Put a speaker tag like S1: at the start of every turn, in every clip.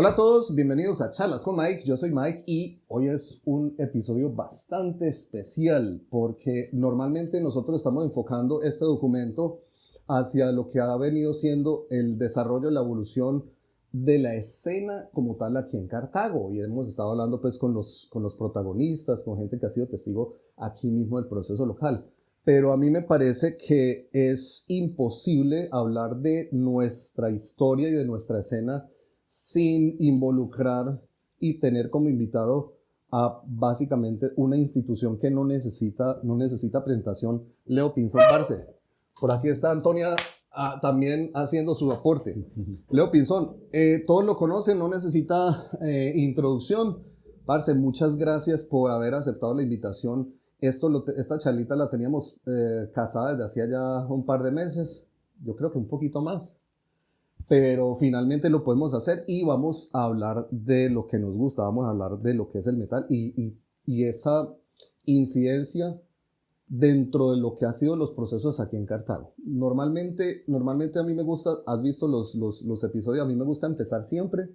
S1: Hola a todos, bienvenidos a Charlas con Mike. Yo soy Mike y hoy es un episodio bastante especial porque normalmente nosotros estamos enfocando este documento hacia lo que ha venido siendo el desarrollo, la evolución de la escena como tal aquí en Cartago. Y hemos estado hablando pues con los protagonistas, con gente que ha sido testigo aquí mismo del proceso local. Pero a mí me parece que es imposible hablar de nuestra historia y de nuestra escena sin involucrar y tener como invitado a básicamente una institución que no necesita presentación. Leo Pinzón, parce. Por aquí está Antonia también haciendo su aporte. Leo Pinzón, todos lo conocen, no necesita introducción. Parce, muchas gracias por haber aceptado la invitación. Esta charlita la teníamos casada desde hacía ya un par de meses, yo creo que un poquito más. Pero finalmente lo podemos hacer y vamos a hablar de lo que nos gusta, vamos a hablar de lo que es el metal y esa incidencia dentro de lo que han sido los procesos aquí en Cartago. Normalmente a mí me gusta, has visto los episodios, a mí me gusta empezar siempre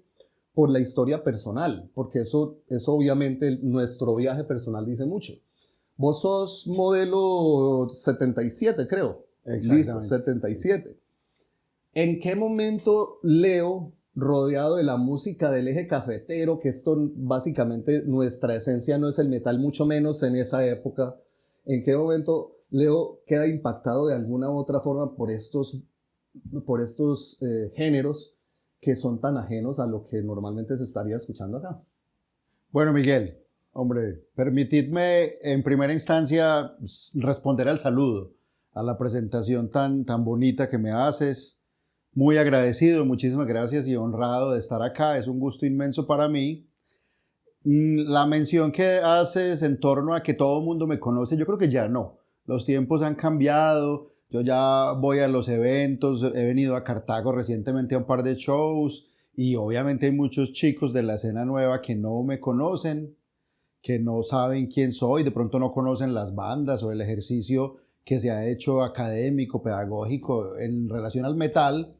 S1: por la historia personal, porque eso obviamente nuestro viaje personal dice mucho. Vos sos modelo 77, creo. Listo, 77. Sí. ¿En qué momento Leo, rodeado de la música del eje cafetero, que esto básicamente nuestra esencia no es el metal, mucho menos en esa época, en qué momento Leo queda impactado de alguna u otra forma por estos géneros que son tan ajenos a lo que normalmente se estaría escuchando acá?
S2: Bueno, Miguel, hombre, permitidme en primera instancia responder al saludo, a la presentación tan bonita que me haces. Muy agradecido, muchísimas gracias y honrado de estar acá. Es un gusto inmenso para mí. La mención que haces en torno a que todo el mundo me conoce, yo creo que ya no. Los tiempos han cambiado. Yo ya voy a los eventos, he venido a Cartago recientemente a un par de shows y obviamente hay muchos chicos de la escena nueva que no me conocen, que no saben quién soy, de pronto no conocen las bandas o el ejercicio que se ha hecho académico, pedagógico en relación al metal.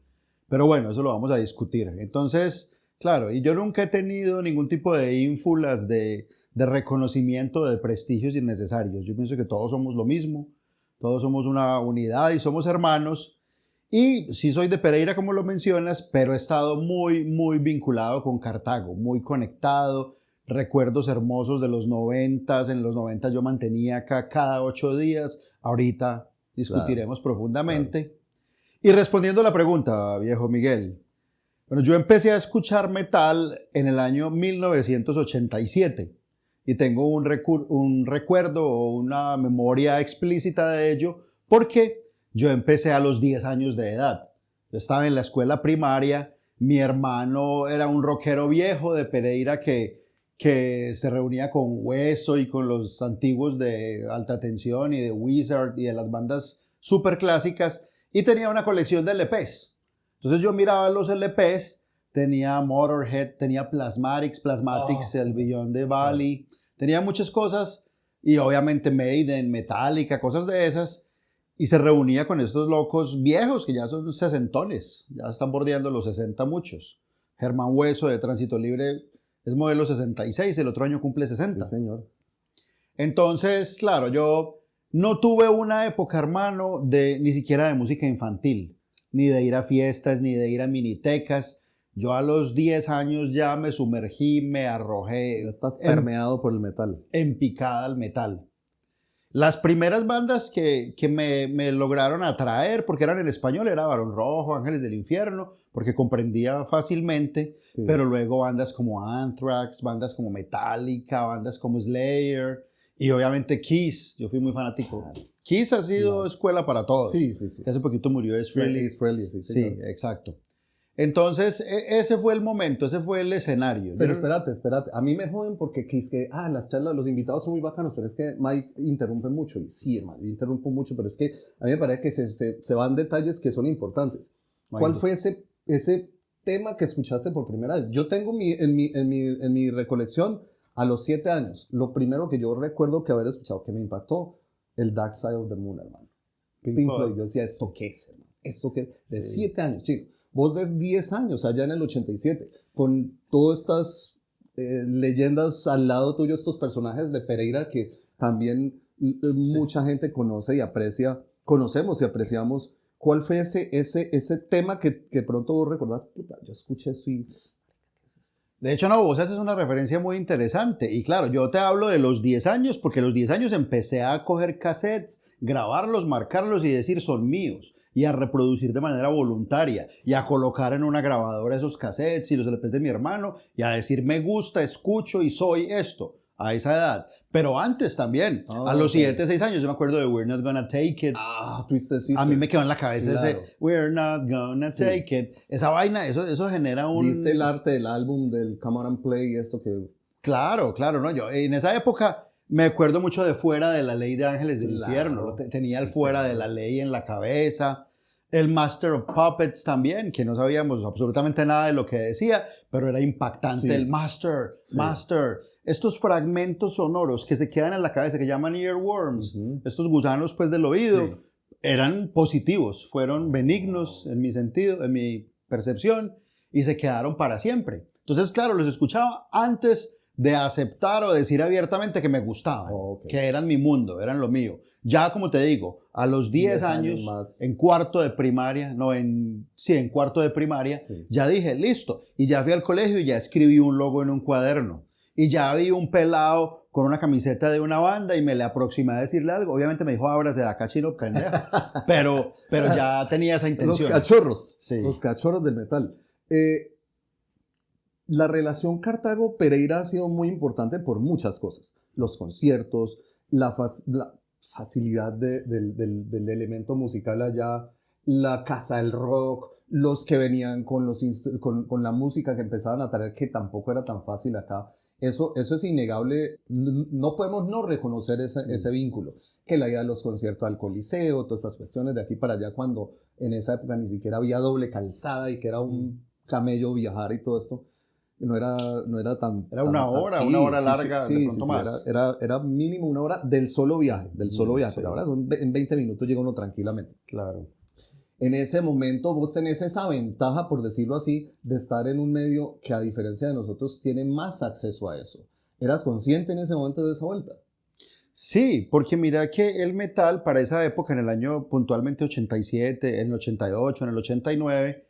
S2: Pero bueno, eso lo vamos a discutir. Entonces, claro, y yo nunca he tenido ningún tipo de ínfulas de reconocimiento, de prestigios innecesarios. Yo pienso que todos somos lo mismo, todos somos una unidad y somos hermanos. Y sí soy de Pereira, como lo mencionas, pero he estado muy vinculado con Cartago, muy conectado. Recuerdos hermosos de los 90. En los 90 yo mantenía acá cada 8 días. Ahorita discutiremos profundamente. Claro. Y respondiendo a la pregunta, viejo Miguel, bueno, yo empecé a escuchar metal en el año 1987 y tengo un recuerdo o una memoria explícita de ello porque yo empecé a los 10 años de edad. Yo estaba en la escuela primaria, mi hermano era un rockero viejo de Pereira que se reunía con Hueso y con los antiguos de Alta Tensión y de Wizard y de las bandas súper clásicas. Y tenía una colección de LPs. Entonces yo miraba los LPs, tenía Motorhead, tenía Plasmatics, el Beyond the Valley, tenía muchas cosas y obviamente Maiden, Metallica, cosas de esas. Y se reunía con estos locos viejos que ya son sesentones, ya están bordeando los 60 muchos. Germán Hueso de Tránsito Libre es modelo 66, el otro año cumple 60.
S1: Sí, señor.
S2: Entonces, claro, yo no tuve una época, hermano, ni siquiera de música infantil, ni de ir a fiestas, ni de ir a minitecas. Yo a los 10 años ya me sumergí, me arrojé.
S1: Ya estás permeado por el metal.
S2: En picada al metal. Las primeras bandas que me lograron atraer, porque eran en español, era Barón Rojo, Ángeles del Infierno, porque comprendía fácilmente, sí. Pero luego bandas como Anthrax, bandas como Metallica, bandas como Slayer, y obviamente Kiss, yo fui muy fanático. Kiss ha sido escuela para todos.
S1: Sí.
S2: Hace poquito murió Ace Frehley.
S1: Sí,
S2: exacto. Entonces, ese fue el momento, ese fue el escenario.
S1: Pero espérate. A mí me joden porque las charlas, los invitados son muy bacanos, pero es que Mike interrumpe mucho. Y sí, hermano, yo interrumpo mucho, pero es que a mí me parece que se van detalles que son importantes. ¿Cuál fue ese tema que escuchaste por primera vez? Yo tengo en mi recolección a los 7 años. Lo primero que yo recuerdo que haber escuchado que me impactó, el Dark Side of the Moon, hermano. Pink Floyd. Yo decía, ¿esto qué es, hermano? ¿Esto qué es? De 7 años, chico. Vos de 10 años, allá en el 87, con todas estas leyendas al lado tuyo, estos personajes de Pereira que también mucha gente conoce y aprecia, conocemos y apreciamos. ¿Cuál fue ese tema que pronto vos recordás? Puta, yo escuché esto y...
S2: De hecho, no, vos haces una referencia muy interesante. Y claro, yo te hablo de los 10 años, porque a los 10 años empecé a coger cassettes, grabarlos, marcarlos y decir son míos. Y a reproducir de manera voluntaria. Y a colocar en una grabadora esos cassettes y los LPs de mi hermano. Y a decir me gusta, escucho y soy esto. A esa edad. Pero antes también. A los 7, 6 años yo me acuerdo de We're Not Gonna Take It.
S1: Twisted Sister.
S2: A mí me quedó en la cabeza
S1: Claro.
S2: ese We're Not Gonna Take It. Esa vaina, eso genera un...
S1: ¿Viste el arte del álbum del Come On and Play y esto que...
S2: Claro, ¿no? Yo en esa época me acuerdo mucho de Fuera de la Ley de Ángeles del
S1: Claro.
S2: Infierno. Tenía el
S1: Sí,
S2: Fuera
S1: sí.
S2: de la Ley en la cabeza. El Master of Puppets también, que no sabíamos absolutamente nada de lo que decía, pero era impactante.
S1: Sí.
S2: El Master.
S1: Sí.
S2: Estos fragmentos sonoros que se quedan en la cabeza, que llaman earworms,
S1: Ujú.
S2: estos gusanos pues del oído,
S1: Sí.
S2: eran positivos, fueron benignos en mi sentido, en mi percepción, y se quedaron para siempre. Entonces, claro, los escuchaba antes de aceptar o decir abiertamente que me gustaban,
S1: Ok.
S2: que eran mi mundo, eran lo mío. Ya, como te digo, a los 10 años,
S1: más.
S2: en cuarto de primaria, en cuarto de primaria,
S1: Sí.
S2: ya dije, listo, y ya fui al colegio y ya escribí un logo en un cuaderno. Y ya vi un pelado con una camiseta de una banda y me le aproximé a decirle algo. Obviamente me dijo, ábrase de acá, chino, pendejo. Pero ya tenía esa intención.
S1: Los cachorros.
S2: Sí.
S1: Los cachorros del metal. La relación Cartago-Pereira ha sido muy importante por muchas cosas. Los conciertos, la facilidad del elemento musical allá, la casa del rock, los que venían con la música que empezaban a traer, que tampoco era tan fácil acá. Eso es innegable. No podemos no reconocer ese vínculo. Que la ida de los conciertos al Coliseo, todas estas cuestiones de aquí para allá, cuando en esa época ni siquiera había doble calzada y que era un camello viajar y todo esto. No era tan...
S2: Era una hora larga, de pronto más.
S1: Era mínimo una hora del solo viaje,
S2: Sí.
S1: Pero ahora en 20 minutos llega uno tranquilamente.
S2: Claro.
S1: En ese momento vos tenés esa ventaja, por decirlo así, de estar en un medio que a diferencia de nosotros tiene más acceso a eso. ¿Eras consciente en ese momento de esa vuelta?
S2: Sí, porque mira que el metal para esa época, en el año puntualmente 87, en el 88, en el 89,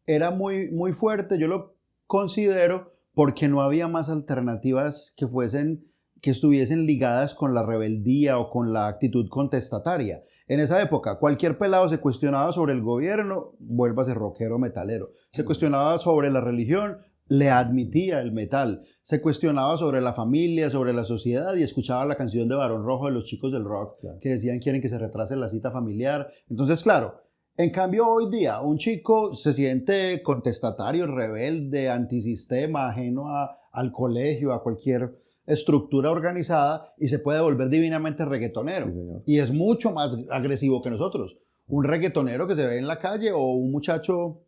S2: era muy, muy fuerte. Yo lo considero porque no había más alternativas que estuviesen ligadas con la rebeldía o con la actitud contestataria. En esa época, cualquier pelado se cuestionaba sobre el gobierno, vuélvase rockero metalero. Se cuestionaba sobre la religión, le admitía el metal. Se cuestionaba sobre la familia, sobre la sociedad y escuchaba la canción de Barón Rojo de los Chicos del Rock,
S1: Claro.
S2: que decían quieren que se retrase la cita familiar. Entonces, claro, en cambio hoy día un chico se siente contestatario, rebelde, antisistema, ajeno al colegio, a cualquier estructura organizada y se puede volver divinamente reggaetonero.
S1: Sí, señor.
S2: Y es mucho más agresivo que nosotros. Un reggaetonero que se ve en la calle o un muchacho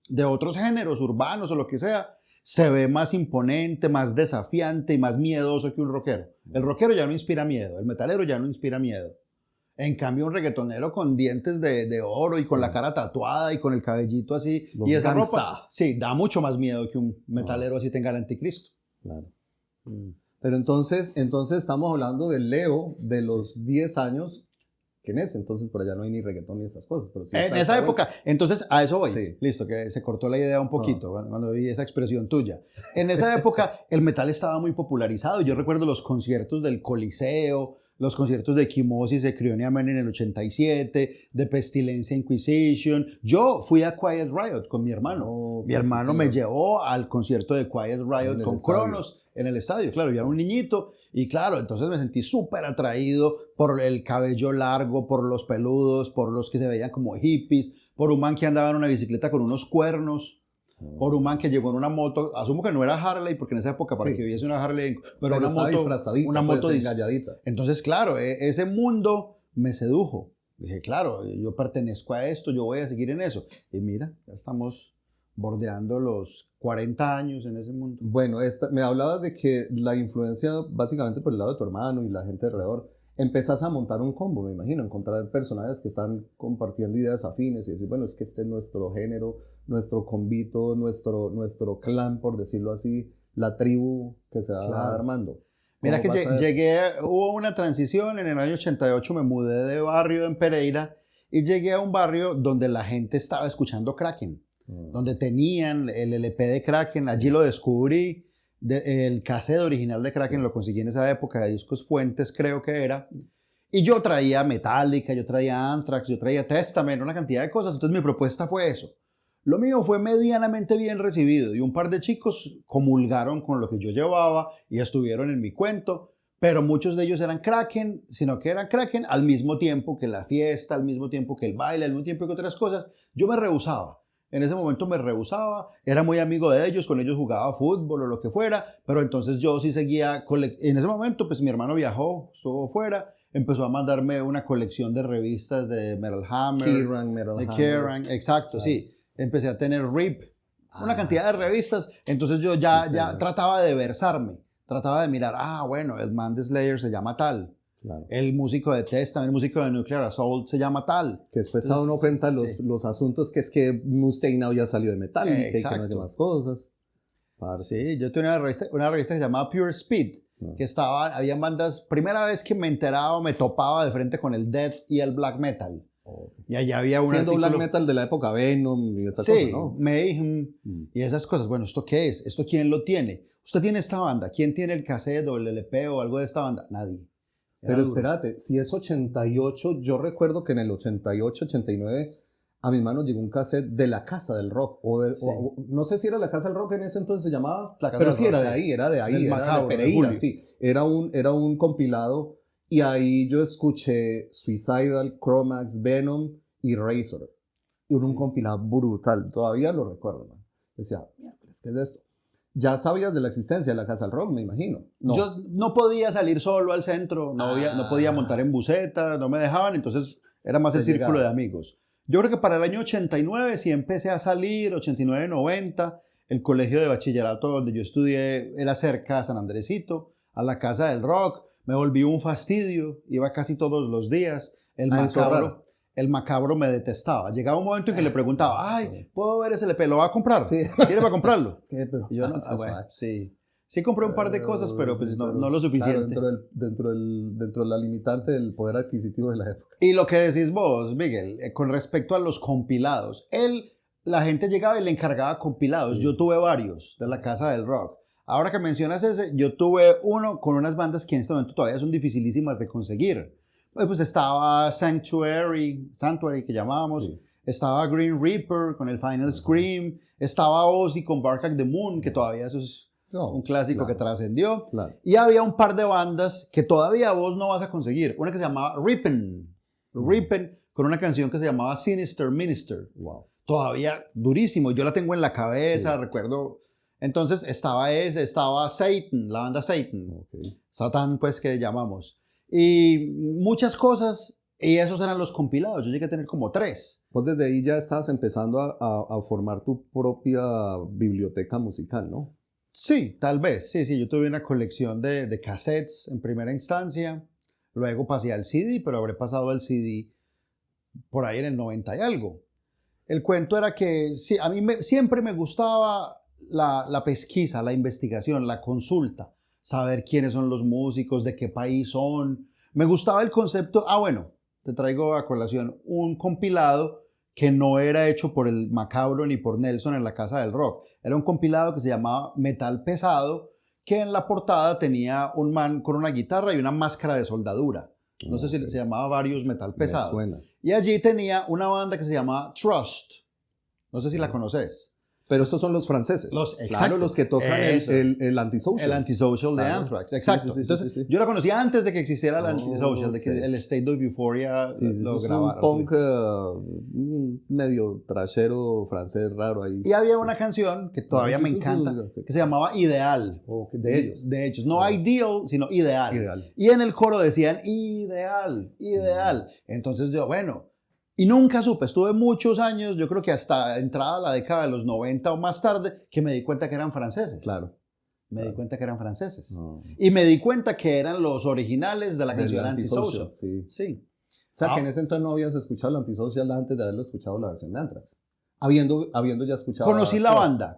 S2: de otros géneros urbanos o lo que sea, se ve más imponente, más desafiante y más miedoso que un rockero. El rockero ya no inspira miedo, el metalero ya no inspira miedo. En cambio, un reggaetonero con dientes de oro y con
S1: Sí.
S2: la cara tatuada y con el cabellito así
S1: Los
S2: y esa
S1: gangsta.
S2: ropa, sí, da mucho más miedo que un metalero así tenga el anticristo.
S1: Claro. Pero entonces estamos hablando del Leo de los 10 años, que en ese entonces por allá no hay ni reggaetón ni esas cosas. Pero sí
S2: En
S1: está
S2: esa
S1: esa
S2: época, entonces a eso voy.
S1: Sí.
S2: Listo, que se cortó la idea un poquito cuando vi esa expresión tuya. En esa época el metal estaba muy popularizado. Yo recuerdo los conciertos del Coliseo, los conciertos de Equimosis, de Crionia Man en el 87, de Pestilencia Inquisition. Yo fui a Quiet Riot con mi hermano.
S1: Oh,
S2: Mi hermano
S1: sí,
S2: me
S1: señor.
S2: llevó al concierto de Quiet Riot
S1: En el
S2: con
S1: estadio.
S2: Cronos en el estadio. Claro, yo era un niñito y claro, entonces me sentí súper atraído por el cabello largo, por los peludos, por los que se veían como hippies, por un man que andaba en una bicicleta con unos cuernos, por un man que llegó en una moto, asumo que no era Harley, porque en esa época para
S1: Sí.
S2: que hubiese una Harley, pero
S1: Pero
S2: una
S1: disfrazadita,
S2: moto
S1: pues,
S2: dis-
S1: engalladita.
S2: Entonces, claro, ese mundo me sedujo. Dije, claro, yo pertenezco a esto, yo voy a seguir en eso. Y mira, ya estamos bordeando los 40 años en ese mundo.
S1: Bueno, me hablabas de que la influencia, básicamente por el lado de tu hermano y la gente alrededor, empezás a montar un combo, me imagino, encontrar personajes que están compartiendo ideas afines y decir, bueno, es que este es nuestro género, nuestro convito, nuestro clan, por decirlo así, la tribu que se va armando.
S2: Mira que hubo una transición, en el año 88 me mudé de barrio en Pereira y llegué a un barrio donde la gente estaba escuchando Kraken, donde tenían el LP de Kraken, allí lo descubrí, el cassette original de Kraken lo conseguí en esa época, de Discos Fuentes creo que era, y yo traía Metallica, yo traía Anthrax, yo traía Testament, una cantidad de cosas, entonces mi propuesta fue eso. Lo mío fue medianamente bien recibido y un par de chicos comulgaron con lo que yo llevaba y estuvieron en mi cuento, pero muchos de ellos eran Kraken, sino que eran Kraken al mismo tiempo que la fiesta, al mismo tiempo que el baile, al mismo tiempo que otras cosas. Yo me rehusaba. En ese momento me rehusaba, era muy amigo de ellos, con ellos jugaba fútbol o lo que fuera, pero entonces yo sí seguía, en ese momento pues mi hermano viajó, estuvo fuera, empezó a mandarme una colección de revistas de Metal Hammer, de Kerrang, exacto, sí. Empecé a tener RIP, una cantidad de revistas, entonces yo ya trataba de versarme, trataba de mirar, bueno, el man de Slayer se llama tal, el músico de Testament, el músico de Nuclear Assault se llama tal.
S1: Que después uno cuenta los asuntos, que es que Mustaine había salido de Metallica y que no hay demás cosas.
S2: Sí, yo tenía una revista que se llamaba Pure Speed, que había bandas, primera vez que me enteraba, me topaba de frente con el death y el black metal. Y allá había un
S1: siendo black metal de la época Venom y esas cosas, ¿no?
S2: Mayhem y esas cosas. Bueno, ¿esto qué es? ¿Esto quién lo tiene? ¿Usted tiene esta banda? ¿Quién tiene el cassette o el LP o algo de esta banda? Nadie.
S1: Pero espérate, si es 88, yo recuerdo que en el 88, 89, a mis manos llegó un cassette de la Casa del Rock. O no sé si era la Casa del Rock en ese entonces se llamaba, pero sí, era de ahí, era de Pereira, sí. Era un compilado. Y ahí yo escuché Suicidal, Chromax, Venom y Razor. Y un compilado brutal. Todavía lo recuerdo, man. Decía, ¿qué es esto? Ya sabías de la existencia de la Casa del Rock, me imagino.
S2: No. Yo no podía salir solo al centro, no podía montar en buseta, no me dejaban, entonces era más el círculo de amigos. Yo creo que para el año 89 sí empecé a salir, 89, 90. El colegio de bachillerato donde yo estudié era cerca a San Andresito, a la Casa del Rock. Me volví un fastidio, iba casi todos los días. El macabro me detestaba. Llegaba un momento en que le preguntaba, ¿puedo ver ese LP? ¿Lo va a comprar?
S1: Sí.
S2: ¿Quiere para comprarlo?
S1: Sí, pero
S2: y yo sí compré un par de cosas, pero pues no lo suficiente.
S1: Claro, dentro de la limitante del poder adquisitivo de la época.
S2: Y lo que decís vos, Miguel, con respecto a los compilados, la gente llegaba y le encargaba compilados. Sí. Yo tuve varios de la Casa del Rock. Ahora que mencionas ese, yo tuve uno con unas bandas que en este momento todavía son dificilísimas de conseguir. Pues estaba Sanctuary que llamábamos, estaba Green Reaper con el Final Scream, estaba Ozzy con Bark at the Moon, que todavía eso es un clásico que trascendió. Claro. Y había un par de bandas que todavía vos no vas a conseguir. Una que se llamaba Rippin', con una canción que se llamaba Sinister Minister.
S1: Wow.
S2: Todavía durísimo, yo la tengo en la cabeza, recuerdo. Entonces estaba Satan, la banda Satan, Satán pues que llamamos, y muchas cosas, y esos eran los compilados, yo llegué a tener como 3.
S1: Pues desde ahí ya estabas empezando a formar tu propia biblioteca musical, ¿no?
S2: Sí, tal vez, sí, yo tuve una colección de cassettes en primera instancia, luego pasé al CD, pero habré pasado al CD por ahí en el 90 y algo. El cuento era que sí, a mí siempre me gustaba la pesquisa, la investigación, la consulta, saber quiénes son los músicos, de qué país son. Me gustaba el concepto, bueno, te traigo a colación un compilado que no era hecho por el Macabro ni por Nelson en la Casa del Rock. Era un compilado que se llamaba Metal Pesado, que en la portada tenía un man con una guitarra y una máscara de soldadura. No sé si se llamaba Varios Metal Pesado. Y allí tenía una banda que se llamaba Trust. No sé si la conoces.
S1: Pero estos son los franceses. Claro, los que tocan el Antisocial.
S2: El Antisocial de Anthrax, exacto.
S1: Sí,
S2: entonces, yo la conocí antes de que existiera el Antisocial, de que el State of Euphoria lo grabara.
S1: Es un punk medio trashero francés raro ahí.
S2: Y había una canción que todavía me encanta, que se llamaba Ideal.
S1: De ellos.
S2: De ellos. No Ideal, sino Ideal. Y en el coro decían Ideal. Entonces yo, y nunca supe, estuve muchos años, yo creo que hasta entrada la década de los 90 o más tarde, que me di cuenta que eran franceses.
S1: Claro.
S2: me di cuenta que eran franceses.
S1: No.
S2: Y me di cuenta que eran los originales de la
S1: Del
S2: canción
S1: Antisocial,
S2: Antisocial.
S1: sí.
S2: Sí.
S1: O sea, que en ese entonces no habías escuchado el Antisocial antes de haberlo escuchado la versión de Anthrax. Habiendo ya escuchado...
S2: Conocí la banda,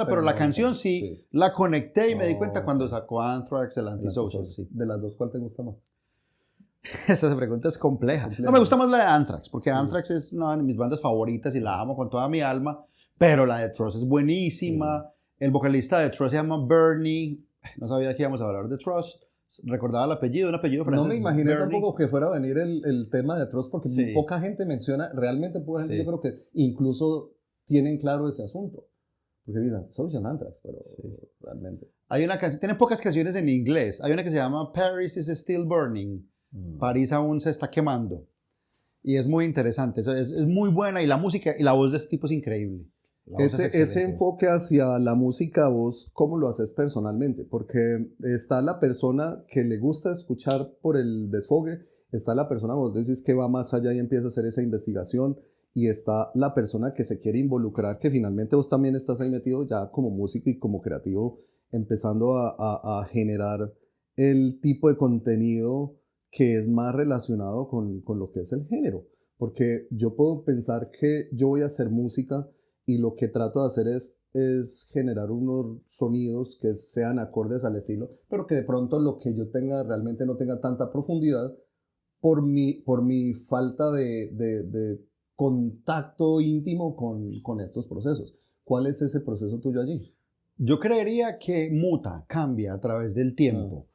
S2: pero la
S1: no,
S2: canción
S1: no,
S2: sí la conecté y me di cuenta
S1: Ok.
S2: cuando sacó Anthrax el
S1: El
S2: Antisocial. Sí.
S1: De las dos, ¿cuál te gusta más?
S2: Esta pregunta es compleja.
S1: Compleja.
S2: No, me gusta más la de Anthrax, porque
S1: Sí.
S2: Anthrax es una de mis bandas favoritas y la amo con toda mi alma, pero la de Trust es buenísima. El vocalista de Trust se llama Bernie. No sabía que íbamos a hablar de Trust. Recordaba el apellido, un apellido francés.
S1: No me imaginé
S2: Bernie.
S1: tampoco que fuera a venir el tema de Trust, porque
S2: Sí.
S1: poca gente menciona, realmente poca gente,
S2: Sí.
S1: yo creo que incluso tienen claro ese asunto. Porque dirán, Social Anthrax, pero realmente.
S2: Hay una canción, tiene pocas canciones en inglés. Hay una que se llama Paris is Still Burning. París aún se está quemando. Y es muy interesante. Es muy buena y la música y la voz de este tipo es increíble.
S1: Ese enfoque hacia la música, vos, ¿cómo lo haces personalmente? Porque está la persona que le gusta escuchar por el desfogue, está la persona, vos decís que va más allá y empieza a hacer esa investigación, y está la persona que se quiere involucrar, que finalmente vos también estás ahí metido ya como músico y como creativo, empezando a generar el tipo de contenido que es más relacionado con lo que es el género. Porque yo puedo pensar que yo voy a hacer música y lo que trato de hacer es generar unos sonidos que sean acordes al estilo, pero que de pronto lo que yo tenga realmente no tenga tanta profundidad por mi falta de contacto íntimo con estos procesos. ¿Cuál es ese proceso tuyo allí?
S2: Yo creería que muta, cambia a través del tiempo.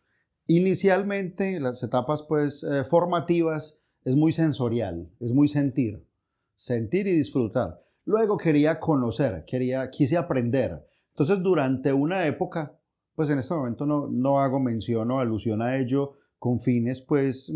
S2: Inicialmente, las etapas pues, formativas es muy sensorial, es muy sentir y disfrutar. Luego quería conocer, quise aprender. Entonces, durante una época, pues en este momento no hago mención o alusión a ello con fines pues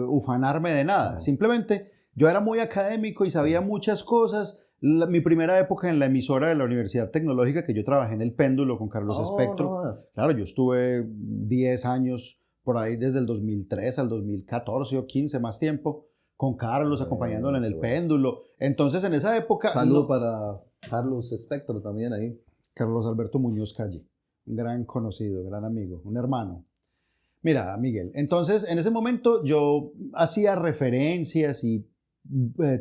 S2: ufanarme de nada. Simplemente yo era muy académico y sabía muchas cosas. Mi primera época en la emisora de la Universidad Tecnológica, que yo trabajé en El Péndulo con Carlos Espectro. Claro, yo estuve 10 años por ahí, desde el 2003 al 2014 o 15, más tiempo, con Carlos, acompañándolo en El Péndulo. Entonces, en esa época...
S1: Saludo para Carlos Espectro también ahí.
S2: Carlos Alberto Muñoz Calle, un gran conocido, gran amigo, un hermano. Mira, Miguel, entonces en ese momento yo hacía referencias y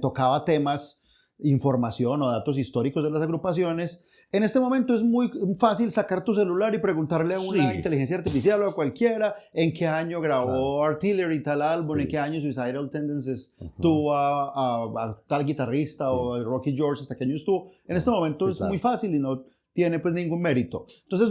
S2: tocaba temas, información o datos históricos de las agrupaciones. En este momento es muy fácil sacar tu celular y preguntarle a una inteligencia artificial o a cualquiera en qué año grabó Artillery tal álbum, en qué año Suicidal Tendencies tuvo a tal guitarrista o a Rocky George, hasta qué año estuvo. En este momento es muy fácil y no tiene pues ningún mérito. Entonces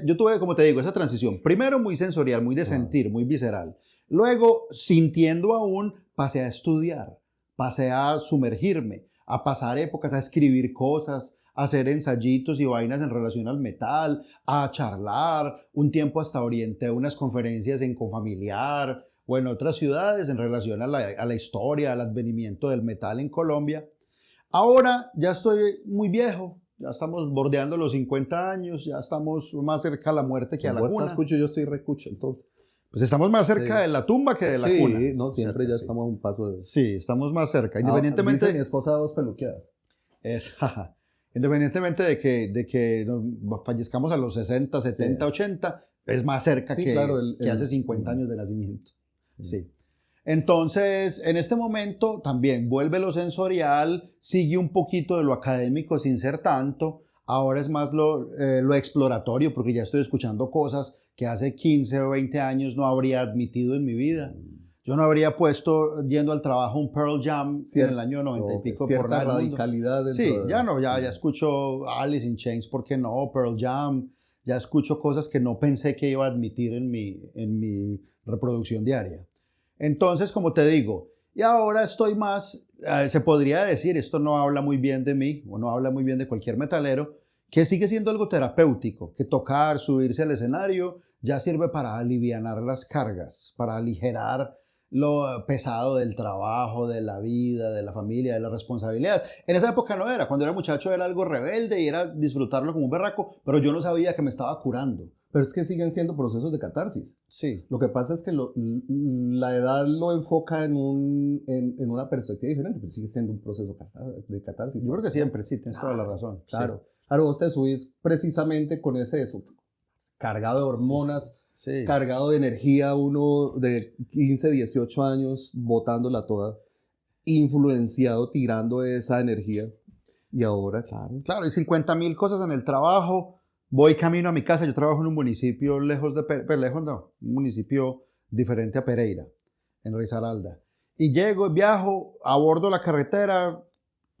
S2: yo tuve, como te digo, esa transición. Primero muy sensorial, muy de sentir, muy visceral. Luego, sintiendo aún, pasé a estudiar, pasé a sumergirme, a pasar épocas, a escribir cosas, a hacer ensayitos y vainas en relación al metal, a charlar. Un tiempo hasta orienté unas conferencias en Confamiliar o en otras ciudades en relación a la historia, al advenimiento del metal en Colombia. Ahora ya estoy muy viejo. Ya estamos bordeando los 50 años, ya estamos más cerca a la muerte que a la cuna.
S1: Escucho, yo estoy recucho, entonces.
S2: Pues estamos más cerca de la tumba que de la cuna.
S1: Sí, no, siempre cerca, ya estamos a un paso de...
S2: Sí, estamos más cerca. Independientemente...
S1: Dice mi esposa 2 peluqueadas.
S2: Independientemente de que nos fallezcamos a los 60, 70, 80, es más cerca que hace 50 años de nacimiento. Sí. Entonces, en este momento también vuelve lo sensorial, sigue un poquito de lo académico sin ser tanto, ahora es más lo exploratorio, porque ya estoy escuchando cosas que hace 15 o 20 años no habría admitido en mi vida. Yo no habría puesto yendo al trabajo un Pearl Jam en el año 90 y pico.
S1: Cierta radicalidad.
S2: Sí, ya escucho Alice in Chains, ¿por qué no? Pearl Jam, ya escucho cosas que no pensé que iba a admitir en mi reproducción diaria. Entonces, como te digo, y ahora estoy más, se podría decir, esto no habla muy bien de mí, o no habla muy bien de cualquier metalero, que sigue siendo algo terapéutico, que tocar, subirse al escenario, ya sirve para alivianar las cargas, para aligerar lo pesado del trabajo, de la vida, de la familia, de las responsabilidades. En esa época no era, cuando era muchacho era algo rebelde y era disfrutarlo como un berraco, pero yo no sabía que me estaba curando.
S1: Pero es que siguen siendo procesos de catarsis.
S2: Sí.
S1: Lo que pasa es que la edad lo enfoca en una perspectiva diferente, pero sigue siendo un proceso de catarsis.
S2: Yo creo que siempre, sí, tienes toda la razón.
S1: Claro.
S2: Sí.
S1: Ahora vos te subís precisamente con ese eso, cargado de hormonas,
S2: Sí.
S1: cargado de energía, uno de 15, 18 años, botándola toda, influenciado, tirando esa energía. Y ahora, claro.
S2: Claro, hay 50.000 cosas en el trabajo. Voy camino a mi casa. Yo trabajo en un municipio lejos de lejos no, un municipio diferente a Pereira, en Risaralda. Y llego, viajo, abordo la carretera,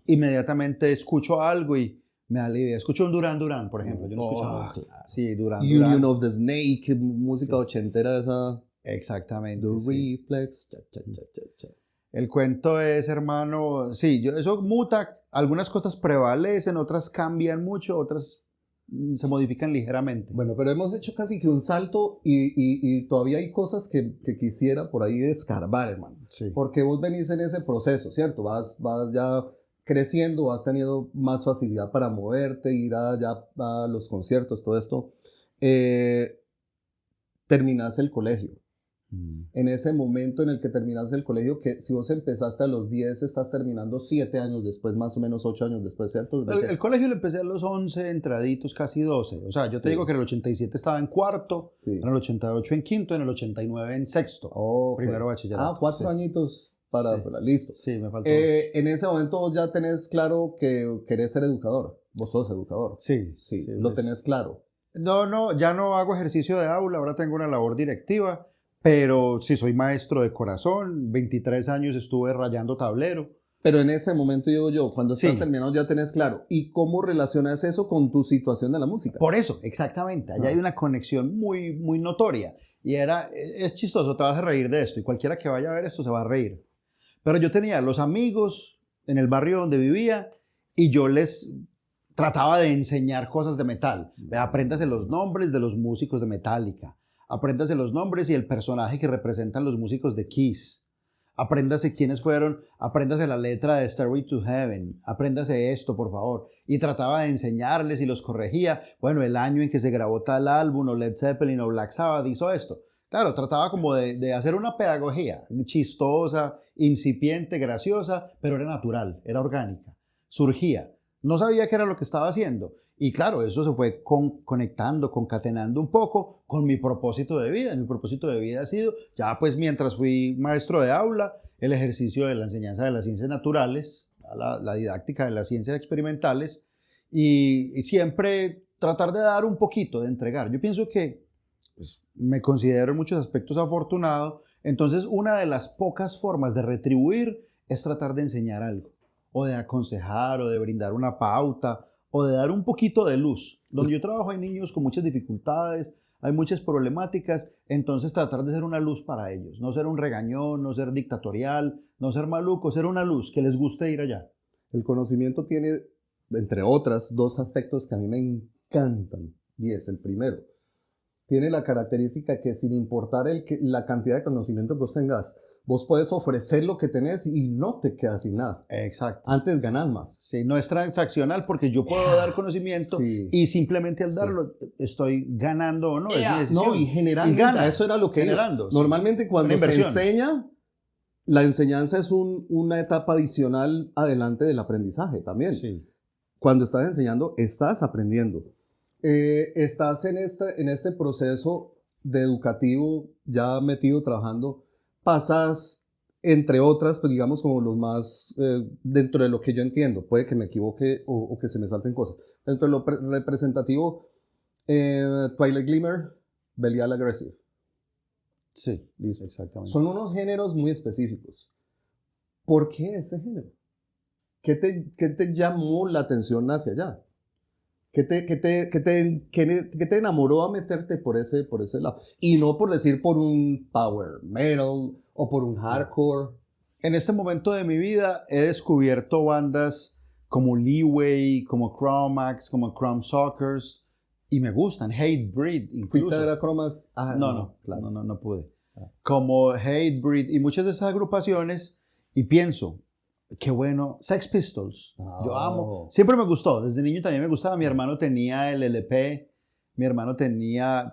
S2: inmediatamente escucho algo y me alivia. Escucho un Duran Duran, por ejemplo. Yo no escuchaba.
S1: Claro.
S2: Sí, Duran
S1: Union
S2: Duran.
S1: of the Snake, música ochentera esa.
S2: Exactamente.
S1: The
S2: Sí.
S1: Reflex. Cha, cha, cha, cha, cha.
S2: El cuento es, hermano, sí, eso muta, algunas cosas prevalecen, otras cambian mucho, otras se modifican ligeramente.
S1: Bueno, pero hemos hecho casi que un salto y todavía hay cosas que quisiera por ahí escarbar, hermano.
S2: Sí.
S1: Porque vos venís en ese proceso, ¿cierto? Vas ya creciendo, vas teniendo más facilidad para moverte, ir ya a los conciertos, todo esto. Terminás el colegio. En ese momento en el que terminaste el colegio, que si vos empezaste a los 10, estás terminando 7 años después, más o menos 8 años después, ¿cierto?
S2: El colegio lo empecé a los 11, entraditos, casi 12. O sea, yo te
S1: Sí.
S2: digo que en el 87 estaba en cuarto,
S1: Sí.
S2: en el 88 en quinto, en el 89 en sexto.
S1: Okay.
S2: Primero bachillerato.
S1: 4
S2: Sí.
S1: añitos para
S2: Sí.
S1: listo.
S2: Sí, me faltó.
S1: En ese momento vos ya tenés claro que querés ser educador. Vos sos educador.
S2: Sí,
S1: Sí,
S2: sí,
S1: lo
S2: pues.
S1: tenés claro.
S2: No, ya no hago ejercicio de aula, ahora tengo una labor directiva, pero sí soy maestro de corazón, 23 años estuve rayando tablero.
S1: Pero en ese momento digo yo, cuando estás
S2: Sí.
S1: terminando ya tenés claro. ¿Y cómo relacionas eso con tu situación de la música?
S2: Por eso, exactamente, allá hay una conexión muy, muy notoria. Y es chistoso, te vas a reír de esto, y cualquiera que vaya a ver esto se va a reír. Pero yo tenía los amigos en el barrio donde vivía y yo les trataba de enseñar cosas de metal. Apréndase los nombres de los músicos de Metallica. Apréndase los nombres y el personaje que representan los músicos de Kiss. Apréndase quiénes fueron, apréndase la letra de Stairway to Heaven, apréndase esto, por favor. Y trataba de enseñarles y los corregía. Bueno, el año en que se grabó tal álbum, o Led Zeppelin, o Black Sabbath hizo esto. Claro, trataba como de hacer una pedagogía chistosa, incipiente, graciosa, pero era natural, era orgánica, surgía. No sabía qué era lo que estaba haciendo. Y claro, eso se fue conectando, concatenando un poco con mi propósito de vida. Mi propósito de vida ha sido, ya pues mientras fui maestro de aula, el ejercicio de la enseñanza de las ciencias naturales, la didáctica de las ciencias experimentales, y siempre tratar de dar un poquito, de entregar. Yo pienso que pues, me considero en muchos aspectos afortunado, entonces una de las pocas formas de retribuir es tratar de enseñar algo, o de aconsejar, o de brindar una pauta, o de dar un poquito de luz. Donde yo trabajo hay niños con muchas dificultades, hay muchas problemáticas, entonces tratar de ser una luz para ellos, no ser un regañón, no ser dictatorial, no ser maluco, ser una luz que les guste ir allá.
S1: El conocimiento tiene, entre otras, 2 aspectos que a mí me encantan. Y es el primero. Tiene la característica que sin importar la cantidad de conocimiento que vos tengas, vos puedes ofrecer lo que tenés y no te quedas sin nada.
S2: Exacto.
S1: Antes ganás más.
S2: Sí, no es transaccional porque yo puedo dar conocimiento y simplemente al darlo estoy ganando o no.
S1: No, y generalmente
S2: gana,
S1: eso era lo que
S2: generando.
S1: Normalmente cuando se
S2: inversión.
S1: enseña, la enseñanza es una etapa adicional adelante del aprendizaje también.
S2: Sí.
S1: Cuando estás enseñando, estás aprendiendo. Estás en este proceso de educativo, ya metido trabajando, pasas, entre otras, pues digamos como los más, dentro de lo que yo entiendo, puede que me equivoque o que se me salten cosas. Dentro de lo representativo, Twilight Glimmer, Belial Aggressive.
S2: Sí, listo, exactamente.
S1: Son unos géneros muy específicos. ¿Por qué ese género? ¿Qué te llamó la atención hacia allá? ¿Qué te enamoró a meterte por ese lado? Y no por decir por un power metal o por un hardcore.
S2: En este momento de mi vida he descubierto bandas como Leeway, como Chromax, como Chrome Suckers, y me gustan. Hatebreed, incluso.
S1: ¿Fuiste a ver a Chromax?
S2: No pude. Como Hatebreed y muchas de esas agrupaciones, y pienso, qué bueno, Sex Pistols, yo amo, siempre me gustó, desde niño también me gustaba, mi hermano tenía el LP,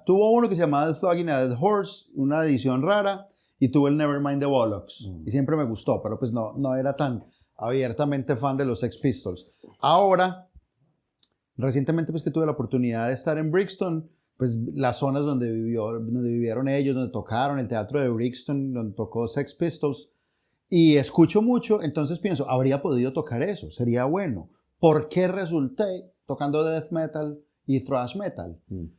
S2: tuvo uno que se llamaba The Thuggin' a Dead Horse, una edición rara, y tuvo el Nevermind the Bollocks, y siempre me gustó, pero pues no era tan abiertamente fan de los Sex Pistols. Ahora, Recientemente pues que tuve la oportunidad de estar en Brixton, pues las zonas donde vivieron ellos, donde tocaron, el teatro de Brixton, donde tocó Sex Pistols, y escucho mucho, entonces pienso, habría podido tocar eso, sería bueno. ¿Por qué resulté tocando death metal y thrash metal?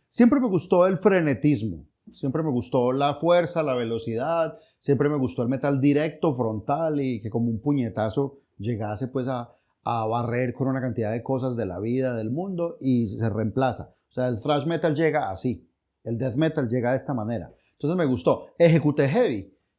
S2: Siempre me gustó el frenetismo, siempre me gustó la fuerza, la velocidad, siempre me gustó el metal directo, frontal y que como un puñetazo llegase pues a barrer con una cantidad de cosas de la vida, del mundo y se reemplaza. O sea, el thrash metal llega así, el death metal llega de esta manera. Entonces me gustó. Ejecuté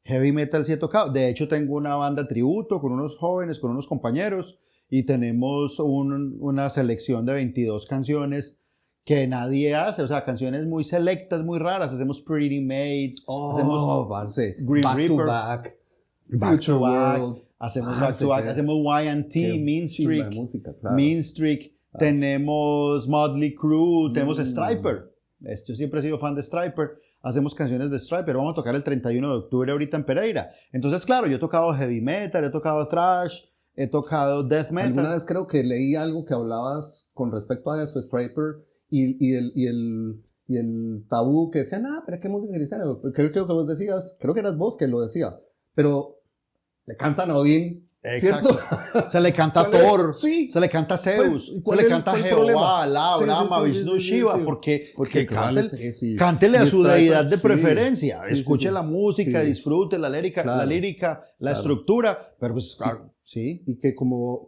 S2: heavy metal sí he tocado. De hecho tengo una banda tributo con unos jóvenes, con unos compañeros y tenemos una selección de 22 canciones que nadie hace, o sea, canciones muy selectas, muy raras. Hacemos Pretty Maids, hacemos
S1: parce,
S2: Green
S1: Back
S2: Reaper,
S1: to Back,
S2: Back
S1: Future
S2: to Back,
S1: World.
S2: hacemos
S1: Parce,
S2: Back to Back,
S1: qué-
S2: hacemos Y&T,
S1: qué
S2: Mean
S1: chimba de
S2: Streak,
S1: música, claro.
S2: Mean Streak, tenemos Motley Crue, tenemos Stryper. Yo siempre he sido fan de Stryper. Hacemos canciones de Stryper. Vamos a tocar el 31 de octubre ahorita en Pereira. Entonces, claro, yo he tocado heavy metal, he tocado thrash, he tocado death metal.
S1: Alguna vez creo que leí algo que hablabas con respecto a eso, Striper, y el tabú que decían, pero qué música cristiana. Creo que vos decías, creo que eras vos que lo decía, pero le cantan a Odín, ¿cierto?
S2: Exacto. Se le canta a
S1: ¿Cuál es?
S2: Thor,
S1: Sí.
S2: se le canta a Zeus,
S1: Pues,
S2: se le canta a
S1: cuál es el
S2: Jehová,
S1: problema?
S2: Alá,
S1: Sí, sí,
S2: Brahma,
S1: sí,
S2: Vishnu,
S1: sí,
S2: Shiva,
S1: sí.
S2: porque
S1: Sí.
S2: cántele a
S1: Y
S2: su
S1: Striper,
S2: deidad de
S1: sí.
S2: preferencia,
S1: Sí, sí,
S2: escuche
S1: sí.
S2: la música,
S1: Sí.
S2: disfrute la lírica,
S1: Claro.
S2: la
S1: Claro.
S2: estructura, pero pues, sí.
S1: Y que como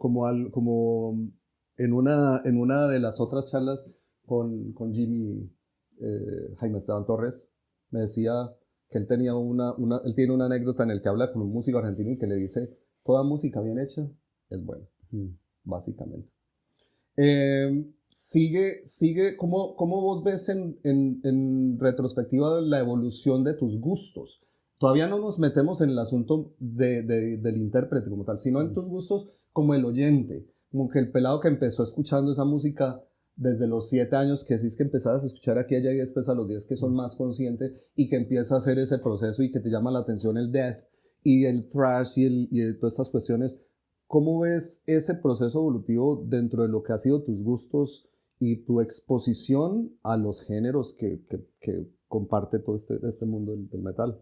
S1: en una de las otras charlas con Jimmy, Jaime Esteban Torres, me decía que él tenía él tiene una anécdota en el que habla con un músico argentino y que le dice, toda música bien hecha es buena, básicamente. ¿Cómo vos ves en retrospectiva la evolución de tus gustos? Todavía no nos metemos en el asunto del intérprete como tal, sino en tus gustos como el oyente, como que el pelado que empezó escuchando esa música desde los 7 años, que sí es que empezabas a escuchar aquí, allá y después a los 10 que son más conscientes y que empieza a hacer ese proceso y que te llama la atención el death y el thrash y todas estas cuestiones. ¿Cómo ves ese proceso evolutivo dentro de lo que han sido tus gustos y tu exposición a los géneros que comparte todo este mundo del metal?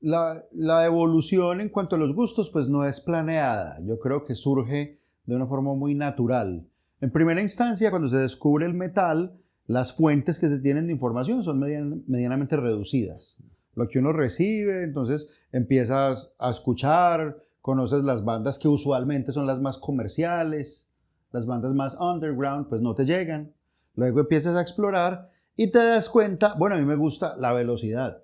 S2: La evolución en cuanto a los gustos, pues no es planeada. Yo creo que surge de una forma muy natural. En primera instancia, cuando se descubre el metal, las fuentes que se tienen de información son medianamente reducidas. Lo que uno recibe, entonces empiezas a escuchar, conoces las bandas que usualmente son las más comerciales, las bandas más underground, pues no te llegan. Luego empiezas a explorar y te das cuenta, bueno, a mí me gusta la velocidad.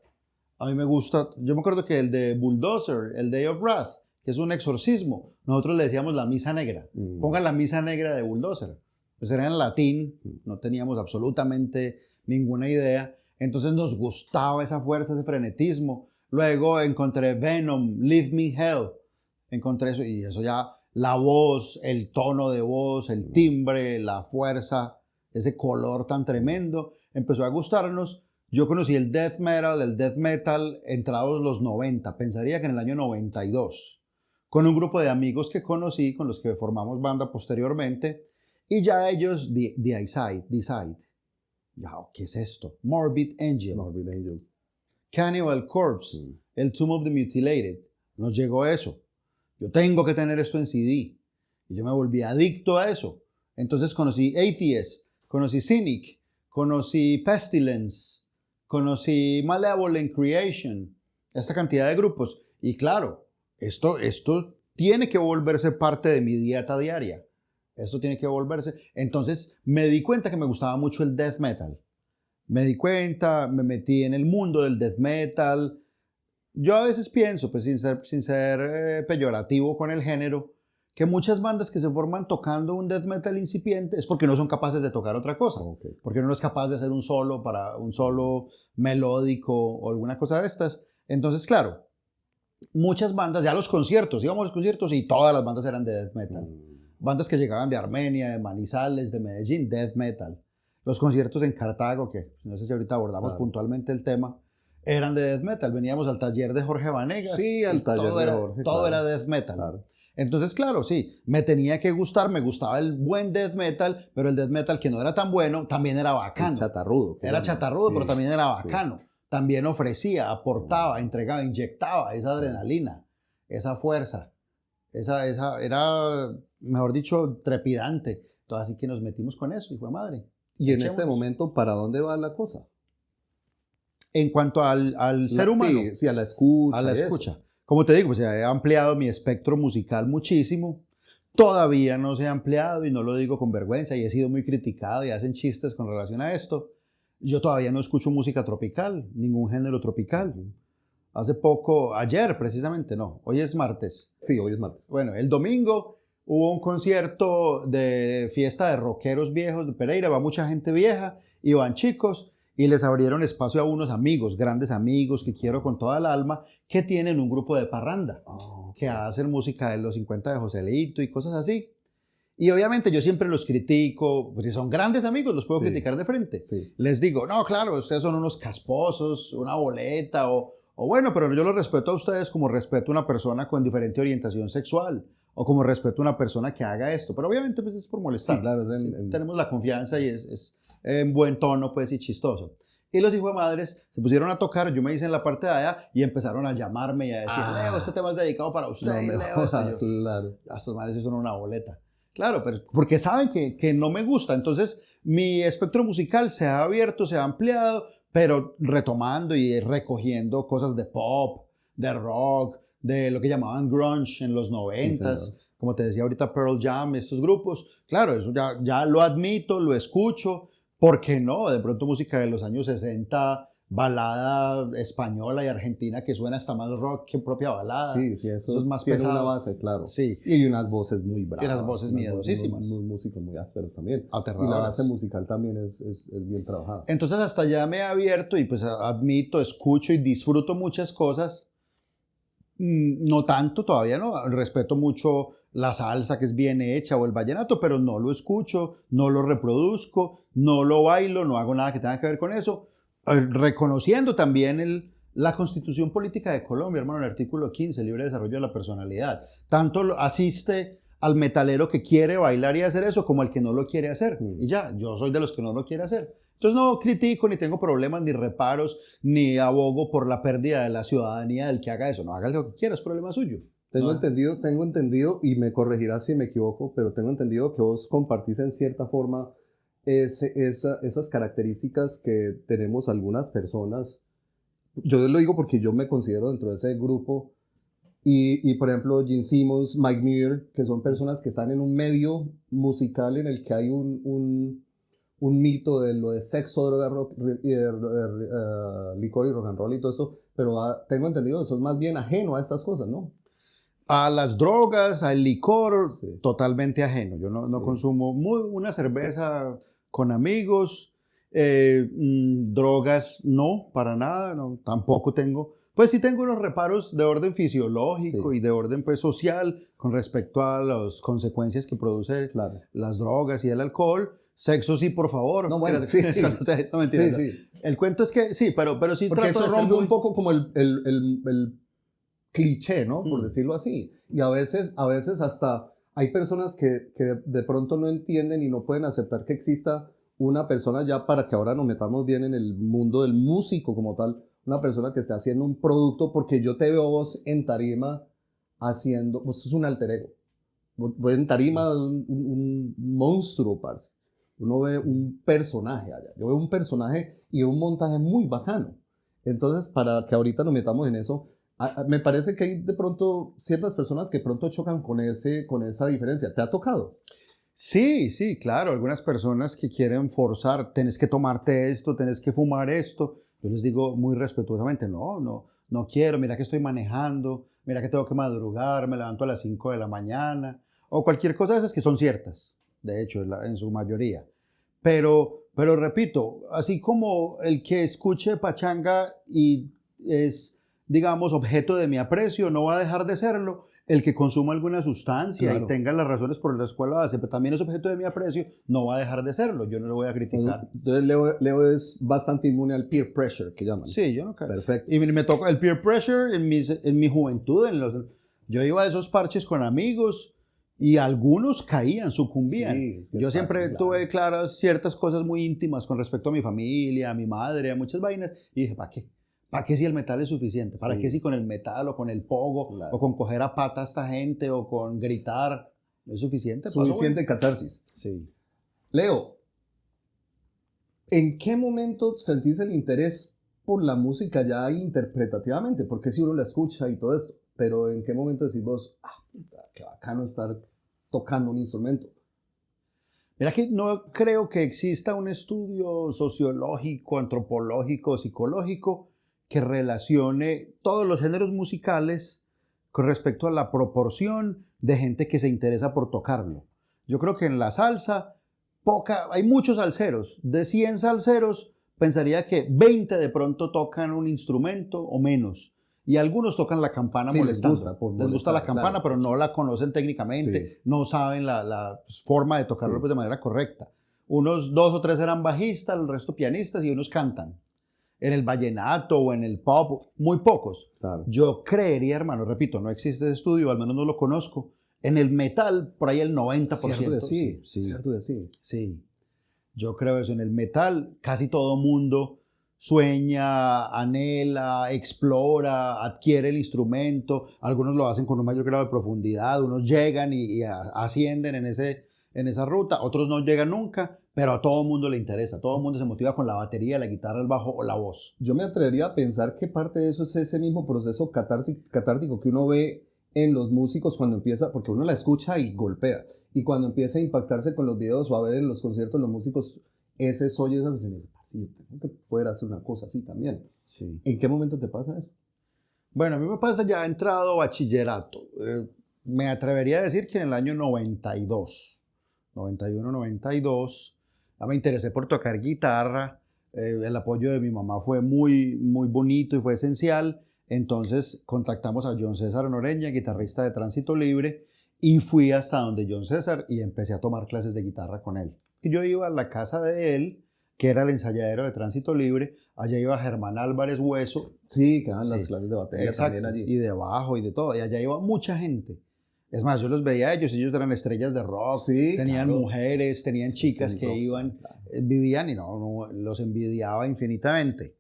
S2: A mí me gusta, yo me acuerdo que el de Bulldozer, el Day of Wrath, que es un exorcismo, nosotros le decíamos la misa negra. Pongan la misa negra de Bulldozer. Pues era en latín, no teníamos absolutamente ninguna idea. Entonces nos gustaba esa fuerza, ese frenetismo. Luego encontré Venom, Leave Me Hell. Encontré eso y eso ya, la voz, el tono de voz, el timbre, la fuerza, ese color tan tremendo, empezó a gustarnos. Yo conocí el death metal entrados los 90, pensaría que en el año 92, con un grupo de amigos que conocí, con los que formamos banda posteriormente, y ya ellos, Decide, ya, ¿qué es esto? Morbid Angel, Cannibal Corpse, el Tomb of the Mutilated, nos llegó eso. Yo tengo que tener esto en CD, y yo me volví adicto a eso. Entonces conocí Atheist, conocí Cynic, conocí Pestilence, conocí Malevolent Creation, esta cantidad de grupos. Y claro, esto tiene que volverse parte de mi dieta diaria. Esto tiene que volverse. Entonces me di cuenta que me gustaba mucho el death metal. Me di cuenta, me metí en el mundo del death metal. Yo a veces pienso, pues sin ser peyorativo con el género, que muchas bandas que se forman tocando un death metal incipiente es porque no son capaces de tocar otra cosa. Porque uno no es capaz de hacer un solo melódico o alguna cosa de estas. Entonces, claro, muchas bandas, ya los conciertos, íbamos a los conciertos y todas las bandas eran de death metal. Bandas que llegaban de Armenia, de Manizales, de Medellín, death metal. Los conciertos en Cartago, que no sé si ahorita abordamos puntualmente el tema, eran de death metal. Veníamos al taller de Jorge Vanegas.
S1: Sí, al taller de Jorge.
S2: Todo era death metal. Claro. Entonces, claro, sí, me tenía que gustar, me gustaba el buen death metal, pero el death metal que no era tan bueno, también era bacano.
S1: El chatarrudo.
S2: Era chatarrudo,
S1: sí,
S2: pero también era
S1: sí.
S2: bacano. También ofrecía, aportaba, entregaba, inyectaba esa adrenalina, esa fuerza. Esa era, mejor dicho, trepidante. Entonces, así que nos metimos con eso, hijo de madre.
S1: Y en este
S2: Echémonos.
S1: momento, ¿para dónde va la cosa?
S2: En cuanto al ser humano,
S1: Sí, sí, a la escucha.
S2: a la
S1: y eso.
S2: escucha. Como te digo, pues he ampliado mi espectro musical muchísimo. Todavía no se ha ampliado y no lo digo con vergüenza y he sido muy criticado y hacen chistes con relación a esto. Yo todavía no escucho música tropical, ningún género tropical. Hace poco, ayer precisamente, no, hoy es martes.
S1: Sí, hoy es martes.
S2: Bueno, el domingo hubo un concierto de fiesta de rockeros viejos de Pereira, va mucha gente vieja y van chicos y les abrieron espacio a unos amigos, grandes amigos que quiero con toda el alma, que tienen un grupo de parranda, que hacen música de los 50 de Joselito y cosas así. Y obviamente yo siempre los critico, pues si son grandes amigos los puedo
S1: Sí.
S2: criticar de frente.
S1: Sí.
S2: Les digo, no, claro, ustedes son unos casposos, una boleta o bueno, pero yo los respeto a ustedes como respeto a una persona con diferente orientación sexual o como respeto a una persona que haga esto. Pero obviamente pues es por molestar.
S1: Sí, claro.
S2: Tenemos la confianza y es en buen tono pues y chistoso. Y los hijos de madres se pusieron a tocar, yo me hice en la parte de allá y empezaron a llamarme y a decir, Leo, este tema es dedicado para usted,
S1: No,
S2: Leo. Yo,
S1: claro.
S2: estos madres son una boleta. Claro, pero porque saben que no me gusta. Entonces mi espectro musical se ha abierto, se ha ampliado, pero retomando y recogiendo cosas de pop, de rock, de lo que llamaban grunge en los 90s,
S1: Sí,
S2: como te decía ahorita Pearl Jam, estos grupos. Claro, eso ya lo admito, lo escucho. ¿Por qué no? De pronto música de los años 60, balada española y argentina que suena hasta más rock que propia balada.
S1: Sí, eso
S2: es más
S1: tiene
S2: pesado.
S1: una base, claro.
S2: Sí.
S1: Y unas voces muy bravas.
S2: Y unas voces miedosísimas.
S1: Unos músicos muy ásperos también.
S2: Aterradoras.
S1: Y la base musical también es bien trabajada.
S2: Entonces hasta allá me he abierto y pues admito, escucho y disfruto muchas cosas. No tanto, todavía no. Respeto mucho la salsa que es bien hecha o el vallenato, pero no lo escucho, no lo reproduzco, no lo bailo, no hago nada que tenga que ver con eso. Reconociendo también la Constitución Política de Colombia, hermano, el artículo 15, libre desarrollo de la personalidad. Tanto asiste al metalero que quiere bailar y hacer eso como al que no lo quiere hacer. Y ya, yo soy de los que no lo quiere hacer. Entonces no critico, ni tengo problemas, ni reparos, ni abogo por la pérdida de la ciudadanía del que haga eso. No, haga lo que quiera, es problema suyo.
S1: Tengo entendido, y me corregirás si me equivoco, pero tengo entendido que vos compartís en cierta forma esas características que tenemos algunas personas. Yo lo digo porque yo me considero dentro de ese grupo. Y por ejemplo, Gene Simmons, Mike Muir, que son personas que están en un medio musical en el que hay un mito de lo de sexo, droga, rock, licor y rock and roll y todo eso, pero tengo entendido que eso es más bien ajeno a estas cosas, ¿no?
S2: A las drogas, al licor,
S1: Sí.
S2: totalmente ajeno. Yo no
S1: Sí.
S2: consumo una cerveza con amigos, drogas no, para nada, no, tampoco tengo. Pues sí tengo unos reparos de orden fisiológico
S1: Sí.
S2: y de orden pues, social con respecto a las consecuencias que produce
S1: Claro.
S2: las drogas y el alcohol. Sexo sí, por favor.
S1: No, bueno, sí.
S2: No, mentira,
S1: Sí,
S2: no.
S1: sí.
S2: El cuento es que sí, pero sí
S1: Porque
S2: trato
S1: eso
S2: de ser
S1: rompe
S2: muy-
S1: un poco como el cliché, ¿no? Por decirlo así. Y a veces hasta hay personas que de pronto no entienden y no pueden aceptar que exista una persona, ya para que ahora nos metamos bien en el mundo del músico como tal, una persona que esté haciendo un producto, porque yo te veo vos en tarima haciendo, pues es un alter ego. Vos en tarima un monstruo, parce. Uno ve un personaje allá. Yo veo un personaje y un montaje muy bacano. Entonces, para que ahorita nos metamos en eso, me parece que hay de pronto ciertas personas que pronto chocan con esa diferencia. ¿Te ha tocado?
S2: Sí, sí, claro. Algunas personas que quieren forzar, tenés que tomarte esto, tenés que fumar esto. Yo les digo muy respetuosamente, no quiero, mira que estoy manejando, mira que tengo que madrugar, me levanto a las 5 de la mañana, o cualquier cosa de esas que son ciertas, de hecho, en su mayoría. Pero repito, así como el que escuche pachanga y es, digamos, objeto de mi aprecio, no va a dejar de serlo. El que consuma alguna sustancia
S1: Claro.
S2: y tenga las razones por las cuales lo hace, pero también es objeto de mi aprecio, no va a dejar de serlo. Yo no lo voy a criticar.
S1: Entonces, Leo es bastante inmune al peer pressure, que llaman.
S2: Sí, yo no creo.
S1: Perfecto.
S2: Y me toca el peer pressure en mi juventud, Yo iba a esos parches con amigos y algunos caían, sucumbían.
S1: Sí, es que
S2: Yo
S1: es
S2: siempre
S1: fácil,
S2: tuve
S1: claro.
S2: claras ciertas cosas muy íntimas con respecto a mi familia, a mi madre, a muchas vainas, y dije, ¿para qué? ¿Para qué si el metal es suficiente? ¿Para qué
S1: Sí,
S2: si con el metal o con el pogo o
S1: claro.
S2: con coger a pata a esta gente o con gritar es suficiente? Paso bueno.
S1: Suficiente catarsis.
S2: Sí.
S1: Leo, ¿en qué momento sentís el interés por la música ya interpretativamente? Porque si uno la escucha y todo esto, pero ¿en qué momento decís vos, puta, qué bacano estar tocando un instrumento?
S2: Mira que no creo que exista un estudio sociológico, antropológico, psicológico que relacione todos los géneros musicales con respecto a la proporción de gente que se interesa por tocarlo. Yo creo que en la salsa hay muchos salseros. De 100 salseros, pensaría que 20 de pronto tocan un instrumento o menos. Y algunos tocan la campana
S1: Sí, les
S2: molestando.
S1: gusta, por
S2: Les gusta la
S1: molestar,
S2: campana,
S1: claro.
S2: pero no la conocen técnicamente,
S1: Sí,
S2: no saben la forma de tocarlo
S1: sí.
S2: pues, de manera correcta. Unos 2 o 3 eran bajistas, el resto pianistas y unos cantan. En el vallenato o en el pop, muy pocos.
S1: Claro.
S2: Yo creería, hermano, repito, no existe ese estudio, al menos no lo conozco. En el metal, por ahí el 90%.
S1: Cierto de sí,
S2: Sí,
S1: cierto de sí.
S2: sí. Yo creo eso. En el metal, casi todo mundo sueña, anhela, explora, adquiere el instrumento. Algunos lo hacen con un mayor grado de profundidad, unos llegan y ascienden en esa ruta, otros no llegan nunca, pero a todo mundo le interesa. Todo mundo se motiva con la batería, la guitarra, el bajo o la voz.
S1: Yo me atrevería a pensar que parte de eso es ese mismo proceso catártico que uno ve en los músicos cuando empieza, porque uno la escucha y golpea, y cuando empieza a impactarse con los videos o a ver en los conciertos los músicos, ese soy esa que yo tengo que poder hacer una cosa así también.
S2: Sí.
S1: ¿En qué momento te pasa eso?
S2: Bueno, a mí me pasa ya entrado bachillerato. Me atrevería a decir que en el año 92, 91, 92, ya me interesé por tocar guitarra. El apoyo de mi mamá fue muy, muy bonito y fue esencial. Entonces contactamos a John César Noreña, guitarrista de Tránsito Libre, y fui hasta donde John César y empecé a tomar clases de guitarra con él. Yo iba a la casa de él, que era el ensayadero de Tránsito Libre. Allá iba Germán Álvarez Hueso.
S1: Sí, que dan
S2: Sí,
S1: las clases de batería
S2: exacto,
S1: también allí.
S2: y de bajo y de todo, y allá iba mucha gente. Es más, yo los veía a ellos, ellos eran estrellas de rock,
S1: Sí,
S2: tenían
S1: claro.
S2: mujeres, tenían
S1: Sí,
S2: chicas
S1: sí,
S2: que
S1: rockstar,
S2: iban,
S1: claro.
S2: vivían y no, los envidiaba infinitamente.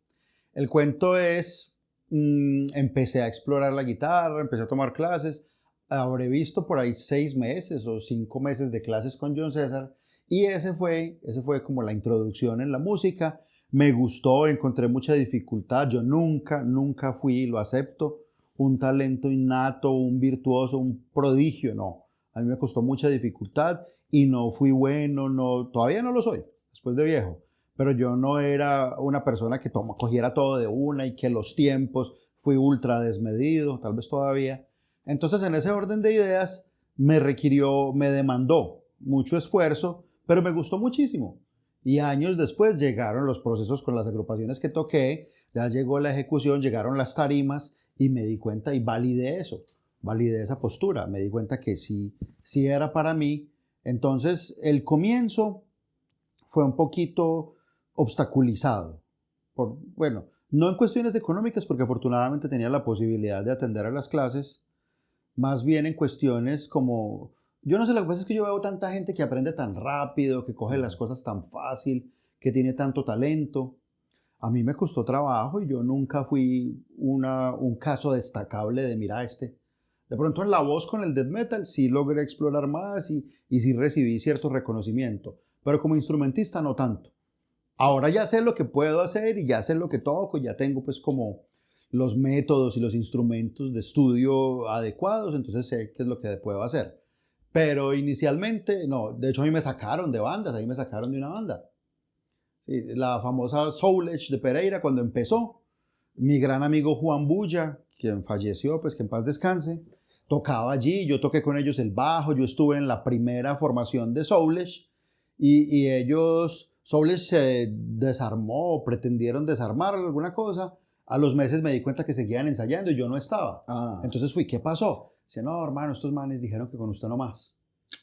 S2: El cuento es, empecé a explorar la guitarra, empecé a tomar clases, habré visto por ahí 6 meses o 5 meses de clases con John César, y ese fue como la introducción en la música. Me gustó, encontré mucha dificultad. Yo nunca fui, lo acepto, un talento innato, un virtuoso, un prodigio, no. A mí me costó mucha dificultad y no fui bueno, no, todavía no lo soy, después de viejo. Pero yo no era una persona que cogiera todo de una y que los tiempos, fui ultra desmedido, tal vez todavía. Entonces, en ese orden de ideas, me demandó mucho esfuerzo, pero me gustó muchísimo. Y años después llegaron los procesos con las agrupaciones que toqué, ya llegó la ejecución, llegaron las tarimas y me di cuenta y validé eso, validé esa postura, me di cuenta que sí era para mí. Entonces el comienzo fue un poquito obstaculizado, bueno, no en cuestiones económicas porque afortunadamente tenía la posibilidad de atender a las clases, más bien en cuestiones como, yo no sé, lo que pasa es que yo veo tanta gente que aprende tan rápido, que coge las cosas tan fácil, que tiene tanto talento. A mí me costó trabajo y yo nunca fui un caso destacable de, mira, De pronto en la voz con el death metal sí logré explorar más y sí recibí cierto reconocimiento, pero como instrumentista no tanto. Ahora ya sé lo que puedo hacer y ya sé lo que toco, ya tengo pues como los métodos y los instrumentos de estudio adecuados, entonces sé qué es lo que puedo hacer. Pero inicialmente, no, de hecho a mí me sacaron de bandas, a mí me sacaron de una banda. Sí, la famosa Soul Edge de Pereira cuando empezó, mi gran amigo Juan Bulla, quien falleció, pues que en paz descanse, tocaba allí, yo toqué con ellos el bajo, yo estuve en la primera formación de Soul Edge y ellos, Soul Edge se desarmó, pretendieron desarmar alguna cosa, a los meses me di cuenta que seguían ensayando y yo no estaba. Entonces fui, ¿qué pasó? Dice, no, hermano, estos manes dijeron que con usted no más.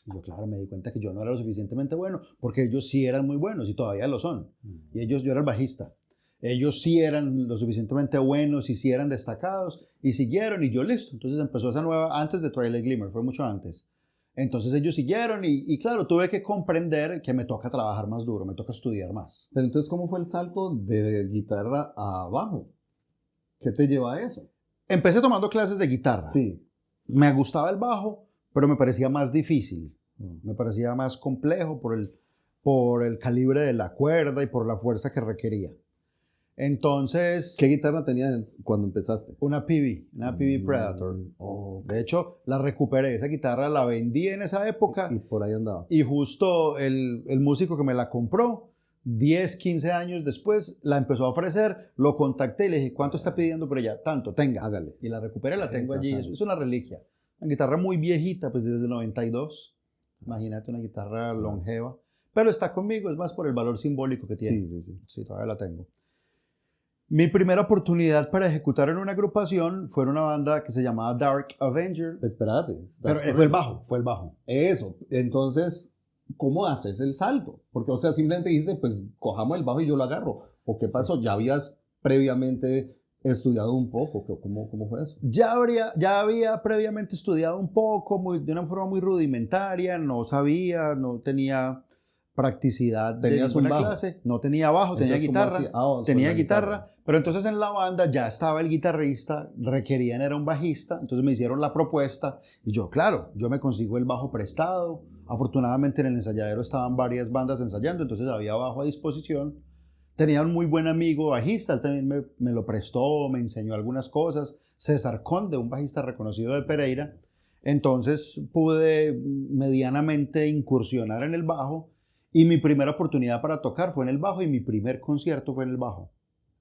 S2: Y yo, claro, me di cuenta que yo no era lo suficientemente bueno, porque ellos sí eran muy buenos y todavía lo son. Y yo era el bajista. Ellos sí eran lo suficientemente buenos y sí eran destacados y siguieron y yo listo. Entonces empezó esa nueva, antes de Twilight Glimmer, fue mucho antes. Entonces ellos siguieron y claro, tuve que comprender que me toca trabajar más duro, me toca estudiar más.
S1: Pero entonces, ¿cómo fue el salto de guitarra a bajo? ¿Qué te lleva a eso?
S2: Empecé tomando clases de guitarra.
S1: Sí.
S2: Me gustaba el bajo, pero me parecía más difícil.
S1: Mm.
S2: Me parecía más complejo por el calibre de la cuerda y por la fuerza que requería. Entonces,
S1: ¿Qué guitarra tenías cuando empezaste?
S2: una PV Predator.
S1: Oh,
S2: De hecho, la recuperé. Esa guitarra la vendí en esa época
S1: y por ahí andaba.
S2: y justo el músico que me la compró, 10, 15 años después, la empezó a ofrecer, lo contacté y le dije, ¿cuánto está pidiendo por ella? Tanto, tenga.
S1: Hágale.
S2: Y la recuperé, la tengo allí.
S1: Ajá.
S2: Es una reliquia. Una guitarra muy viejita, pues desde el 92. Imagínate una guitarra longeva. Pero está conmigo, es más por el valor simbólico que tiene.
S1: Sí, sí, sí.
S2: Sí, todavía la tengo. Mi primera oportunidad para ejecutar en una agrupación fue en una banda que se llamaba Dark Avenger.
S1: Espérate.
S2: Pero fue el bajo, fue el bajo.
S1: Eso. Entonces, ¿cómo haces el salto? Porque, o sea, simplemente dijiste, pues, cojamos el bajo y yo lo agarro. ¿O qué pasó?
S2: Sí.
S1: ¿Ya habías previamente estudiado un poco? ¿Cómo fue eso?
S2: Ya había previamente estudiado un poco, de una forma muy rudimentaria, no sabía, no tenía practicidad de
S1: ¿Tenías un
S2: ninguna
S1: bajo?
S2: clase, no tenía bajo, tenía
S1: Entonces, ¿cómo
S2: guitarra,
S1: hacía? Solo
S2: tenía
S1: la
S2: guitarra, pero entonces en la banda ya estaba el guitarrista, requerían era un bajista, entonces me hicieron la propuesta y yo, claro, yo me consigo el bajo prestado, afortunadamente en el ensayadero estaban varias bandas ensayando, entonces había bajo a disposición. Tenía un muy buen amigo bajista, él también me lo prestó, me enseñó algunas cosas. César Conde, un bajista reconocido de Pereira. Entonces pude medianamente incursionar en el bajo y mi primera oportunidad para tocar fue en el bajo y mi primer concierto fue en el bajo.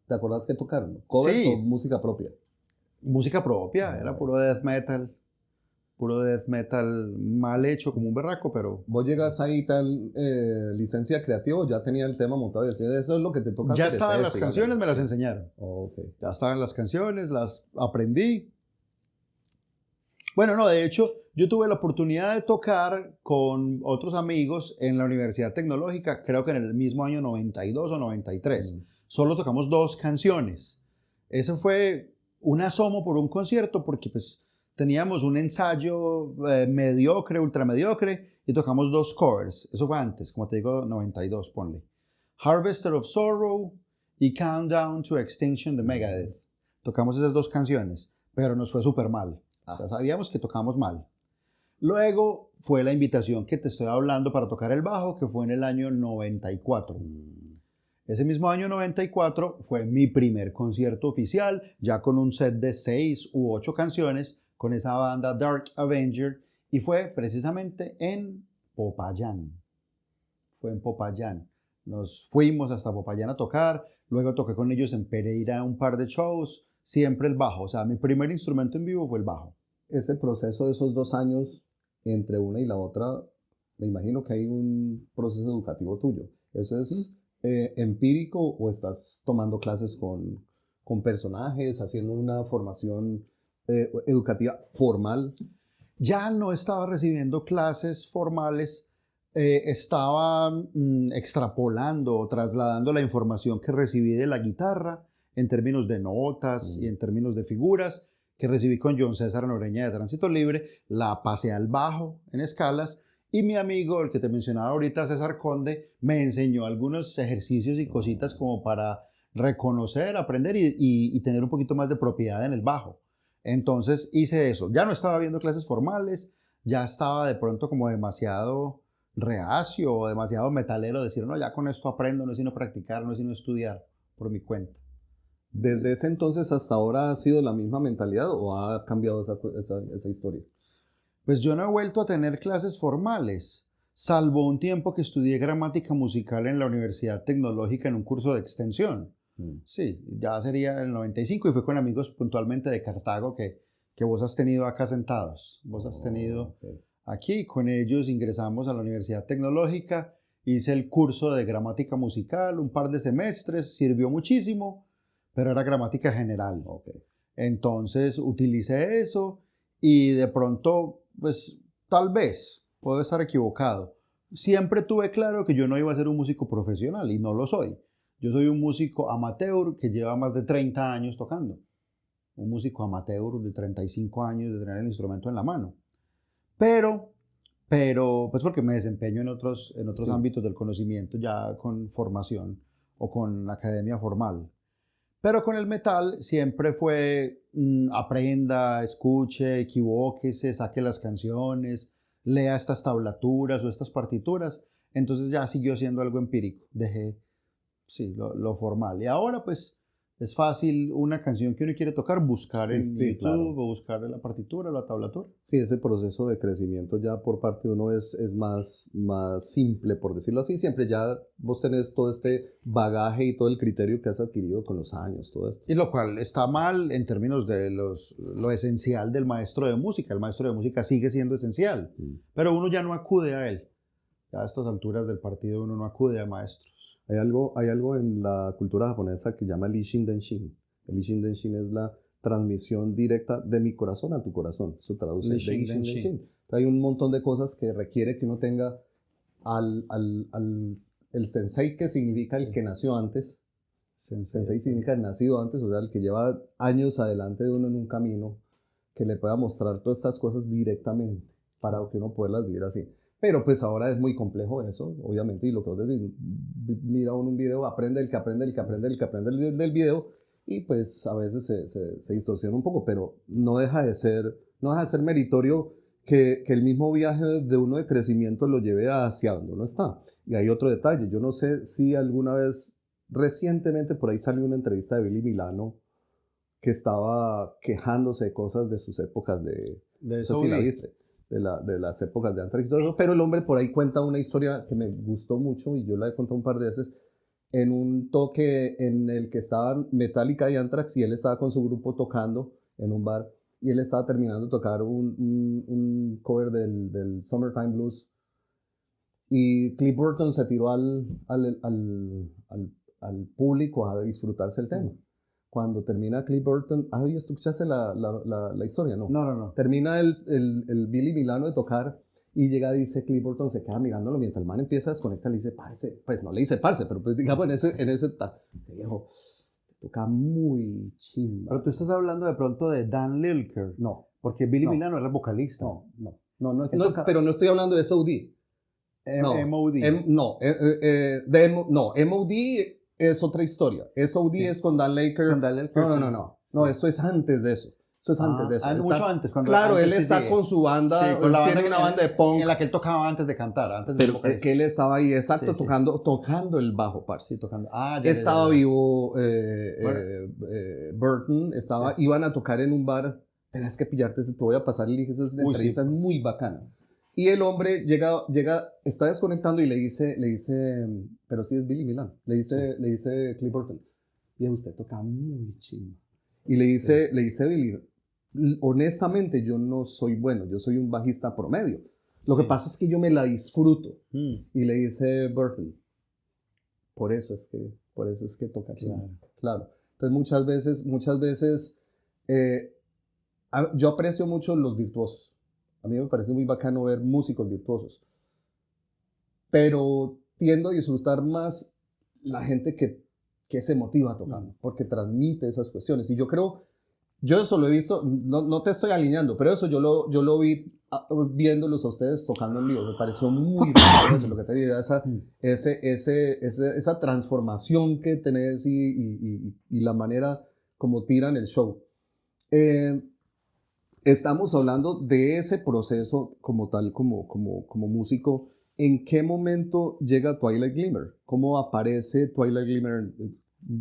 S1: ¿Te acordás que tocaron? ¿Covers
S2: Sí.
S1: o música propia?
S2: Música propia,
S1: Ah,
S2: era
S1: bueno.
S2: puro death metal mal hecho como un berraco, pero
S1: Vos llegas ahí tal licencia creativa, ya tenía el tema montado y decía, eso es lo que te toca
S2: ya
S1: hacer.
S2: estaban
S1: es
S2: las
S1: esto", y
S2: canciones,
S1: hágale.
S2: me las
S1: Sí.
S2: enseñaron.
S1: Oh, ok.
S2: Ya estaban las canciones, las aprendí. Bueno, no, de hecho, yo tuve la oportunidad de tocar con otros amigos en la Universidad Tecnológica, creo que en el mismo año 92 o 93.
S1: Mm.
S2: Solo tocamos 2 canciones. Ese fue un asomo por un concierto porque pues teníamos un ensayo mediocre, ultramediocre y tocamos 2 covers. Eso fue antes, como te digo, 92, ponle. Harvester of Sorrow y Countdown to Extinction de Megadeth. Tocamos esas 2 canciones, pero nos fue súper mal. O sea, sabíamos que tocamos mal. Luego fue la invitación que te estoy hablando para tocar el bajo, que fue en el año 94. Ese mismo año 94 fue mi primer concierto oficial, ya con un set de 6 u 8 canciones, con esa banda Dark Avenger, y fue precisamente en Popayán. Fue en Popayán. Nos fuimos hasta Popayán a tocar, luego toqué con ellos en Pereira un par de shows, siempre el bajo. O sea, mi primer instrumento en vivo fue el bajo.
S1: Ese proceso de esos 2 años entre una y la otra, me imagino que hay un proceso educativo tuyo. ¿Eso es empírico o estás tomando clases con personajes, haciendo una formación educativa formal?
S2: Ya no estaba recibiendo clases formales, estaba extrapolando o trasladando la información que recibí de la guitarra en términos de notas y en términos de figuras que recibí con John César Noreña de Tránsito Libre, la pasé al bajo en escalas y mi amigo, el que te mencionaba ahorita, César Conde, me enseñó algunos ejercicios y cositas como para reconocer, aprender y tener un poquito más de propiedad en el bajo. Entonces hice eso. Ya no estaba viendo clases formales, ya estaba de pronto como demasiado reacio o demasiado metalero decir, no, ya con esto aprendo, no es sino practicar, no es sino estudiar por mi cuenta.
S1: ¿Desde ese entonces hasta ahora ha sido la misma mentalidad o ha cambiado esa historia?
S2: Pues yo no he vuelto a tener clases formales, salvo un tiempo que estudié gramática musical en la Universidad Tecnológica en un curso de extensión. Sí, ya sería el 95 y fue con amigos puntualmente de Cartago que vos has tenido acá sentados. Vos has tenido aquí, con ellos ingresamos a la Universidad Tecnológica, hice el curso de gramática musical, un par de semestres, sirvió muchísimo, pero era gramática general. Entonces utilicé eso y de pronto, pues tal vez, puedo estar equivocado. Siempre tuve claro que yo no iba a ser un músico profesional y no lo soy. Yo soy un músico amateur que lleva más de 30 años tocando. Un músico amateur de 35 años de tener el instrumento en la mano. Pero pues porque me desempeño en otros
S1: Sí.
S2: ámbitos del conocimiento ya con formación o con academia formal. Pero con el metal siempre fue aprenda, escuche, equivóquese, saque las canciones, lea estas tablaturas o estas partituras. Entonces ya siguió siendo algo empírico. Dejé, sí, lo formal. Y ahora pues es fácil una canción que uno quiere tocar, buscar
S1: Sí,
S2: en
S1: sí,
S2: YouTube
S1: claro.
S2: o buscar la partitura o la tablatura.
S1: Sí, ese proceso de crecimiento ya por parte de uno es más simple, por decirlo así. Siempre ya vos tenés todo este bagaje y todo el criterio que has adquirido con los años, todo esto.
S2: Y lo cual está mal en términos de lo esencial del maestro de música. El maestro de música sigue siendo esencial, pero uno ya no acude a él. Ya a estas alturas del partido uno no acude a maestros.
S1: Hay algo en la cultura japonesa que llama el Isshin Denshin. El Isshin Denshin es la transmisión directa de mi corazón a tu corazón. Eso traduce de Isshin Denshin. Hay un montón de cosas que requiere que uno tenga el sensei, que significa el que nació antes. Sensei significa el nacido antes, o sea, el que lleva años adelante de uno en un camino, que le pueda mostrar todas estas cosas directamente para que uno pueda vivir así. Pero pues ahora es muy complejo eso, obviamente, y lo que vos decís, mira uno un video, aprende el que aprende, el que aprende, el que aprende del video, y pues a veces se distorsiona un poco, pero no deja de ser meritorio que el mismo viaje de uno de crecimiento lo lleve hacia donde uno está. Y hay otro detalle, yo no sé si alguna vez, recientemente por ahí salió una entrevista de Billy Milano, que estaba quejándose de cosas de sus épocas no sé si la viste, de las épocas de Anthrax y todo eso, pero el hombre por ahí cuenta una historia que me gustó mucho y yo la he contado un par de veces, en un toque en el que estaban Metallica y Anthrax y él estaba con su grupo tocando en un bar y él estaba terminando de tocar un cover del Summertime Blues y Cliff Burton se tiró al público a disfrutarse el tema. Cuando termina Cliff Burton, ¿escuchaste la historia? No. Termina el Billy Milano de tocar y llega, dice Cliff Burton, se queda mirándolo mientras el man empieza a desconectar, le dice, parce, pues no le dice parce, pero pues digamos en ese viejo, toca muy chimba.
S2: Pero tú estás hablando de pronto de Dan Lilker.
S1: No.
S2: Porque Billy Milano era vocalista.
S1: No, pero no estoy hablando de SOD.
S2: MOD.
S1: MOD es otra historia. SOD es con Dan Lilker. No, esto es antes de eso.
S2: Mucho antes.
S1: Claro, él está con su banda, tiene una banda de punk.
S2: En la que él tocaba antes de cantar.
S1: Pero que él estaba ahí, exacto, tocando el bajo, parce.
S2: Sí, tocando.
S1: Estaba vivo Burton, iban a tocar en un bar. Tenés que pillarte, te voy a pasar el link, esas entrevistas muy bacanas. Y el hombre llega, está desconectando y le dice, pero sí es Billy Milano, le dice Cliff Burton, y usted toca muy chido. Y le dice Billy, honestamente yo no soy bueno, yo soy un bajista promedio. Lo que pasa es que yo me la disfruto. Y le dice Burton, por eso es que toca chido. Claro. Entonces muchas veces yo aprecio mucho los virtuosos. A mí me parece muy bacano ver músicos virtuosos. Pero tiendo a disfrutar más la gente que se motiva tocando, porque transmite esas cuestiones. Y yo eso lo he visto, no te estoy alineando, pero eso yo lo vi viéndolos a ustedes tocando en vivo. Me pareció muy rico eso, lo que te digo, esa transformación que tenés y la manera como tiran el show. Estamos hablando de ese proceso como tal, como músico. ¿En qué momento llega Twilight Glimmer? ¿Cómo aparece Twilight Glimmer?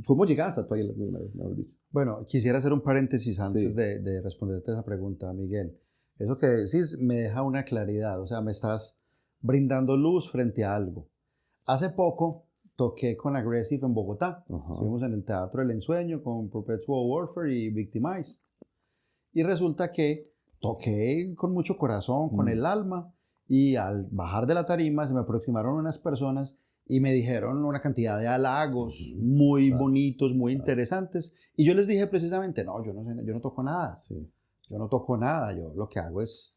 S1: ¿Cómo llegas a Twilight Glimmer, mejor dicho?
S2: Bueno, quisiera hacer un paréntesis antes de responderte esa pregunta, Miguel. Eso que decís me deja una claridad, o sea, me estás brindando luz frente a algo. Hace poco toqué con Aggressive en Bogotá. Estuvimos en el Teatro del Ensueño con Perpetual Warfare y Victimized. Y resulta que toqué con mucho corazón, con el alma, y al bajar de la tarima se me aproximaron unas personas y me dijeron una cantidad de halagos muy bonitos, muy interesantes. Y yo les dije precisamente, no, yo no toco nada. Yo no toco nada. Yo lo que hago es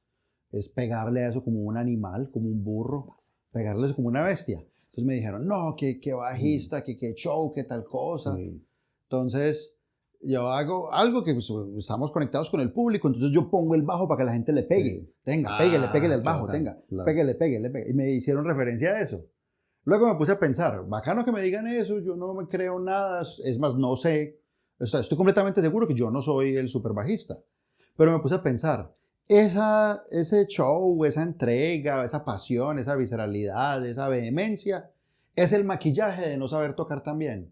S2: pegarle a eso como un animal, como un burro, pegarle eso como una bestia. Entonces me dijeron, no, que bajista, que show, que tal cosa.
S1: Sí.
S2: Entonces yo hago algo que pues, estamos conectados con el público, entonces yo pongo el bajo para que la gente le pegue.
S1: Sí.
S2: Tenga, péguele al
S1: qué
S2: bajo,
S1: bacán,
S2: tenga,
S1: claro.
S2: péguele. Y me hicieron referencia a eso. Luego me puse a pensar, bacano que me digan eso, yo no me creo nada, es más, no sé, o sea, estoy completamente seguro que yo no soy el super bajista. Pero me puse a pensar, ese show, esa entrega, esa pasión, esa visceralidad, esa vehemencia, es el maquillaje de no saber tocar tan bien.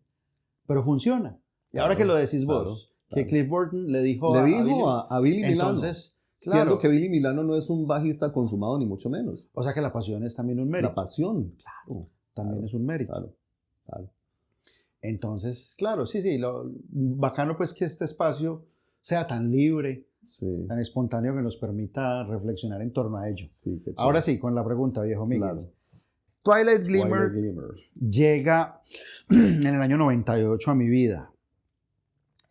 S2: Pero funciona. Y ahora que lo decís vos, que Cliff Burton le dijo
S1: a Billy Milano.
S2: Entonces,
S1: siendo
S2: claro,
S1: que Billy Milano no es un bajista consumado ni mucho menos.
S2: o sea que la pasión es también un mérito.
S1: La pasión, claro.
S2: También es un mérito.
S1: Claro.
S2: Entonces, claro, sí, lo bacano pues que este espacio sea tan libre, tan espontáneo, que nos permita reflexionar en torno a ello.
S1: Sí, qué
S2: ahora sí, con la pregunta, viejo Miguel.
S1: Claro.
S2: Twilight Glimmer llega en el año 98 a mi vida.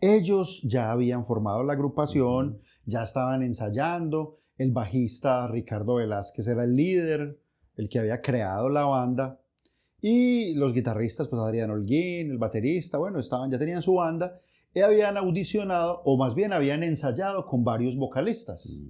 S2: Ellos ya habían formado la agrupación, ya estaban ensayando, el bajista Ricardo Velázquez era el líder, el que había creado la banda, y los guitarristas, pues Adrián Holguín, el baterista, bueno, ya tenían su banda, y habían audicionado, o más bien habían ensayado con varios vocalistas,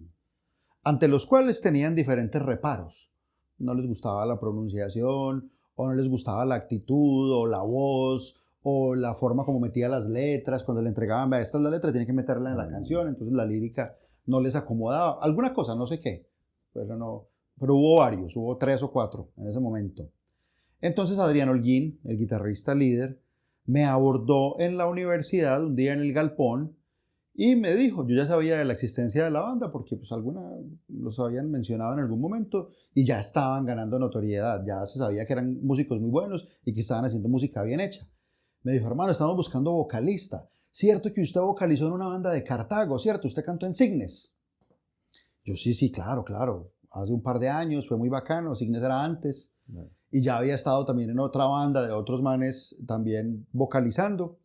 S2: ante los cuales tenían diferentes reparos. No les gustaba la pronunciación, o no les gustaba la actitud, o la voz, o la forma como metía las letras. Cuando le entregaban, vea, esta es la letra, tiene que meterla en la canción, entonces la lírica no les acomodaba. Alguna cosa, no sé qué, pero hubo varios, hubo 3 o 4 en ese momento. Entonces Adrián Holguín, el guitarrista líder, me abordó en la universidad un día en el galpón y me dijo, yo ya sabía de la existencia de la banda porque pues los habían mencionado en algún momento y ya estaban ganando notoriedad, ya se sabía que eran músicos muy buenos y que estaban haciendo música bien hecha. Me dijo, hermano, estamos buscando vocalista. ¿Cierto que usted vocalizó en una banda de Cartago? ¿Cierto? ¿Usted cantó en Signes? Yo sí, claro. Hace un par de años, fue muy bacano, Signes era antes. Y ya había estado también en otra banda de otros manes también vocalizando.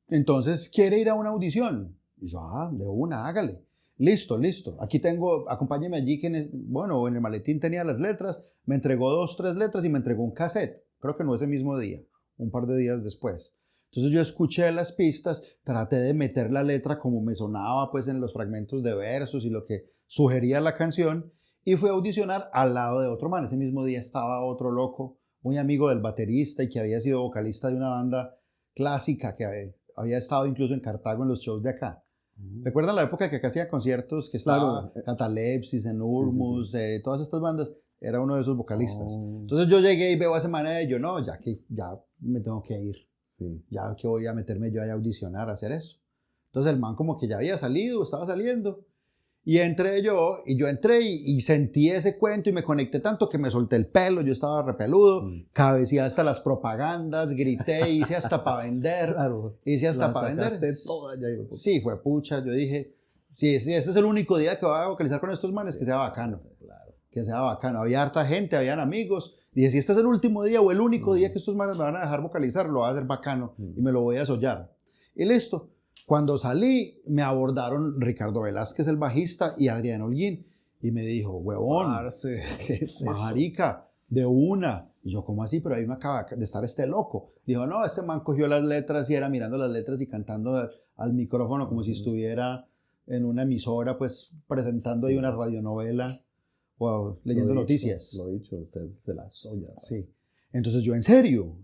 S2: Entonces, ¿quiere ir a una audición? Y yo, de una, hágale. Listo. Aquí tengo, acompáñeme allí, en el maletín tenía las letras, me entregó 2, 3 letras y me entregó un cassette. Creo que no ese mismo día, un par de días después. Entonces yo escuché las pistas, traté de meter la letra como me sonaba pues en los fragmentos de versos y lo que sugería la canción, y fui a audicionar al lado de otro man. Ese mismo día estaba otro loco, muy amigo del baterista y que había sido vocalista de una banda clásica que había estado incluso en Cartago en los shows de acá. ¿Recuerdan la época que acá hacía conciertos? Que estaba Catalepsis, Enurmus, todas estas bandas. Era uno de esos vocalistas. Entonces yo llegué y veo a esa manera y yo, no, ya me tengo que ir. Ya que voy a meterme yo a audicionar, a hacer eso. Entonces el man como que ya había salido, estaba saliendo. Y yo entré y sentí ese cuento y me conecté tanto que me solté el pelo, yo estaba repeludo, cabeceé hasta las propagandas, grité, hice hasta para vender. Hice hasta para vender. Sí, fue pucha, yo dije, si este es el único día que voy a vocalizar con estos manes, que sea bacano. Que sea bacano. Había harta gente, habían amigos. Dije, si este es el último día o el único día que estos manes me van a dejar vocalizar, lo voy a hacer bacano y me lo voy a sollar. Y listo. Cuando salí, me abordaron Ricardo Velázquez, el bajista, y Adrián Holguín. Y me dijo, huevón, marica, de una. Y yo, ¿cómo así? Pero ahí me acaba de estar este loco. Dijo, no, este man cogió las letras y era mirando las letras y cantando al micrófono como si estuviera en una emisora, pues presentando ahí una radionovela o leyendo noticias.
S1: Lo dicho, se la soya.
S2: Sí. Entonces yo, ¿en serio?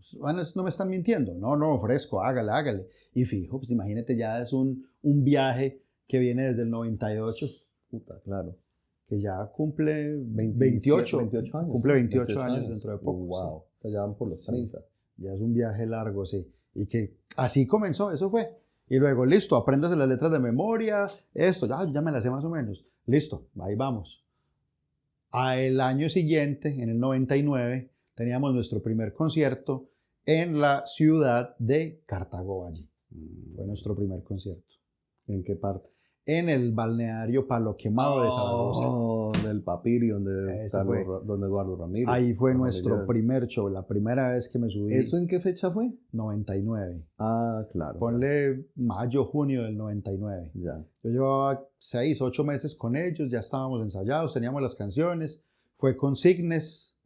S2: ¿No me están mintiendo? No, fresco, hágale. Y fijo, pues imagínate, ya es un viaje que viene desde el 98.
S1: Puta, claro.
S2: Que ya cumple
S1: 28 años.
S2: Cumple 28 años dentro de poco.
S1: Wow, o sea, ya van por los 30.
S2: Ya es un viaje largo, sí. Y que así comenzó, eso fue. Y luego, listo, apréndase las letras de memoria, esto, ya me las sé más o menos. Listo, ahí vamos. Al año siguiente, en el 99, teníamos nuestro primer concierto en la ciudad de Cartago Valle. Fue nuestro primer concierto.
S1: ¿En qué parte?
S2: En el balneario Palo Quemado de Zaragoza.
S1: Del Papiri, donde Eduardo Ramírez.
S2: Ahí fue nuestro primer show, la primera vez que me subí.
S1: ¿Eso en qué fecha fue?
S2: 99.
S1: Claro.
S2: Ponle mayo, junio del 99.
S1: Ya.
S2: Yo llevaba 6, 8 meses con ellos, ya estábamos ensayados, teníamos las canciones. Fue con Signes,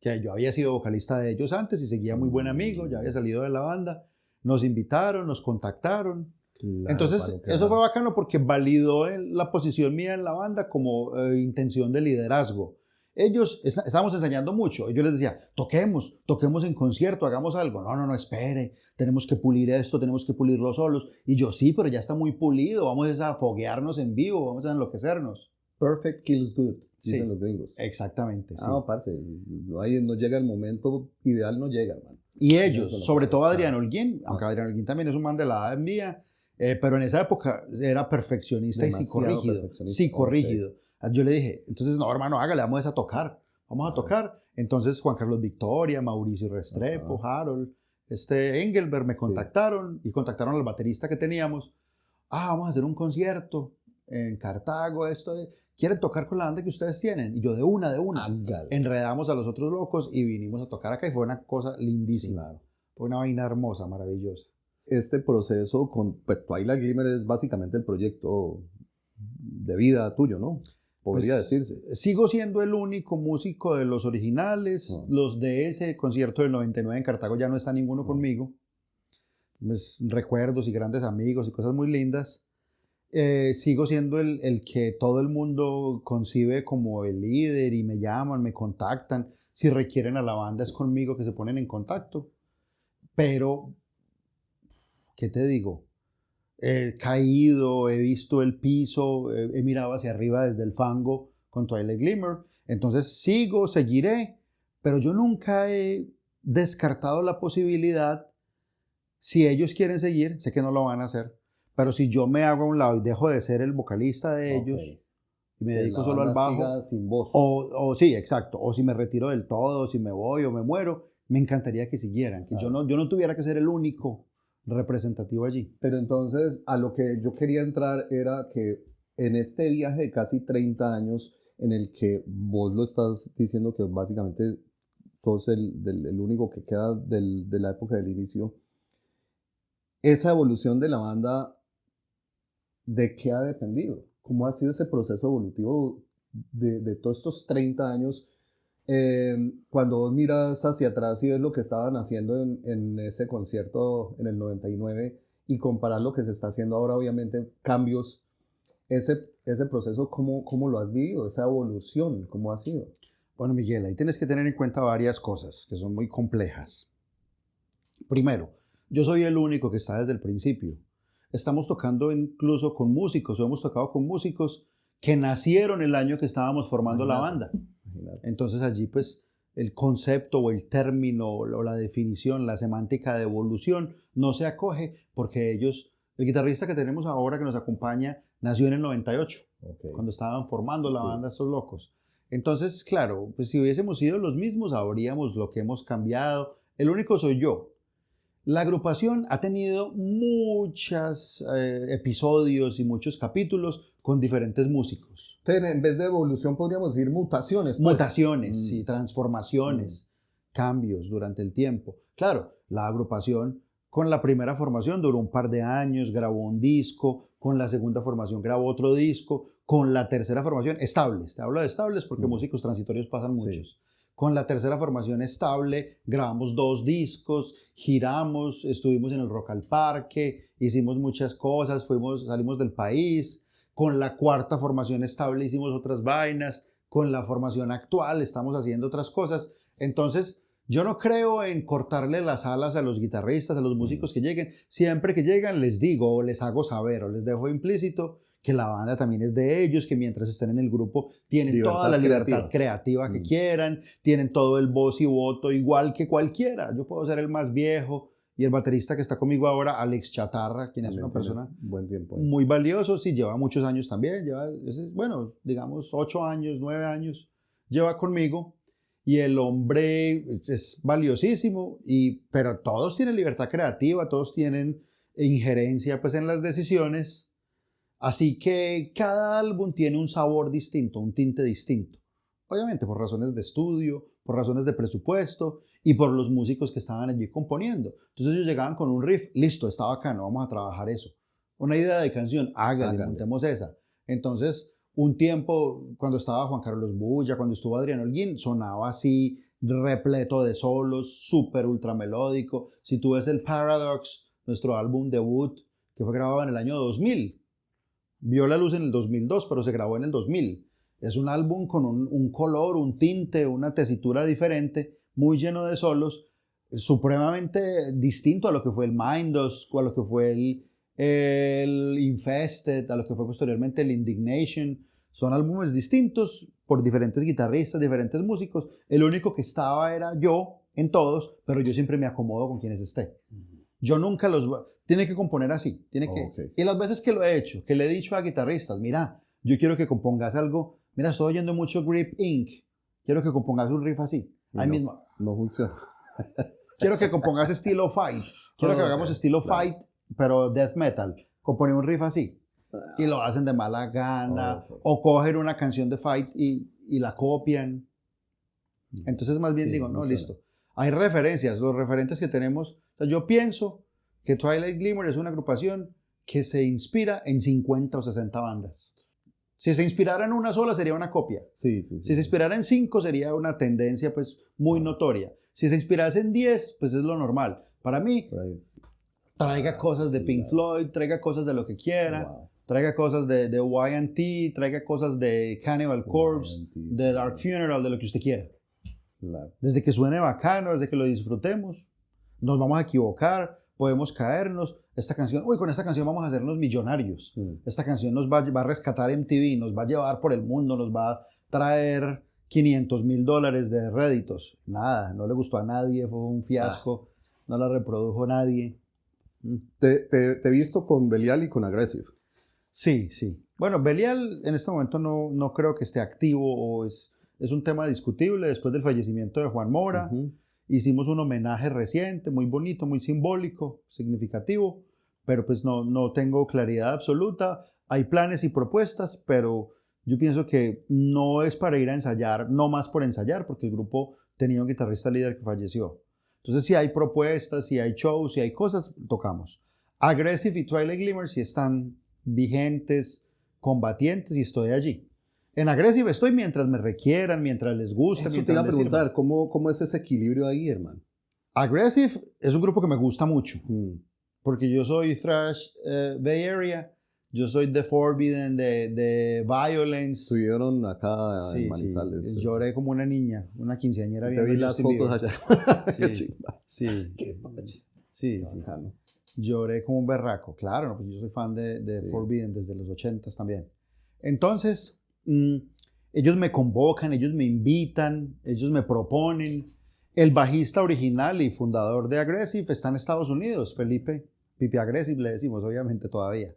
S2: que yo había sido vocalista de ellos antes y seguía muy buen amigo, ya había salido de la banda. Nos invitaron, nos contactaron.
S1: Claro,
S2: Entonces, eso fue bacano porque validó la posición mía en la banda como intención de liderazgo. Ellos, estábamos enseñando mucho. Yo les decía, toquemos en concierto, hagamos algo. No, espere, tenemos que pulir esto, tenemos que pulirlo solos. Y yo, sí, pero ya está muy pulido, vamos a foguearnos en vivo, vamos a enloquecernos.
S1: Perfect kills good, dicen
S2: Sí,
S1: los gringos.
S2: exactamente, sí.
S1: No, parce, no llega el momento ideal, no llega, hermano.
S2: Y ellos, sobre todo Adrián
S1: Claro.
S2: Holguín, aunque Adrián Holguín también es un man de la edad mía, pero en esa época era perfeccionista y
S1: Demasiado
S2: psicorrígido.
S1: perfeccionista.
S2: Psicorrígido. Yo le dije, entonces, no, hermano, hágale, vamos a tocar. Vamos a tocar. Entonces, Juan Carlos Victoria, Mauricio Restrepo, Harold, Engelbert me contactaron y contactaron al baterista que teníamos. Vamos a hacer un concierto en Cartago, ¿quieren tocar con la banda que ustedes tienen? Y yo, de una.
S1: Hágale.
S2: Enredamos a los otros locos y vinimos a tocar acá y fue una cosa lindísima.
S1: Claro.
S2: Fue una vaina hermosa, maravillosa.
S1: Este proceso con pues, Twilight Glimmer es básicamente el proyecto de vida tuyo, ¿no? Podría
S2: Pues,
S1: decirse.
S2: Sigo siendo el único músico de los originales. Los de ese concierto del 99 en Cartago ya no está ninguno conmigo. Pues, recuerdos y grandes amigos y cosas muy lindas. Sigo siendo el que todo el mundo concibe como el líder y me llaman, me contactan. Si requieren a la banda es conmigo que se ponen en contacto. Pero, ¿qué te digo? He caído, he visto el piso, he mirado hacia arriba desde el fango con Twilight Glimmer. Entonces seguiré, pero yo nunca he descartado la posibilidad, si ellos quieren seguir, sé que no lo van a hacer, pero si yo me hago a un lado y dejo de ser el vocalista de ellos y me dedico solo al bajo,
S1: sin voz.
S2: sí, exacto, o si me retiro del todo, si me voy o me muero, me encantaría que siguieran, que yo no tuviera que ser el único representativo allí.
S1: Pero entonces a lo que yo quería entrar era que en este viaje de casi 30 años en el que vos lo estás diciendo que básicamente sos el único que queda de la época del inicio, esa evolución de la banda, ¿de qué ha dependido? ¿Cómo ha sido ese proceso evolutivo de todos estos 30 años? Cuando vos miras hacia atrás y ves lo que estaban haciendo en ese concierto en el 99 y comparar lo que se está haciendo ahora, obviamente cambios, ese proceso, ¿cómo lo has vivido? Esa evolución, ¿cómo ha sido?
S2: Bueno, Miguel, ahí tienes que tener en cuenta varias cosas que son muy complejas. Primero, yo soy el único que está desde el principio. Estamos tocando incluso con músicos, o hemos tocado con músicos que nacieron el año que estábamos formando la banda. Entonces allí pues el concepto o el término o la definición, la semántica de evolución no se acoge porque el guitarrista que tenemos ahora que nos acompaña nació en el 98, cuando estaban formando la banda estos locos. Entonces, claro, pues si hubiésemos sido los mismos, sabríamos lo que hemos cambiado. El único soy yo. La agrupación ha tenido muchos episodios y muchos capítulos con diferentes músicos.
S1: Entonces, en vez de evolución podríamos decir mutaciones. Pues.
S2: Mutaciones y transformaciones, cambios durante el tiempo. Claro, la agrupación con la primera formación duró un par de años, grabó un disco, con la segunda formación grabó otro disco, con la tercera formación, estables, te hablo de estables porque músicos transitorios pasan muchos. Sí. Con la tercera formación estable, grabamos 2 discos, giramos, estuvimos en el Rock al Parque, hicimos muchas cosas, salimos del país. Con la cuarta formación estable hicimos otras vainas. Con la formación actual estamos haciendo otras cosas. Entonces, yo no creo en cortarle las alas a los guitarristas, a los músicos que lleguen. Siempre que llegan les digo o les hago saber o les dejo implícito que la banda también es de ellos, que mientras estén en el grupo tienen toda la libertad creativa que quieran, tienen todo el voz y voto igual que cualquiera. Yo puedo ser el más viejo y el baterista que está conmigo ahora, Alex Chatarra, quien también es una persona
S1: buen tiempo
S2: muy valioso, sí, lleva muchos años también, bueno, digamos 8 años, 9 años, lleva conmigo y el hombre es valiosísimo, pero todos tienen libertad creativa, todos tienen injerencia pues, en las decisiones. Así que cada álbum tiene un sabor distinto, un tinte distinto. Obviamente por razones de estudio, por razones de presupuesto y por los músicos que estaban allí componiendo. Entonces ellos llegaban con un riff, listo, está bacano, vamos a trabajar eso. Una idea de canción, hágale, montemos esa. Entonces, un tiempo, cuando estaba Juan Carlos Bulla, cuando estuvo Adrián Holguín, sonaba así repleto de solos, súper ultra melódico. Si tú ves el Paradox, nuestro álbum debut, que fue grabado en el año 2000, vio la luz en el 2002, pero se grabó en el 2000. Es un álbum con un color, un tinte, una tesitura diferente, muy lleno de solos, supremamente distinto a lo que fue el Mindos, o a lo que fue el Infested, a lo que fue posteriormente el Indignation. Son álbumes distintos por diferentes guitarristas, diferentes músicos. El único que estaba era yo en todos, pero yo siempre me acomodo con quienes esté. Yo nunca los... Tiene que componer así.
S1: Okay.
S2: Y las veces que lo he hecho, que le he dicho a guitarristas, mira, yo quiero que compongas algo, mira, estoy oyendo mucho Grip Inc., quiero que compongas un riff así. Ahí mismo.
S1: No funciona.
S2: Quiero que compongas estilo Fight. Quiero que hagamos estilo Fight, pero death metal. Componer un riff así. Y lo hacen de mala gana. O cogen una canción de Fight y la copian. Entonces más bien digo, no, listo. Hay referencias. Los referentes que tenemos. O sea, yo pienso que Twilight Glimmer es una agrupación que se inspira en 50 o 60 bandas. Si se inspirara en una sola sería una copia. Si se inspirara en 5 sería una tendencia pues muy notoria. Si se inspirase en 10, pues es lo normal. Para mí, traiga cosas de Pink Floyd, traiga cosas de lo que quiera, traiga cosas de Y&T, traiga cosas de Cannibal Corpse, de Dark Funeral, de lo que usted quiera. Desde que suene bacano, desde que lo disfrutemos, nos vamos a equivocar, podemos caernos. Esta canción, con esta canción vamos a hacernos millonarios. Esta canción nos va a rescatar MTV, nos va a llevar por el mundo, nos va a traer $500,000 de réditos. Nada, no le gustó a nadie, fue un fiasco, no la reprodujo nadie.
S1: Te he visto con Belial y con Aggressive.
S2: Sí. Bueno, Belial en este momento no creo que esté activo o es un tema discutible. Después del fallecimiento de Juan Mora, hicimos un homenaje reciente, muy bonito, muy simbólico, significativo, pero pues no tengo claridad absoluta. Hay planes y propuestas, pero yo pienso que no es para ir a ensayar, no más por ensayar, porque el grupo tenía un guitarrista líder que falleció. Entonces, si hay propuestas, si hay shows, si hay cosas, tocamos. Aggressive y Twilight Glimmer sí están vigentes, combatientes, y estoy allí. En Aggressive estoy mientras me requieran, mientras les guste.
S1: Eso te iba a preguntar, ¿cómo es ese equilibrio ahí, hermano?
S2: Aggressive es un grupo que me gusta mucho, porque yo soy thrash Bay Area, yo soy The Forbidden, de Violence.
S1: Estuvieron acá en Manizales.
S2: Sí, lloré como una niña, una quinceañera.
S1: Te vi las fotos allá.
S2: Sí. Sí. Lloré como un berraco. Claro, pues yo soy fan de Forbidden desde los 80s también. Entonces, ellos me convocan, ellos me invitan, ellos me proponen. El bajista original y fundador de Aggressive está en Estados Unidos, Felipe, Pipi Aggressive le decimos obviamente todavía.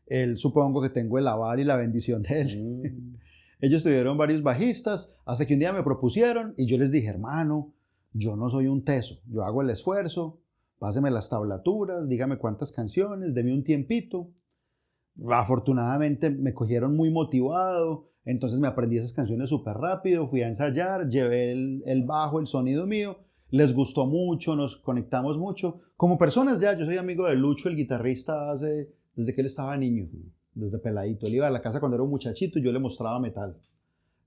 S2: Él, supongo que tengo el aval y la bendición de él. Ellos tuvieron varios bajistas hasta que un día me propusieron y yo les dije, hermano, yo no soy un teso, yo hago el esfuerzo, páseme las tablaturas, dígame cuántas canciones, deme un tiempito. Afortunadamente me cogieron muy motivado, entonces me aprendí esas canciones súper rápido, fui a ensayar, llevé el bajo, el sonido mío, les gustó mucho, nos conectamos mucho. Como personas ya, yo soy amigo de Lucho, el guitarrista, desde que él estaba niño, desde peladito. Él iba a la casa cuando era un muchachito y yo le mostraba metal.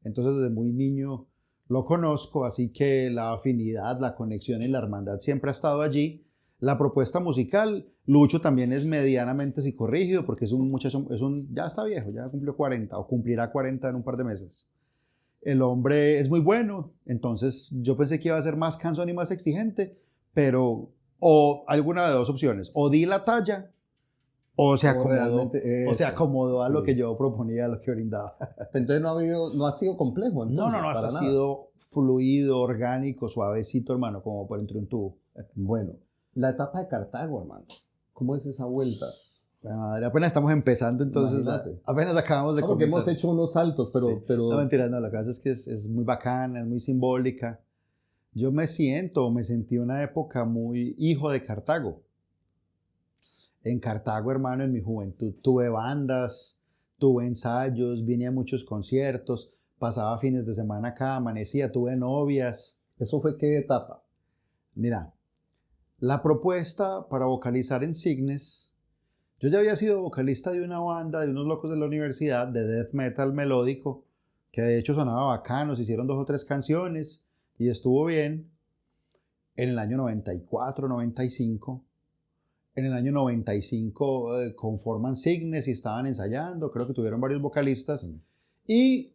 S2: Entonces desde muy niño lo conozco, así que la afinidad, la conexión y la hermandad siempre ha estado allí. La propuesta musical, Lucho también es medianamente psicorrígido porque es un muchacho, ya está viejo, ya cumplió 40 o cumplirá 40 en un par de meses. El hombre es muy bueno, entonces yo pensé que iba a ser más cansón y más exigente, pero o alguna de dos opciones, o di la talla o se acomodó a lo que yo proponía, a lo que brindaba.
S1: Entonces no ha sido complejo. Entonces,
S2: no, ha sido fluido, orgánico, suavecito, hermano, como por entre un tubo.
S1: Bueno, la etapa de Cartago, hermano, ¿cómo es esa vuelta?
S2: Madre, apenas estamos empezando, entonces apenas acabamos de
S1: porque hemos hecho unos saltos, pero...
S2: Sí. No, mentira, no, la cosa es que es muy bacana, es muy simbólica. Yo me sentí una época muy hijo de Cartago. En Cartago, hermano, en mi juventud tuve bandas, tuve ensayos, vine a muchos conciertos, pasaba fines de semana acá, amanecía, tuve novias.
S1: ¿Eso fue qué etapa?
S2: Mira, la propuesta para vocalizar en Signes, yo ya había sido vocalista de una banda de unos locos de la universidad de death metal melódico, que de hecho sonaba bacano, se hicieron 2 o 3 canciones, y estuvo bien en el año 94, 95. En el año 95 conforman Signes y estaban ensayando, creo que tuvieron varios vocalistas. Y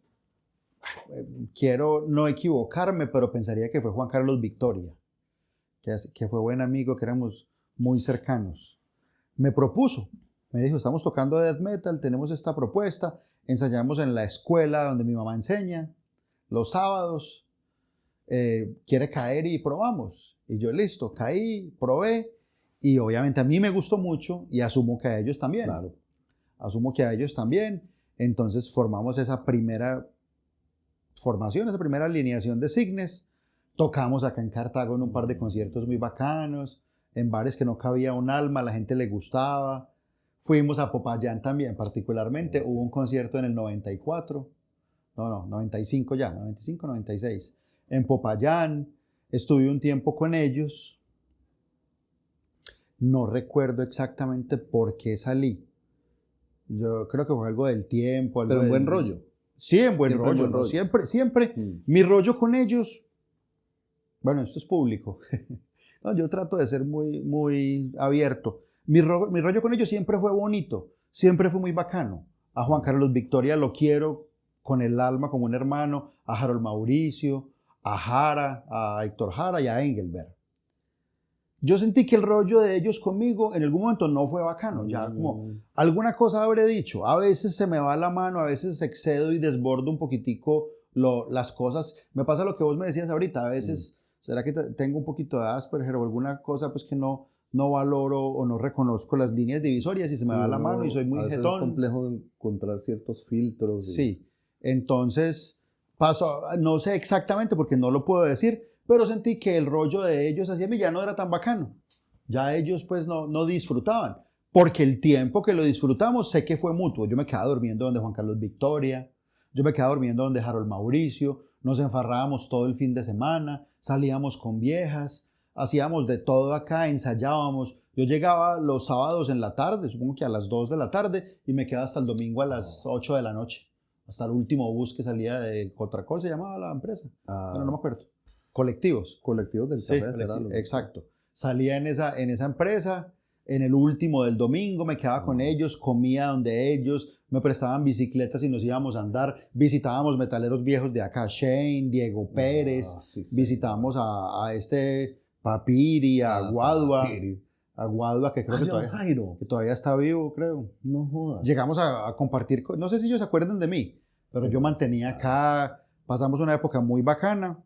S2: quiero no equivocarme, pero pensaría que fue Juan Carlos Victoria, que fue buen amigo, que éramos muy cercanos. Me propuso, me dijo, estamos tocando death metal, tenemos esta propuesta, ensayamos en la escuela donde mi mamá enseña, los sábados, ¿quiere caer y probamos? Y yo, listo, caí, probé, y obviamente a mí me gustó mucho y asumo que a ellos también.
S1: Claro.
S2: Asumo que a ellos también. Entonces formamos esa primera formación, esa primera alineación de Signes. Tocamos acá en Cartago en un par de conciertos muy bacanos, en bares que no cabía un alma, a la gente le gustaba. Fuimos a Popayán también, particularmente. Hubo un concierto en el 94, 95 ya, 95, 96. En Popayán, estuve un tiempo con ellos. No recuerdo exactamente por qué salí. Yo creo que fue algo del tiempo. Algo
S1: Pero en buen rollo.
S2: Sí, en buen
S1: Siempre en
S2: rollo.
S1: buen
S2: ¿no?
S1: rollo.
S2: Siempre. Mi rollo con ellos, bueno, esto es público. No, yo trato de ser muy abierto. Mi rollo con ellos siempre fue bonito, siempre fue muy bacano. A Juan Carlos Victoria lo quiero con el alma, como un hermano, a Harold Mauricio, a Jara, a Héctor Jara y a Engelbert. Yo sentí que el rollo de ellos conmigo en algún momento no fue bacano, ya como alguna cosa habré dicho, a veces se me va la mano, a veces excedo y desbordo un poquitico las cosas. Me pasa lo que vos me decías ahorita, a veces será que tengo un poquito de Asperger o alguna cosa pues que no valoro o no reconozco las líneas divisorias y se me va la mano y soy muy jetón.
S1: Es complejo encontrar ciertos filtros.
S2: Sí, entonces no sé exactamente porque no lo puedo decir, pero sentí que el rollo de ellos hacia mí ya no era tan bacano. Ya ellos pues no disfrutaban, porque el tiempo que lo disfrutamos sé que fue mutuo. Yo me quedaba durmiendo donde Juan Carlos Victoria, yo me quedaba durmiendo donde Harold Mauricio, nos enfarrábamos todo el fin de semana, salíamos con viejas, hacíamos de todo acá, ensayábamos. Yo llegaba los sábados en la tarde, supongo que a las 2 de la tarde, y me quedaba hasta el domingo a las 8 de la noche, hasta el último bus que salía de Cotracol, se llamaba la empresa. Bueno, no me acuerdo. Colectivos.
S1: Colectivos del
S2: sí,
S1: café.
S2: Exacto. Salía en esa empresa, en el último del domingo me quedaba con ellos, comía donde ellos, me prestaban bicicletas y nos íbamos a andar, visitábamos metaleros viejos de acá, Shane, Diego Pérez, visitábamos a este Papiri, a Guadua, que creo que todavía está vivo, creo.
S1: No jodas.
S2: Llegamos a compartir, no sé si ellos se acuerdan de mí, pero yo mantenía acá, pasamos una época muy bacana.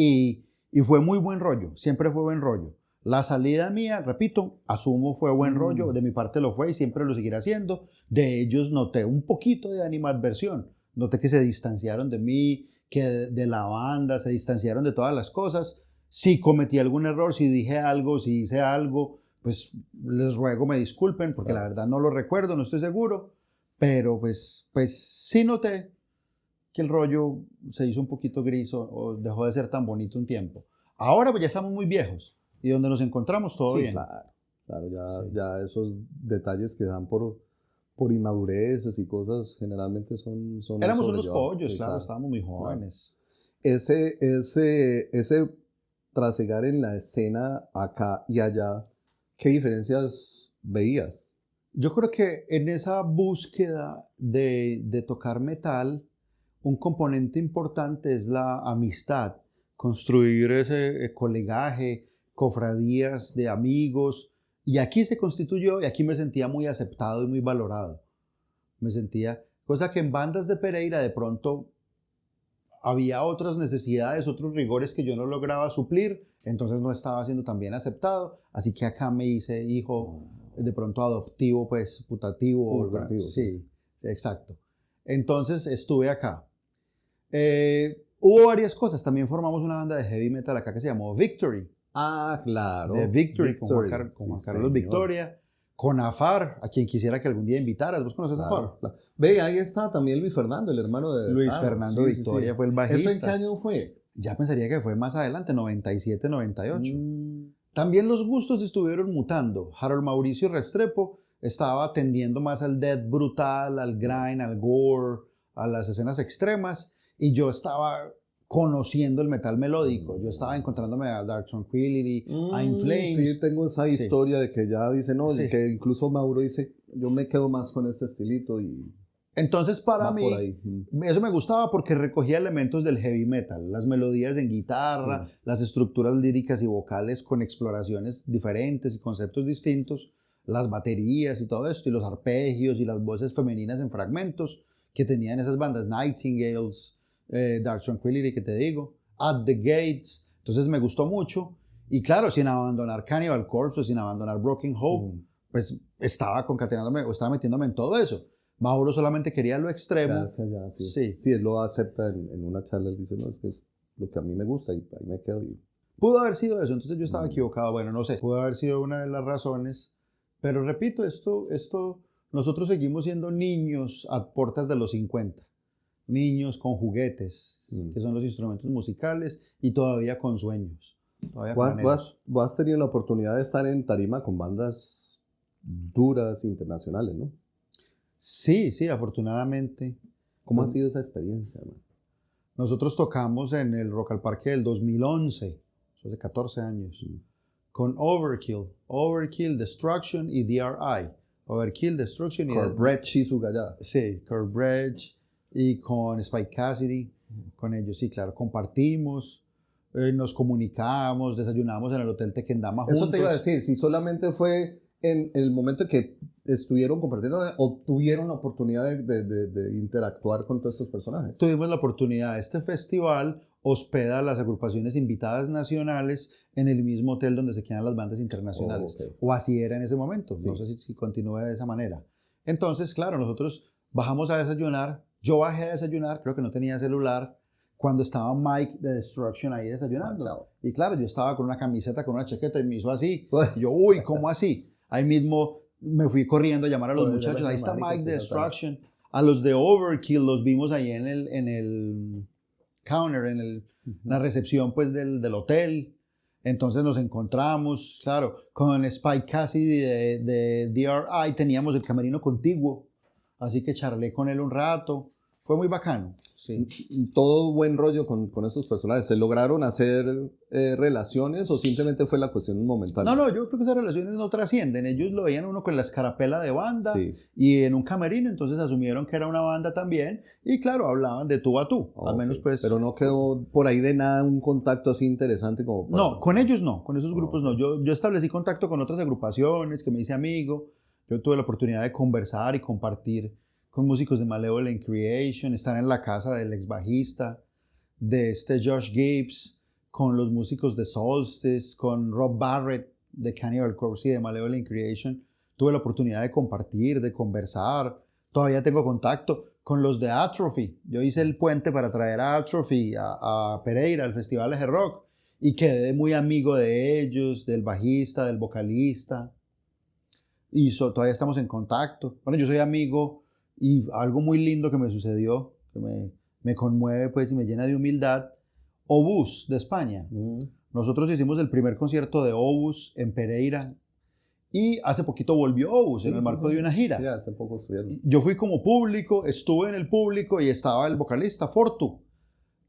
S2: Y fue muy buen rollo, siempre fue buen rollo. La salida mía, repito, asumo fue buen rollo, de mi parte lo fue y siempre lo seguiré haciendo. De ellos noté un poquito de animadversión, noté que se distanciaron de mí, que de la banda, se distanciaron de todas las cosas. Si cometí algún error, si dije algo, si hice algo, pues les ruego me disculpen, porque la verdad no lo recuerdo, no estoy seguro, pero pues sí noté que el rollo se hizo un poquito gris o dejó de ser tan bonito un tiempo. Ahora pues ya estamos muy viejos y donde nos encontramos todo bien.
S1: Claro, ya esos detalles que dan por inmadureces y cosas generalmente son
S2: Éramos unos pollos, claro, estábamos muy jóvenes.
S1: Ese trasegar en la escena acá y allá, ¿qué diferencias veías?
S2: Yo creo que en esa búsqueda de tocar metal, un componente importante es la amistad, construir ese colegaje, cofradías de amigos, y aquí se constituyó y aquí me sentía muy aceptado y muy valorado. Me sentía, cosa que en bandas de Pereira de pronto había otras necesidades, otros rigores que yo no lograba suplir, entonces no estaba siendo tan bien aceptado, así que acá me hice hijo de pronto adoptivo, pues putativo. Sí, exacto. Entonces estuve acá. Hubo varias cosas. También formamos una banda de heavy metal acá que se llamó Victory.
S1: Ah, claro.
S2: De Victory. Con Juan Carlos Victoria. Con Afar, a quien quisiera que algún día invitaras. ¿Vos conoces a Afar?
S1: Claro. Ve, ahí está también Luis Fernando, el hermano de...
S2: Luis Fernando Victoria fue el bajista.
S1: ¿Eso en qué año fue?
S2: Ya pensaría que fue más adelante, 97, 98. También los gustos estuvieron mutando. Harold Mauricio Restrepo estaba tendiendo más al death brutal, al grind, al gore, a las escenas extremas. Y yo estaba conociendo el metal melódico. Yo estaba encontrándome a Dark Tranquillity, a In Flames.
S1: Sí, tengo esa historia de que ya dice, no,
S2: Sí.
S1: que incluso Mauro dice, yo me quedo más con este estilito y
S2: Entonces para
S1: va
S2: mí
S1: por ahí.
S2: eso me gustaba porque recogía elementos del heavy metal, las melodías en guitarra,
S1: Sí.
S2: las estructuras líricas y vocales con exploraciones diferentes y conceptos distintos, las baterías y todo esto, y los arpegios y las voces femeninas en fragmentos que tenían esas bandas, Nightingales, Dark Tranquillity que te digo, At the Gates. Entonces me gustó mucho y claro, sin abandonar Cannibal Corpse o sin abandonar Broken Hope, pues estaba concatenándome o estaba metiéndome en todo eso. Mauro solamente quería lo extremo.
S1: Gracias, ya, sí.
S2: Sí.
S1: Sí, él lo acepta en una charla, él dice, no, es que es lo que a mí me gusta y ahí me quedo.
S2: Pudo haber sido eso, entonces yo estaba equivocado, bueno, no sé, pudo haber sido una de las razones, pero repito, nosotros seguimos siendo niños a puertas de los 50, niños con juguetes, que son los instrumentos musicales, y todavía con sueños, todavía con anhelos.
S1: Vos has tenido la oportunidad de estar en tarima con bandas duras internacionales, ¿no?
S2: Sí, sí, afortunadamente.
S1: ¿Cómo ha sido esa experiencia, hermano?
S2: Nosotros tocamos en el Rock al Parque del 2011, hace 14 años, con Overkill, Destruction y DRI. Overkill, Destruction y...
S1: Corporate Shizugaya.
S2: Sí, Kurt Bredge y con Spike Cassidy, con ellos, sí, claro, compartimos, nos comunicamos, desayunamos en el Hotel Tequendama juntos.
S1: Eso te iba a decir, si solamente fue en el momento que estuvieron compartiendo o tuvieron la oportunidad de interactuar con todos estos personajes.
S2: Tuvimos la oportunidad. Este festival hospeda a las agrupaciones invitadas nacionales en el mismo hotel donde se quedan las bandas internacionales.
S1: Okay.
S2: O así era en ese momento.
S1: Sí.
S2: No sé si continúa de esa manera. Entonces, claro, nosotros bajamos a desayunar. Yo bajé a desayunar, creo que no tenía celular, cuando estaba Mike de Destruction ahí desayunando. Y claro, yo estaba con una camiseta, con una chaqueta y me hizo así. Y yo, uy, ¿cómo así? Ahí mismo me fui corriendo a llamar a los muchachos. Ahí está Mike de Destruction. A los de Overkill los vimos ahí en el counter, en la recepción pues del hotel. Entonces nos encontramos, claro, con Spike Cassidy de DRI. Teníamos el camerino contiguo. Así que charlé con él un rato. Fue muy bacano. Sí.
S1: Todo buen rollo con estos personajes. ¿Se lograron hacer relaciones o simplemente fue la cuestión momentánea?
S2: No, yo creo que esas relaciones no trascienden. Ellos lo veían uno con la escarapela de banda y en un camerino, entonces asumieron que era una banda también y claro, hablaban de tú a tú. Al menos pues...
S1: Pero no quedó por ahí de nada un contacto así interesante como...
S2: No, con ellos no, con esos grupos no. Yo establecí contacto con otras agrupaciones que me hice amigo. Yo tuve la oportunidad de conversar y compartir con músicos de Malevolent Creation, estar en la casa del ex bajista de Josh Gibbs, con los músicos de Solstice, con Rob Barrett de Cannibal Corpse y de Malevolent Creation. Tuve la oportunidad de compartir, de conversar. Todavía tengo contacto con los de Atrophy. Yo hice el puente para traer a Atrophy a Pereira, al Festival de Rock, y quedé muy amigo de ellos, del bajista, del vocalista. Y todavía estamos en contacto. Bueno, yo soy amigo y algo muy lindo que me sucedió, que me conmueve pues y me llena de humildad. Obús de España. Nosotros hicimos el primer concierto de Obús en Pereira y hace poquito volvió Obús en el marco de una gira.
S1: Sí, hace poco estuvieron.
S2: Yo fui como público, estuve en el público y estaba el vocalista Fortu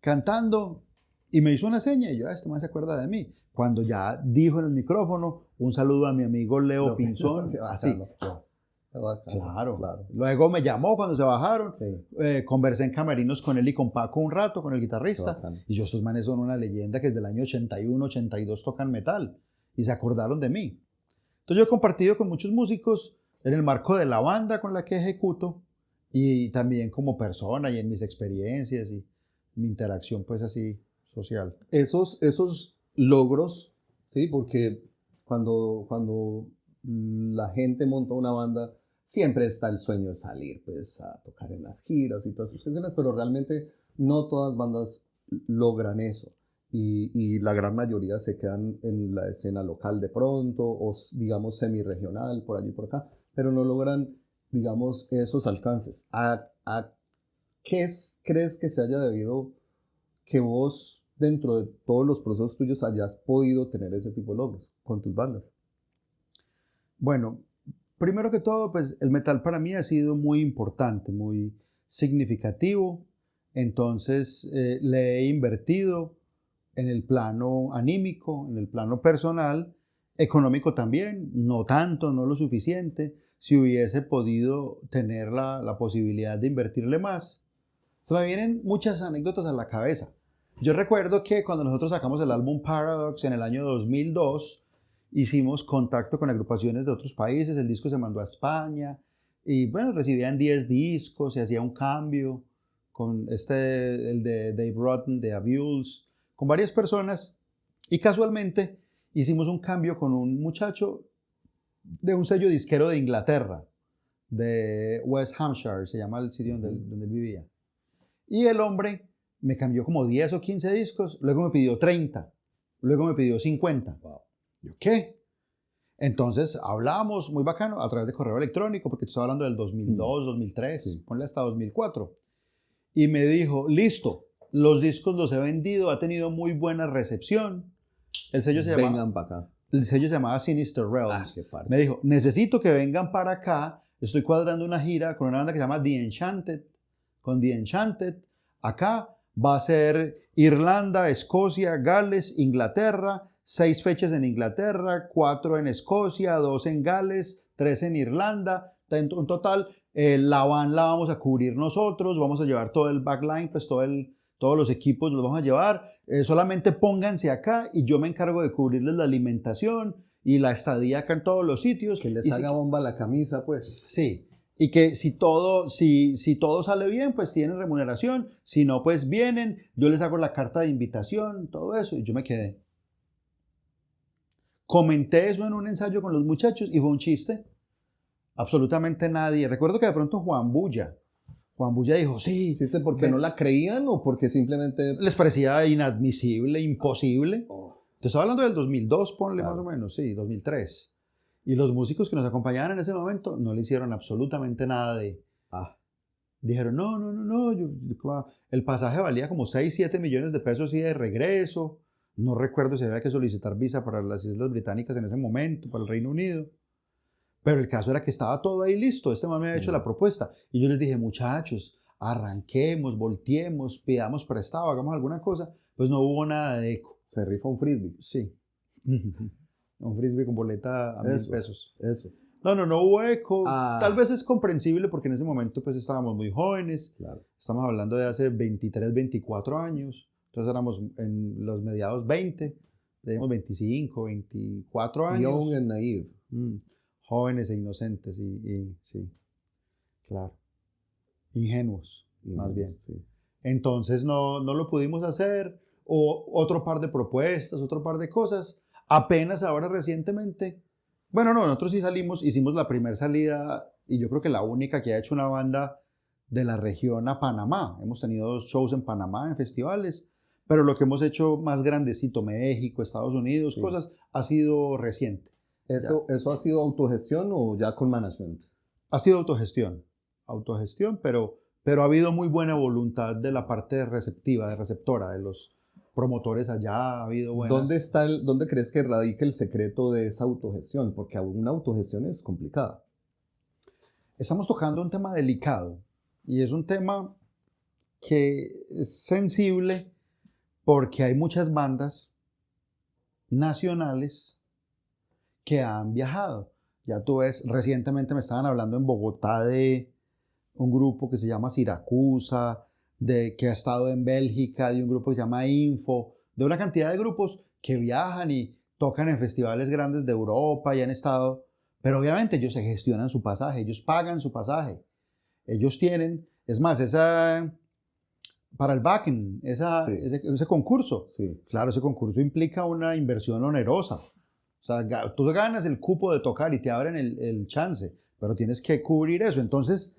S2: cantando y me hizo una seña y yo, este man se acuerda de mí. Cuando ya dijo en el micrófono, un saludo a mi amigo Leo Pinzón. Así. Claro. Luego me llamó cuando se bajaron. Conversé en camerinos con él y con Paco un rato, con el guitarrista. Y yo, estos manes son una leyenda que desde el año 81, 82 tocan metal. Y se acordaron de mí. Entonces yo he compartido con muchos músicos en el marco de la banda con la que ejecuto y también como persona y en mis experiencias y mi interacción pues así social.
S1: Esos logros, ¿sí? Porque cuando la gente monta una banda, siempre está el sueño de salir pues, a tocar en las giras y todas esas cuestiones, pero realmente no todas bandas logran eso. Y la gran mayoría se quedan en la escena local de pronto, o digamos semi-regional, por allí por acá, pero no logran, digamos, esos alcances. ¿A qué crees que se haya debido que vos, dentro de todos los procesos tuyos, hayas podido tener ese tipo de logros con tus bandas?
S2: Bueno, primero que todo, pues el metal para mí ha sido muy importante, muy significativo Entonces le he invertido en el plano anímico, en el plano personal, económico también, no tanto, no lo suficiente. Si hubiese podido tener la posibilidad de invertirle más, se me vienen muchas anécdotas a la cabeza. Yo recuerdo que cuando nosotros sacamos el álbum Paradox en el año 2002, hicimos contacto con agrupaciones de otros países, el disco se mandó a España y bueno, recibían 10 discos, se hacía un cambio con el de Dave Rotten, de Abuels, con varias personas y casualmente hicimos un cambio con un muchacho de un sello disquero de Inglaterra, de West Hampshire, se llama el sitio donde él vivía. Y el hombre me cambió como 10 o 15 discos, luego me pidió 30, luego me pidió 50.
S1: Wow.
S2: ¿Yo qué? Entonces hablamos muy bacano a través de correo electrónico, porque te estoy hablando del 2002, 2003, sí. Ponle hasta 2004. Y me dijo, listo, los discos los he vendido, ha tenido muy buena recepción. El sello se llamaba...
S1: Vengan para acá.
S2: El sello se llamaba Sinister Realms. Me dijo, necesito que vengan para acá. Estoy cuadrando una gira con una banda que se llama The Enchanted. Con The Enchanted. Acá va a ser Irlanda, Escocia, Gales, Inglaterra. 6 fechas en Inglaterra, 4 en Escocia, 2 en Gales, 3 en Irlanda. En total, la van la vamos a cubrir nosotros. Vamos a llevar todo el backline, pues todos los equipos los vamos a llevar. Solamente pónganse acá y yo me encargo de cubrirles la alimentación y la estadía acá en todos los sitios.
S1: Que les haga bomba la camisa, pues.
S2: Sí, y que si todo sale bien, pues tienen remuneración. Si no, pues vienen, yo les hago la carta de invitación, todo eso, y yo me quedé. Comenté eso en un ensayo con los muchachos y fue un chiste. Absolutamente nadie. Recuerdo que de pronto Juan Bulla dijo, sí.
S1: ¿Chiste porque no la creían o porque simplemente
S2: les parecía inadmisible, imposible? Te estoy hablando del 2002, ponle claro. Más o menos, sí, 2003. Y los músicos que nos acompañaban en ese momento no le hicieron absolutamente nada de... Dijeron, no, el pasaje valía como 6, 7 millones de pesos y de regreso. No recuerdo si había que solicitar visa para las Islas Británicas en ese momento, para el Reino Unido. Pero el caso era que estaba todo ahí listo. Este man me había hecho la propuesta. Y yo les dije, muchachos, arranquemos, volteemos, pidamos prestado, hagamos alguna cosa. Pues no hubo nada de eco.
S1: Se rifa un frisbee.
S2: Sí. Un frisbee con boleta a $1,000.
S1: Eso.
S2: No hubo eco. Tal vez es comprensible porque en ese momento pues estábamos muy jóvenes.
S1: Claro.
S2: Estamos hablando de hace 23, 24 años. Entonces éramos en los mediados 20, teníamos 25, 24 años.
S1: Young and naive.
S2: Jóvenes e inocentes y sí, claro. Ingenuos, más bien.
S1: Sí.
S2: Entonces no lo pudimos hacer. O otro par de propuestas, otro par de cosas. Apenas ahora recientemente... Bueno, no, nosotros sí hicimos la primera salida y yo creo que la única que ha hecho una banda de la región a Panamá. Hemos tenido 2 shows en Panamá, en festivales, pero lo que hemos hecho más grandecito, México, Estados Unidos, sí. Cosas, ha sido reciente.
S1: ¿Eso ha sido autogestión o ya con management?
S2: Ha sido autogestión, pero ha habido muy buena voluntad de la parte receptora, de los promotores allá, ha habido buenas...
S1: ¿Dónde crees que radica el secreto de esa autogestión? Porque una autogestión es complicada.
S2: Estamos tocando un tema delicado y es un tema que es sensible porque hay muchas bandas nacionales que han viajado. Ya tú ves, recientemente me estaban hablando en Bogotá de un grupo que se llama Siracusa, que ha estado en Bélgica, de un grupo que se llama Info, de una cantidad de grupos que viajan y tocan en festivales grandes de Europa y han estado, pero obviamente ellos se gestionan su pasaje, ellos pagan su pasaje, ellos tienen, es más, para el backing, ese concurso,
S1: sí.
S2: Claro, ese concurso implica una inversión onerosa. O sea, tú ganas el cupo de tocar y te abren el chance, pero tienes que cubrir eso. Entonces,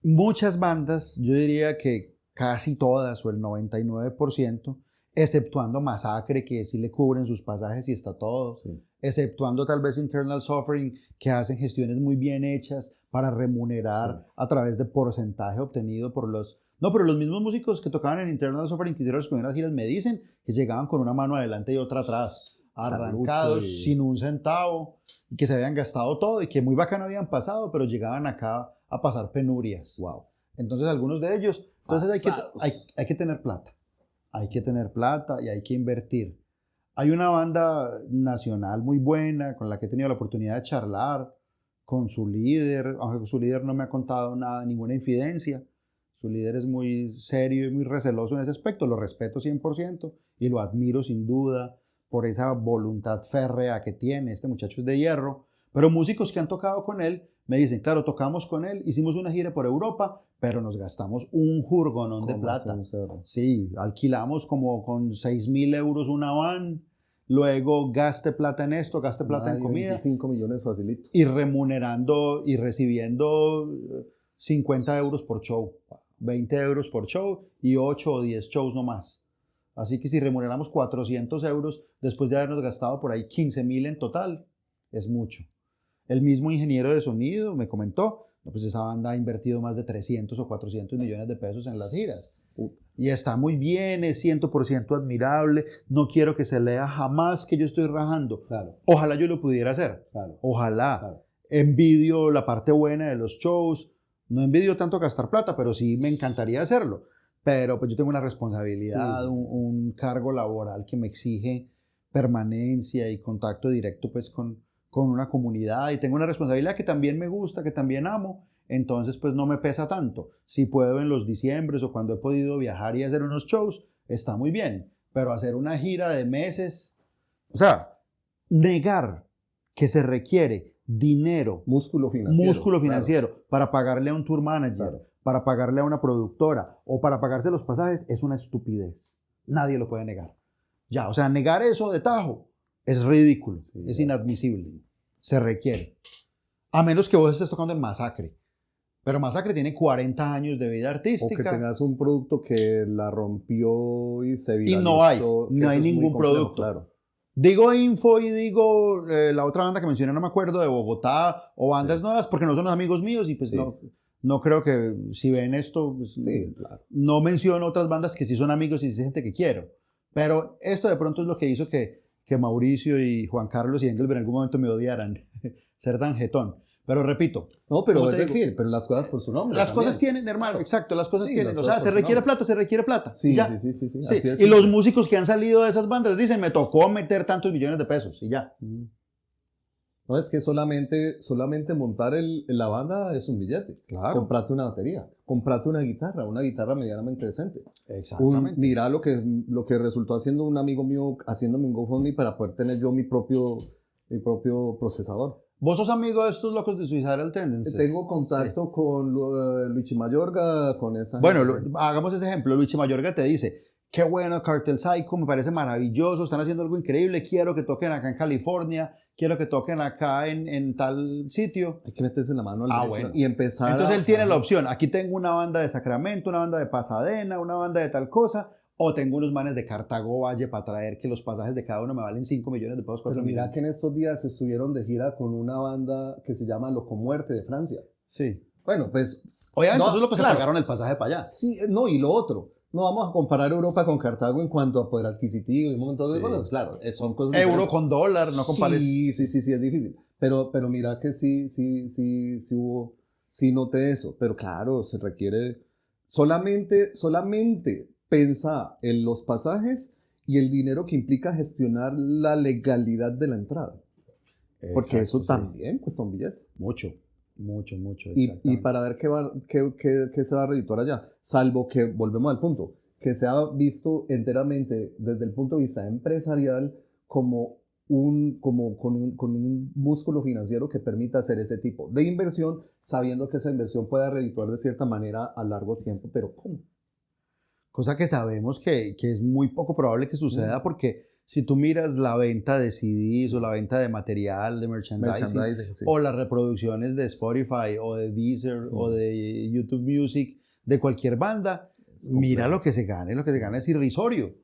S2: muchas bandas, yo diría que casi todas o el 99%, exceptuando Masacre, que sí le cubren sus pasajes y está todo,
S1: sí.
S2: Exceptuando tal vez Internal Suffering, que hacen gestiones muy bien hechas para remunerar sí. A través de porcentaje obtenido por los... No, pero los mismos músicos que tocaban en Internal Suffering, que hicieron las primeras giras, me dicen que llegaban con una mano adelante y otra atrás, arrancados, sin un centavo, y que se habían gastado todo y que muy bacano habían pasado, pero llegaban acá a pasar penurias.
S1: Wow.
S2: Entonces algunos de ellos Entonces
S1: pasados.
S2: hay que tener plata. Hay que tener plata y hay que invertir. Hay una banda nacional muy buena con la que he tenido la oportunidad de charlar, con su líder, aunque su líder no me ha contado nada, ninguna infidencia. Su líder es muy serio y muy receloso en ese aspecto, lo respeto 100% y lo admiro sin duda por esa voluntad férrea que tiene. Este muchacho es de hierro, pero músicos que han tocado con él me dicen, claro, tocamos con él, hicimos una gira por Europa, pero nos gastamos un jurgonón de plata. Sí, alquilamos como con 6.000 euros una van, luego gaste plata en esto, gaste plata en comida.
S1: 25 millones facilito.
S2: Y remunerando y recibiendo 50 euros por show, 20 euros por show y 8 o 10 shows no más. Así que si remuneramos 400 euros después de habernos gastado por ahí 15.000 en total, es mucho. El mismo ingeniero de sonido me comentó, pues esa banda ha invertido más de 300 o 400 millones de pesos en las giras. Y está muy bien, es 100% admirable, no quiero que se lea jamás que yo estoy rajando.
S1: Claro.
S2: Ojalá yo lo pudiera hacer,
S1: Claro.
S2: ojalá.
S1: Claro.
S2: Envidio la parte buena de los shows, no envidio tanto gastar plata, pero sí me encantaría hacerlo. Pero pues yo tengo una responsabilidad,
S1: Sí.
S2: un cargo laboral que me exige permanencia y contacto directo pues con una comunidad y tengo una responsabilidad que también me gusta, que también amo, entonces pues no me pesa tanto. Si puedo en los diciembres o cuando he podido viajar y hacer unos shows, está muy bien, pero hacer una gira de meses, o sea, negar que se requiere dinero,
S1: músculo
S2: financiero
S1: claro.
S2: para pagarle a un tour manager,
S1: Claro.
S2: para pagarle a una productora o para pagarse los pasajes es una estupidez. Nadie lo puede negar. Ya, o sea, negar eso de tajo es ridículo,
S1: Sí,
S2: es inadmisible. Se requiere. A menos que vos estés tocando en Masacre. Pero Masacre tiene 40 años de vida artística.
S1: O que tengas un producto que la rompió y se viralizó.
S2: Y no hay ningún producto.
S1: Claro.
S2: Digo Info y digo la otra banda que mencioné, no me acuerdo, de Bogotá o bandas nuevas, porque no son los amigos míos y pues no creo que si ven esto, pues,
S1: claro.
S2: no menciono otras bandas que sí son amigos y sí gente que quiero. Pero esto de pronto es lo que hizo que Mauricio y Juan Carlos y Engelbert en algún momento me odiaran, ser tan jetón. Pero repito.
S1: No, pero es decir, pero las cosas por su nombre.
S2: Las
S1: también.
S2: cosas tienen, hermano, exacto, las cosas tienen.
S1: Las
S2: o sea, se requiere plata, se requiere plata.
S1: Sí,
S2: ya.
S1: sí.
S2: Sí.
S1: Así es,
S2: y los músicos que han salido de esas bandas dicen, me tocó meter tantos millones de pesos y ya.
S1: No, es que solamente montar la banda es un billete.
S2: Claro.
S1: Comprate una batería, comprate una guitarra medianamente decente.
S2: Exactamente.
S1: Mira lo que resultó haciendo un amigo mío, haciéndome un GoFundMe para poder tener yo mi propio procesador.
S2: ¿Vos sos amigo de estos locos de Suicidal Tendencies?
S1: Tengo contacto con Luigi Mayorga, con esa
S2: Bueno,
S1: gente.
S2: hagamos ese ejemplo. Luigi Mayorga te dice, qué bueno Cartel Psycho, me parece maravilloso, están haciendo algo increíble, quiero que toquen acá en California, quiero que toquen acá en tal sitio.
S1: Hay que meterse la mano al
S2: bueno.
S1: y empezar.
S2: Entonces él tiene la opción, aquí tengo una banda de Sacramento, una banda de Pasadena, una banda de tal cosa, o tengo unos manes de Cartago Valle para traer que los pasajes de cada uno me valen 5 millones de pesos, 4
S1: Pero
S2: millones.
S1: mira que en estos días estuvieron de gira con una banda que se llama Locomuerte de Francia.
S2: Sí.
S1: Bueno, pues...
S2: Obviamente eso es lo que se pagaron el pasaje para allá.
S1: Sí, no, y lo otro. No vamos a comparar Europa con Cartago en cuanto a poder adquisitivo y un montón de cosas. Claro, son cosas
S2: Euro
S1: diferentes.
S2: con dólar, no compares.
S1: Sí, es difícil. Pero mira que sí hubo, sí noté eso. Pero claro, se requiere solamente pensar en los pasajes y el dinero que implica gestionar la legalidad de la entrada. Porque eso también cuesta un billete.
S2: Mucho.
S1: Y para ver qué se va a redituar allá. Salvo que, volvemos al punto, que se ha visto enteramente desde el punto de vista empresarial como con un músculo financiero que permita hacer ese tipo de inversión, sabiendo que esa inversión pueda redituar de cierta manera a largo tiempo. Pero ¿cómo?
S2: Cosa que sabemos que es muy poco probable que suceda porque si tú miras la venta de CDs o la venta de material, de merchandising o las reproducciones de Spotify o de Deezer o de YouTube Music de cualquier banda, mira lo que se gana es irrisorio.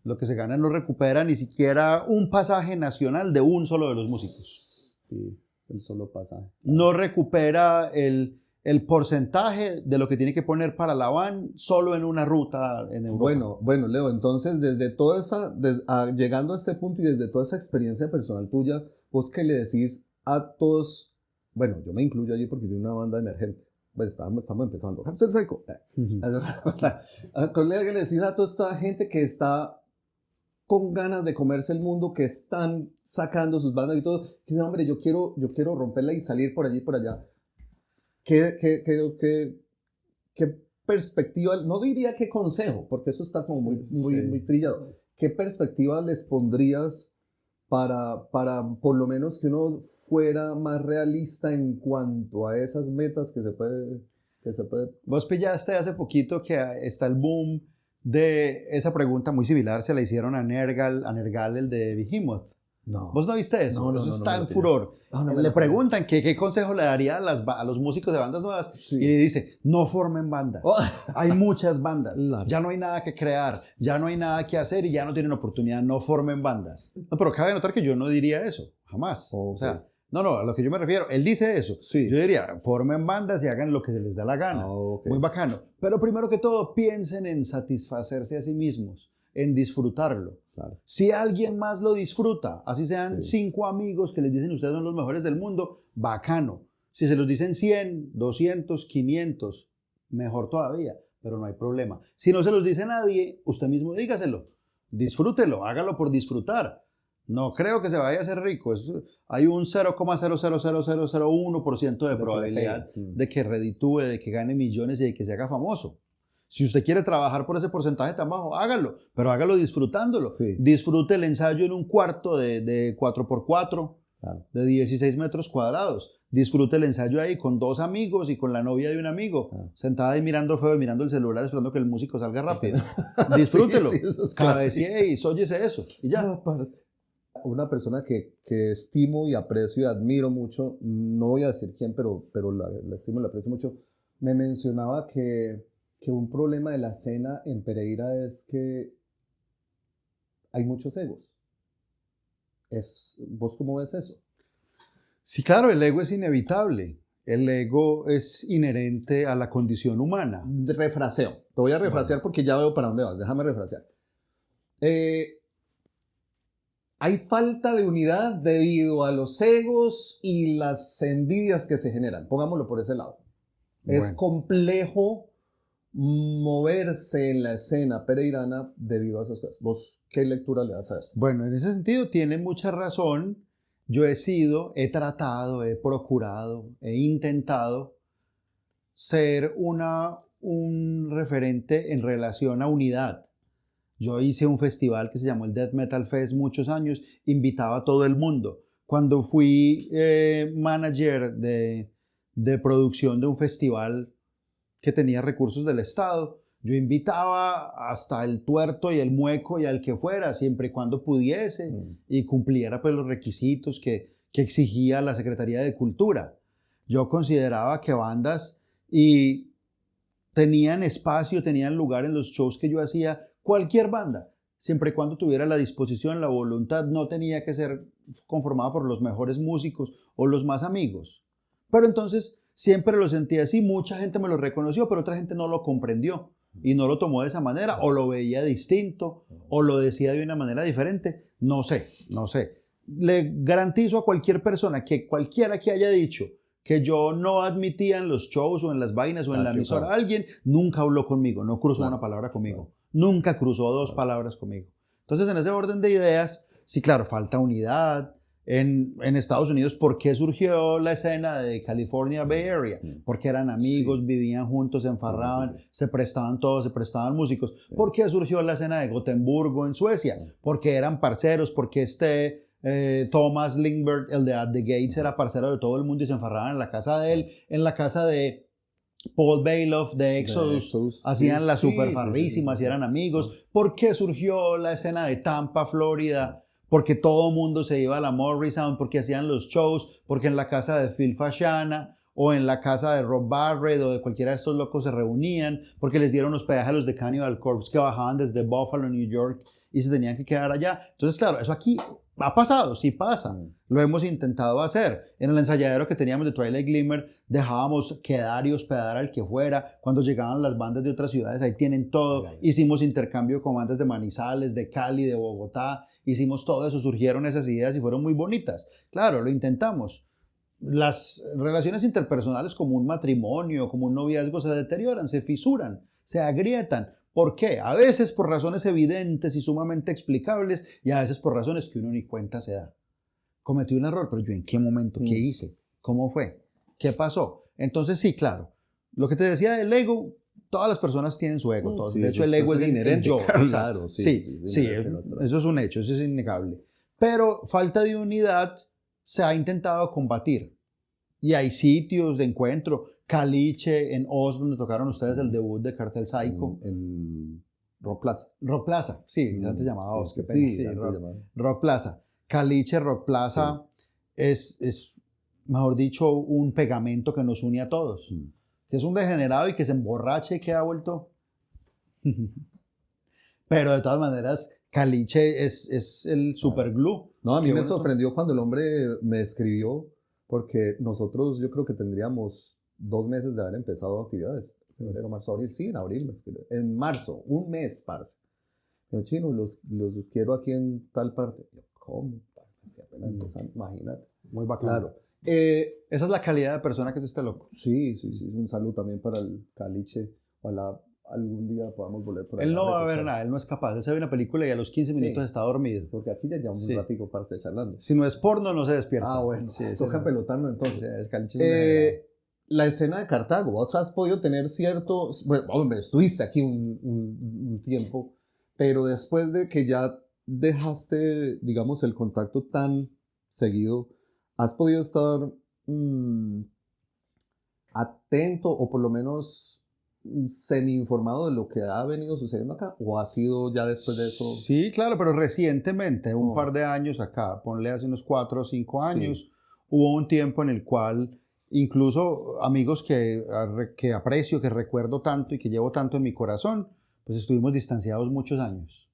S2: Lo que se gana no recupera ni siquiera un pasaje nacional de un solo de los músicos.
S1: Sí, el solo pasaje.
S2: No recupera el porcentaje de lo que tiene que poner para la van solo en una ruta en Europa.
S1: Bueno, Leo, entonces desde toda llegando a este punto y desde toda esa experiencia personal tuya, vos qué le decís a todos, bueno, yo me incluyo allí porque yo soy una banda emergente, Pues estamos empezando. Cárcel Psycho. Con le decís a toda esta gente que está con ganas de comerse el mundo, que están sacando sus bandas y todo, que dicen, hombre, yo quiero romperla y salir por allí y por allá. ¿Qué perspectiva, no diría qué consejo, porque eso está como muy trillado. ¿Qué perspectiva les pondrías para por lo menos que uno fuera más realista en cuanto a esas metas que se puede...
S2: Vos pillaste hace poquito que está el boom de esa pregunta muy similar, se la hicieron a Nergal, el de Behemoth.
S1: No.
S2: ¿Vos no viste eso? Eso está en furor.
S1: No
S2: le preguntan qué consejo le daría a los músicos de bandas nuevas y le dice, no formen bandas. Hay muchas bandas. Claro. Ya no hay nada que crear, ya no hay nada que hacer y ya no tienen oportunidad, no formen bandas. No, pero cabe notar que yo no diría eso, jamás. O sea, no, a lo que yo me refiero, él dice eso. Yo diría, formen bandas y hagan lo que se les da la gana. Muy bacano. Pero primero que todo, piensen en satisfacerse a sí mismos, en disfrutarlo. Claro. Si alguien más lo disfruta, así sean 5 amigos que les dicen ustedes son los mejores del mundo, bacano. Si se los dicen 100, 200, 500, mejor todavía, pero no hay problema. Si no se los dice nadie, usted mismo dígaselo, disfrútelo, hágalo por disfrutar. No creo que se vaya a hacer rico. Hay un 0,000001% de probabilidad de que reditúe, de que gane millones y de que se haga famoso. Si usted quiere trabajar por ese porcentaje tan bajo, hágalo, pero hágalo disfrutándolo. Disfrute el ensayo en un cuarto de 4x4, de 16 metros cuadrados. Disfrute el ensayo ahí con 2 amigos y con la novia de un amigo, sentada ahí mirando feo, mirando el celular, esperando que el músico salga rápido. Disfrútelo, cabecee y sóyese eso, y ya.
S1: Una persona que estimo y aprecio y admiro mucho, no voy a decir quién, pero la estimo y la aprecio mucho, me mencionaba que un problema de la escena en Pereira es que hay muchos egos. ¿Vos cómo ves eso?
S2: Sí, claro, el ego es inevitable. El ego es inherente a la condición humana.
S1: Refraseo. Te voy a refrasear porque ya veo para dónde vas. Déjame refrasear. Hay falta de unidad debido a los egos y las envidias que se generan. Pongámoslo por ese lado. Bueno. Es complejo moverse en la escena pereirana debido a esas cosas. ¿Vos qué lectura le das a eso?
S2: Bueno, en ese sentido tiene mucha razón. Yo he tratado, he procurado, he intentado ser un referente en relación a unidad. Yo hice un festival que se llamó el Death Metal Fest muchos años, invitaba a todo el mundo. Cuando fui manager de producción de un festival que tenía recursos del Estado, yo invitaba hasta el tuerto y el mueco y al que fuera, siempre y cuando pudiese y cumpliera pues, los requisitos que exigía la Secretaría de Cultura. Yo consideraba que bandas tenían espacio, tenían lugar en los shows que yo hacía, cualquier banda, siempre y cuando tuviera la disposición, la voluntad, no tenía que ser conformada por los mejores músicos o los más amigos. Pero entonces siempre lo sentí así, mucha gente me lo reconoció, pero otra gente no lo comprendió y no lo tomó de esa manera, o lo veía distinto, o lo decía de una manera diferente, no sé. Le garantizo a cualquier persona que cualquiera que haya dicho que yo no admitía en los shows o en las vainas o en la emisora a alguien, nunca habló conmigo, no cruzó una palabra conmigo. Nunca cruzó 2 palabras conmigo. Entonces, en ese orden de ideas, sí, claro, falta unidad. En Estados Unidos, ¿por qué surgió la escena de California Bay Area? Porque eran amigos, vivían juntos, se enfarraban, se prestaban todos, se prestaban músicos. ¿Por qué surgió la escena de Gotemburgo en Suecia? Porque eran parceros, porque Thomas Lindbergh, el de At the Gates, era parcero de todo el mundo y se enfarraban en la casa de él, en la casa de Paul Bailoff de Exodus, hacían las superfarrísimas y eran amigos. ¿Por qué surgió la escena de Tampa, Florida? Porque todo el mundo se iba a la Morrisound, porque hacían los shows, porque en la casa de Phil Fasciana o en la casa de Rob Barrett o de cualquiera de estos locos se reunían, porque les dieron hospedaje a los de Cannibal Corpse que bajaban desde Buffalo, New York y se tenían que quedar allá. Entonces, claro, eso aquí ha pasado, sí pasa. Lo hemos intentado hacer. En el ensayadero que teníamos de Twilight Glimmer, dejábamos quedar y hospedar al que fuera. Cuando llegaban las bandas de otras ciudades, ahí tienen todo. Hicimos intercambio con bandas de Manizales, de Cali, de Bogotá. Hicimos todo eso, surgieron esas ideas y fueron muy bonitas. Claro, lo intentamos. las relaciones interpersonales como un matrimonio, como un noviazgo se deterioran, se fisuran, se agrietan. ¿Por qué? A veces por razones evidentes y sumamente explicables y a veces por razones que uno ni cuenta se da. Cometí un error, pero yo ¿en qué momento? ¿Qué hice? ¿Cómo fue? ¿Qué pasó? Entonces sí, claro. Lo que te decía del ego, todas las personas tienen su ego.
S1: Sí,
S2: de hecho, el ego es
S1: inherente.
S2: yo.
S1: Claro,
S2: Eso es un hecho, eso es innegable. Pero falta de unidad se ha intentado combatir. Y hay sitios de encuentro. Caliche, en Oslo, donde tocaron ustedes el debut de Cartel Psycho.
S1: En Rock Plaza.
S2: Rock Plaza, sí, antes llamaba Oslo.
S1: llamaba.
S2: Rock Plaza. Caliche, Rock Plaza es, mejor dicho, un pegamento que nos une a todos. Que es un degenerado y que se emborrache y que ha vuelto. Pero de todas maneras, Caliche es el superglue.
S1: No, a mí me sorprendió cuando el hombre me escribió, porque nosotros yo creo que tendríamos 2 meses de haber empezado actividades. Febrero, marzo, abril. Sí, en abril me escribió. En marzo, un mes, parce. Yo, Chino, los quiero aquí en tal parte. Yo, ¿cómo? Si apenas empezando, imagínate.
S2: Muy bacano.
S1: Claro.
S2: Esa es la calidad de persona que es este loco.
S1: Sí. Un saludo también para el Caliche. Ojalá algún día podamos volver por ahí.
S2: Él no va a ver nada, él no es capaz. Él se ve una película y a los 15 minutos está dormido.
S1: Porque aquí ya llevamos un ratico parce charlando.
S2: Si no es porno, no se despierta.
S1: Ah, bueno. Toca pelotarlo entonces.
S2: Caliche
S1: la escena de Cartago, vos has podido tener cierto... Bueno, hombre, estuviste aquí un tiempo, pero después de que ya dejaste, digamos, el contacto tan seguido, ¿has podido estar atento o por lo menos semi-informado de lo que ha venido sucediendo acá? ¿O ha sido ya después de eso?
S2: Sí, claro, pero recientemente, un par de años acá, ponle hace unos 4 o 5 años, hubo un tiempo en el cual incluso amigos que aprecio, que recuerdo tanto y que llevo tanto en mi corazón, pues estuvimos distanciados muchos años.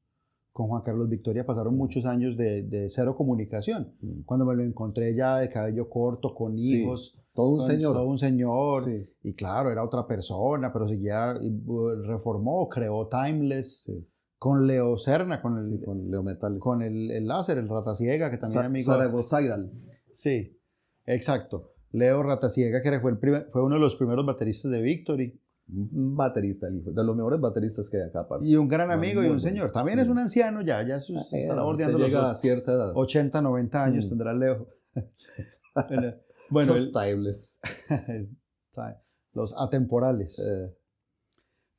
S2: Con Juan Carlos Victoria pasaron muchos años de cero comunicación. Cuando me lo encontré ya de cabello corto, con hijos.
S1: Todo un señor.
S2: Todo un señor. Sí. Y claro, era otra persona, pero seguía, reformó, creó Timeless. Con Leo Serna, con
S1: Leo Metales.
S2: Con el láser, el Rataciega, que también es amigo.
S1: Zaragoza Idal.
S2: Sí, exacto. Leo Rataciega, que fue uno de los primeros bateristas de Victory.
S1: Un baterista, el hijo, de los mejores bateristas que hay acá. Parce.
S2: Y un gran amigo y un señor. También es un anciano ya está bordeando los
S1: a cierta edad.
S2: 80, 90 años tendrá Leo.
S1: Bueno, los timeless.
S2: Los atemporales.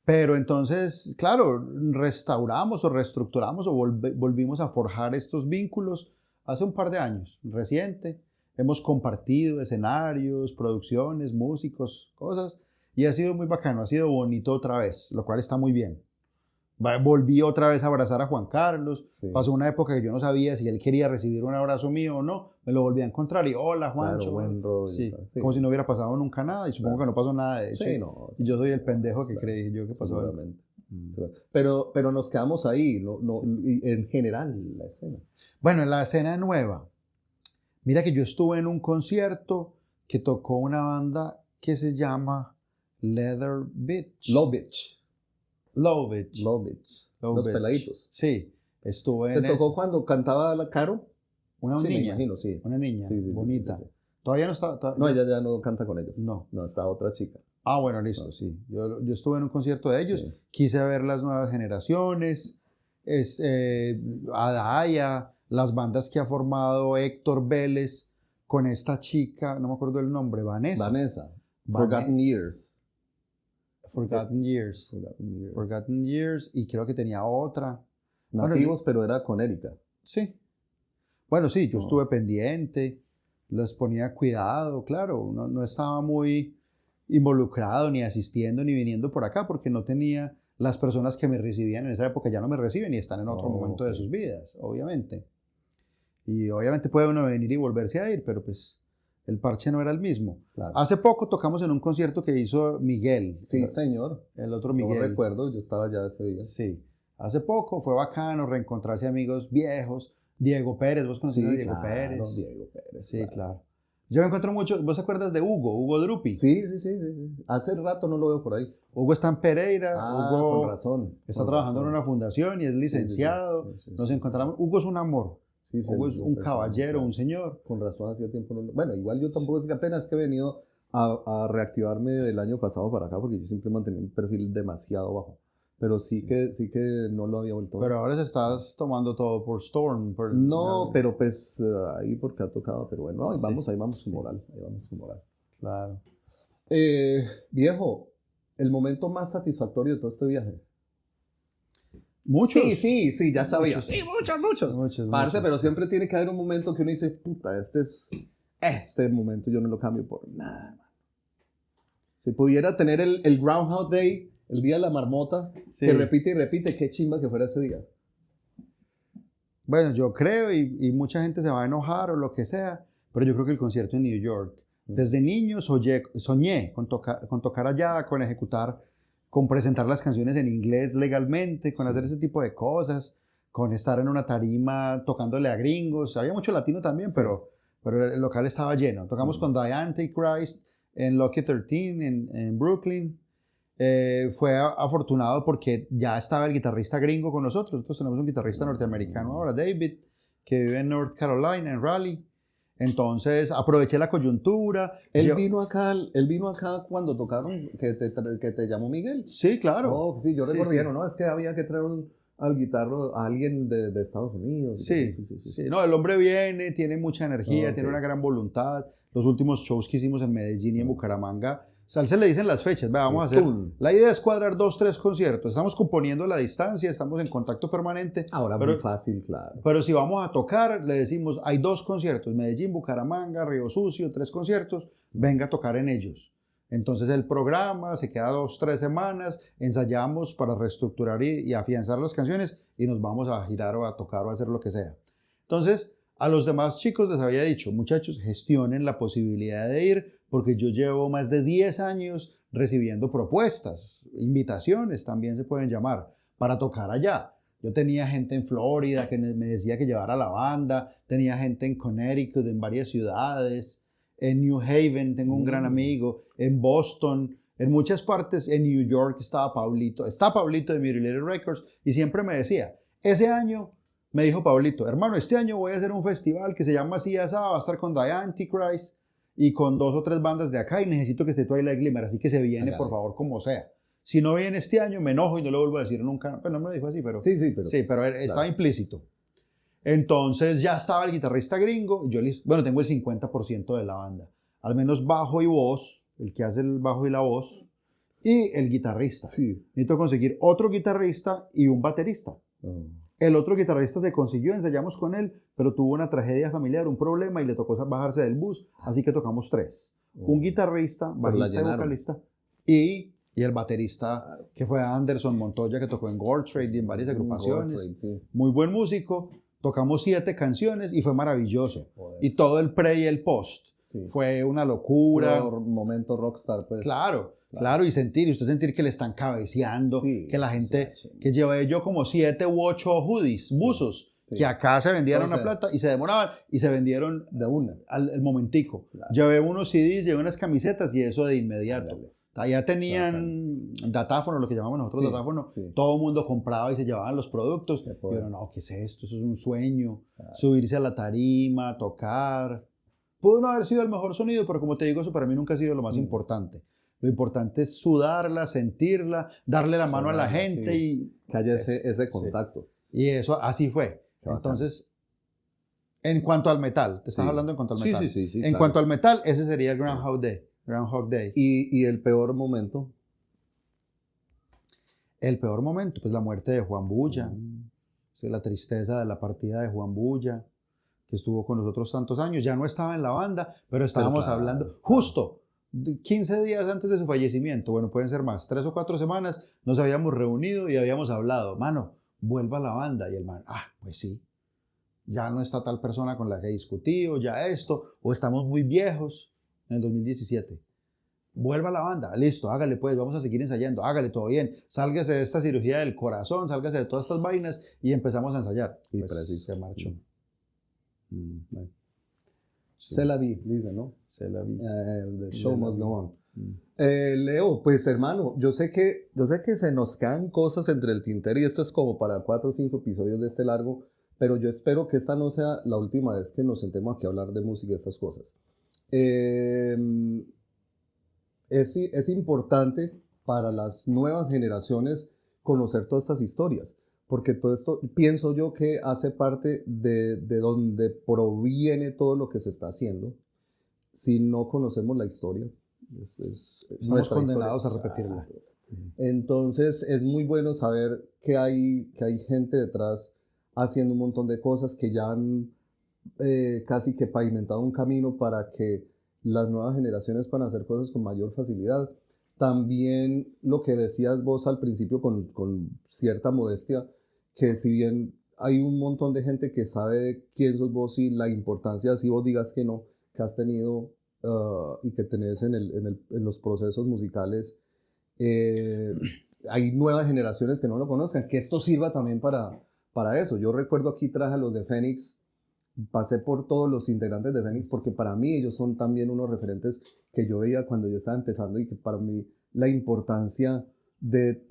S2: Pero entonces, claro, restauramos o reestructuramos o volvimos a forjar estos vínculos hace un par de años, reciente. Hemos compartido escenarios, producciones, músicos, cosas. Y ha sido muy bacano, ha sido bonito otra vez, lo cual está muy bien. Volví otra vez a abrazar a Juan Carlos. Pasó una época que yo no sabía si él quería recibir un abrazo mío o no. Me lo volví a encontrar y hola, Juancho.
S1: Claro, buen rollo.
S2: Como si no hubiera pasado nunca nada. Y supongo que no pasó nada, de hecho. Y yo soy el pendejo que creí yo que pasó.
S1: Seguramente. Pero nos quedamos ahí, en general, la escena.
S2: Bueno, en la escena nueva. Mira que yo estuve en un concierto que tocó una banda que se llama Leather Beach.
S1: Low Beach. Los peladitos.
S2: Sí, estuve en
S1: ¿Te tocó cuando cantaba la Caro?
S2: Una niña.
S1: Me imagino, sí.
S2: Una niña, bonita. Todavía no está...
S1: No, ella ya no canta con ellos.
S2: No,
S1: está otra chica.
S2: Ah, bueno, listo, sí. Yo estuve en un concierto de ellos. Quise ver las nuevas generaciones, Adaya, las bandas que ha formado Héctor Vélez con esta chica, no me acuerdo el nombre, Vanessa.
S1: Forgotten Years.
S2: Forgotten Years, y creo que tenía otra.
S1: Nativos, pero era con Erika.
S2: Sí. Bueno, sí, yo estuve pendiente, les ponía cuidado, claro, no estaba muy involucrado, ni asistiendo, ni viniendo por acá, porque no tenía las personas que me recibían en esa época, ya no me reciben y están en otro momento de sus vidas, obviamente. Y obviamente puede uno venir y volverse a ir, pero pues el parche no era el mismo.
S1: Claro.
S2: Hace poco tocamos en un concierto que hizo Miguel.
S1: Sí, señor.
S2: El otro Miguel.
S1: Yo recuerdo, yo estaba ya ese día.
S2: Sí. Hace poco fue bacano reencontrarse amigos viejos. Diego Pérez, ¿vos conocés a Diego Pérez?
S1: Diego Pérez.
S2: Sí, claro. Yo me encuentro mucho, ¿vos te acuerdas de Hugo Drupi?
S1: Sí. Hace rato no lo veo por ahí.
S2: Hugo está en Pereira. Hugo
S1: con razón.
S2: Está trabajando en una fundación y es licenciado. Nos encontramos. Hugo es un amor.
S1: Sí, sí,
S2: Hugo es un
S1: personaje,
S2: caballero,
S1: claro.
S2: un señor.
S1: Con razón, hacía tiempo no. Bueno, igual yo tampoco es que apenas que he venido a reactivarme del año pasado para acá, porque yo siempre mantenía un perfil demasiado bajo. Pero sí que no lo había vuelto a ver.
S2: Pero ahora se estás tomando todo por Storm.
S1: No, pero pues ahí porque ha tocado, pero bueno,
S2: Sí,
S1: ahí vamos su
S2: sí.
S1: moral, ahí vamos su moral.
S2: Claro.
S1: Viejo, el momento más satisfactorio de todo este viaje.
S2: Muchos.
S1: Sí, ya sabía.
S2: Muchos,
S1: Sí, muchos.
S2: Muchos,
S1: Parce,
S2: muchos,
S1: pero
S2: sí.
S1: siempre tiene que haber un momento que uno dice, puta, este momento yo no lo cambio por nada, man. Si pudiera tener el Groundhog Day, el día de la marmota,
S2: Sí.
S1: que repite y repite, qué chimba que fuera ese día.
S2: Bueno, yo creo, y mucha gente se va a enojar o lo que sea, pero yo creo que el concierto en New York. Desde niño soñé con tocar allá, con ejecutar, con presentar las canciones en inglés legalmente, con hacer ese tipo de cosas, con estar en una tarima tocándole a gringos. Había mucho latino también, pero el local estaba lleno. Tocamos con The Antichrist en Lucky 13 en Brooklyn. Fue afortunado porque ya estaba el guitarrista gringo con nosotros. Nosotros tenemos un guitarrista norteamericano ahora, David, que vive en North Carolina, en Raleigh. Entonces aproveché la coyuntura.
S1: Él vino acá cuando tocaron, que te llamó Miguel.
S2: Sí, claro.
S1: Oh, sí, yo
S2: Sí,
S1: recuerdo,
S2: sí.
S1: no, es que había que traer al guitarro a alguien de Estados Unidos.
S2: Sí. No, el hombre viene, tiene mucha energía, tiene una gran voluntad. Los últimos shows que hicimos en Medellín y en Bucaramanga, o sea, se le dicen las fechas, vamos a hacer. La idea es cuadrar 2, 3 conciertos. Estamos componiendo a la distancia, estamos en contacto permanente.
S1: Ahora muy fácil, claro.
S2: Pero si vamos a tocar, le decimos, hay 2 conciertos, Medellín, Bucaramanga, Río Sucio, 3 conciertos, venga a tocar en ellos. Entonces el programa se queda 2, 3 semanas, ensayamos para reestructurar y afianzar las canciones y nos vamos a girar o a tocar o a hacer lo que sea. Entonces, a los demás chicos les había dicho, muchachos, gestionen la posibilidad de ir, porque yo llevo más de 10 años recibiendo propuestas, invitaciones también se pueden llamar, para tocar allá. Yo tenía gente en Florida que me decía que llevara la banda, tenía gente en Connecticut, en varias ciudades, en New Haven tengo un gran amigo, en Boston, en muchas partes, en New York está Pablito de Mutilated Records, y siempre me decía, ese año me dijo Pablito, hermano, este año voy a hacer un festival que se llama así, asá, va a estar con The Antichrist y con 2 o 3 bandas de acá y necesito que esté Twilight Glimmer, así que se viene, por favor, como sea. Si no viene este año, me enojo y no lo vuelvo a decir nunca. Pues no me lo dijo así, pero
S1: sí,
S2: pero estaba implícito. Entonces ya estaba el guitarrista gringo, bueno, tengo el 50% de la banda, al menos bajo y voz, el que hace el bajo y la voz, y el guitarrista.
S1: Sí.
S2: Necesito conseguir otro guitarrista y un baterista. El otro guitarrista se consiguió, ensayamos con él, pero tuvo una tragedia familiar, un problema y le tocó bajarse del bus, así que tocamos 3. Un guitarrista, bajista y vocalista, y el baterista, que fue Anderson Montoya, que tocó en Gold Trade y en varias agrupaciones. Muy buen músico. Tocamos 7 canciones y fue maravilloso. Y todo el pre y el post. Fue una locura.
S1: Momento rockstar, pues.
S2: Claro, y usted sentir que le están cabeceando, que la gente, que llevé yo como 7 u 8 hoodies, buzos, que acá se vendían una plata y se demoraban y se vendieron
S1: de una
S2: al momentico. Llevé unos CDs, llevé unas camisetas y eso de inmediato. Ya tenían datáfono, lo que llamamos nosotros datáfono, todo el mundo compraba y se llevaban los productos. Y yo, no, ¿qué es esto? Eso es un sueño. Subirse a la tarima, tocar. Pudo no haber sido el mejor sonido, pero como te digo, eso para mí nunca ha sido lo más importante. Lo importante es sudarla, sentirla, darle la mano a la gente y
S1: que haya ese contacto.
S2: Y eso así fue. Entonces, en cuanto al metal, te estás hablando en cuanto al metal. En cuanto al metal, ese sería el Groundhog Day.
S1: ¿Y el peor momento?
S2: El peor momento, pues la muerte de Juan Bulla. La tristeza de la partida de Juan Bulla, que estuvo con nosotros tantos años. Ya no estaba en la banda, pero estábamos hablando justo 15 días antes de su fallecimiento. Bueno, pueden ser más, 3 o 4 semanas, nos habíamos reunido y habíamos hablado. Mano, vuelva a la banda. Y el man, pues sí. Ya no está tal persona con la que he discutido, ya esto, o estamos muy viejos. En el 2017. Vuelva a la banda, listo, hágale pues, vamos a seguir ensayando, hágale todo bien, sálgase de esta cirugía del corazón, sálgase de todas estas vainas y empezamos a ensayar.
S1: Y
S2: pues se marchó.
S1: Bueno. Se la vi, dice, ¿no?
S2: Se la vi.
S1: The show must go on. Leo, pues hermano, yo sé que se nos quedan cosas entre el tintero y esto es como para 4 o 5 episodios de este largo, pero yo espero que esta no sea la última vez que nos sentemos aquí a hablar de música y estas cosas. Eh, es importante para las nuevas generaciones conocer todas estas historias, porque todo esto pienso yo que hace parte de donde proviene todo lo que se está haciendo. Si no conocemos la historia,
S2: Estamos condenados a repetirla.
S1: Entonces es muy bueno saber que hay gente detrás haciendo un montón de cosas que ya han casi que pavimentado un camino para que las nuevas generaciones puedan hacer cosas con mayor facilidad. También lo que decías vos al principio con cierta modestia, que si bien hay un montón de gente que sabe quién sos vos y la importancia, si vos digas que no, que has tenido y que tenés en los procesos musicales, hay nuevas generaciones que no lo conozcan, que esto sirva también para eso. Yo recuerdo aquí traje a los de Fénix, pasé por todos los integrantes de Fénix porque para mí ellos son también unos referentes que yo veía cuando yo estaba empezando y que para mí la importancia de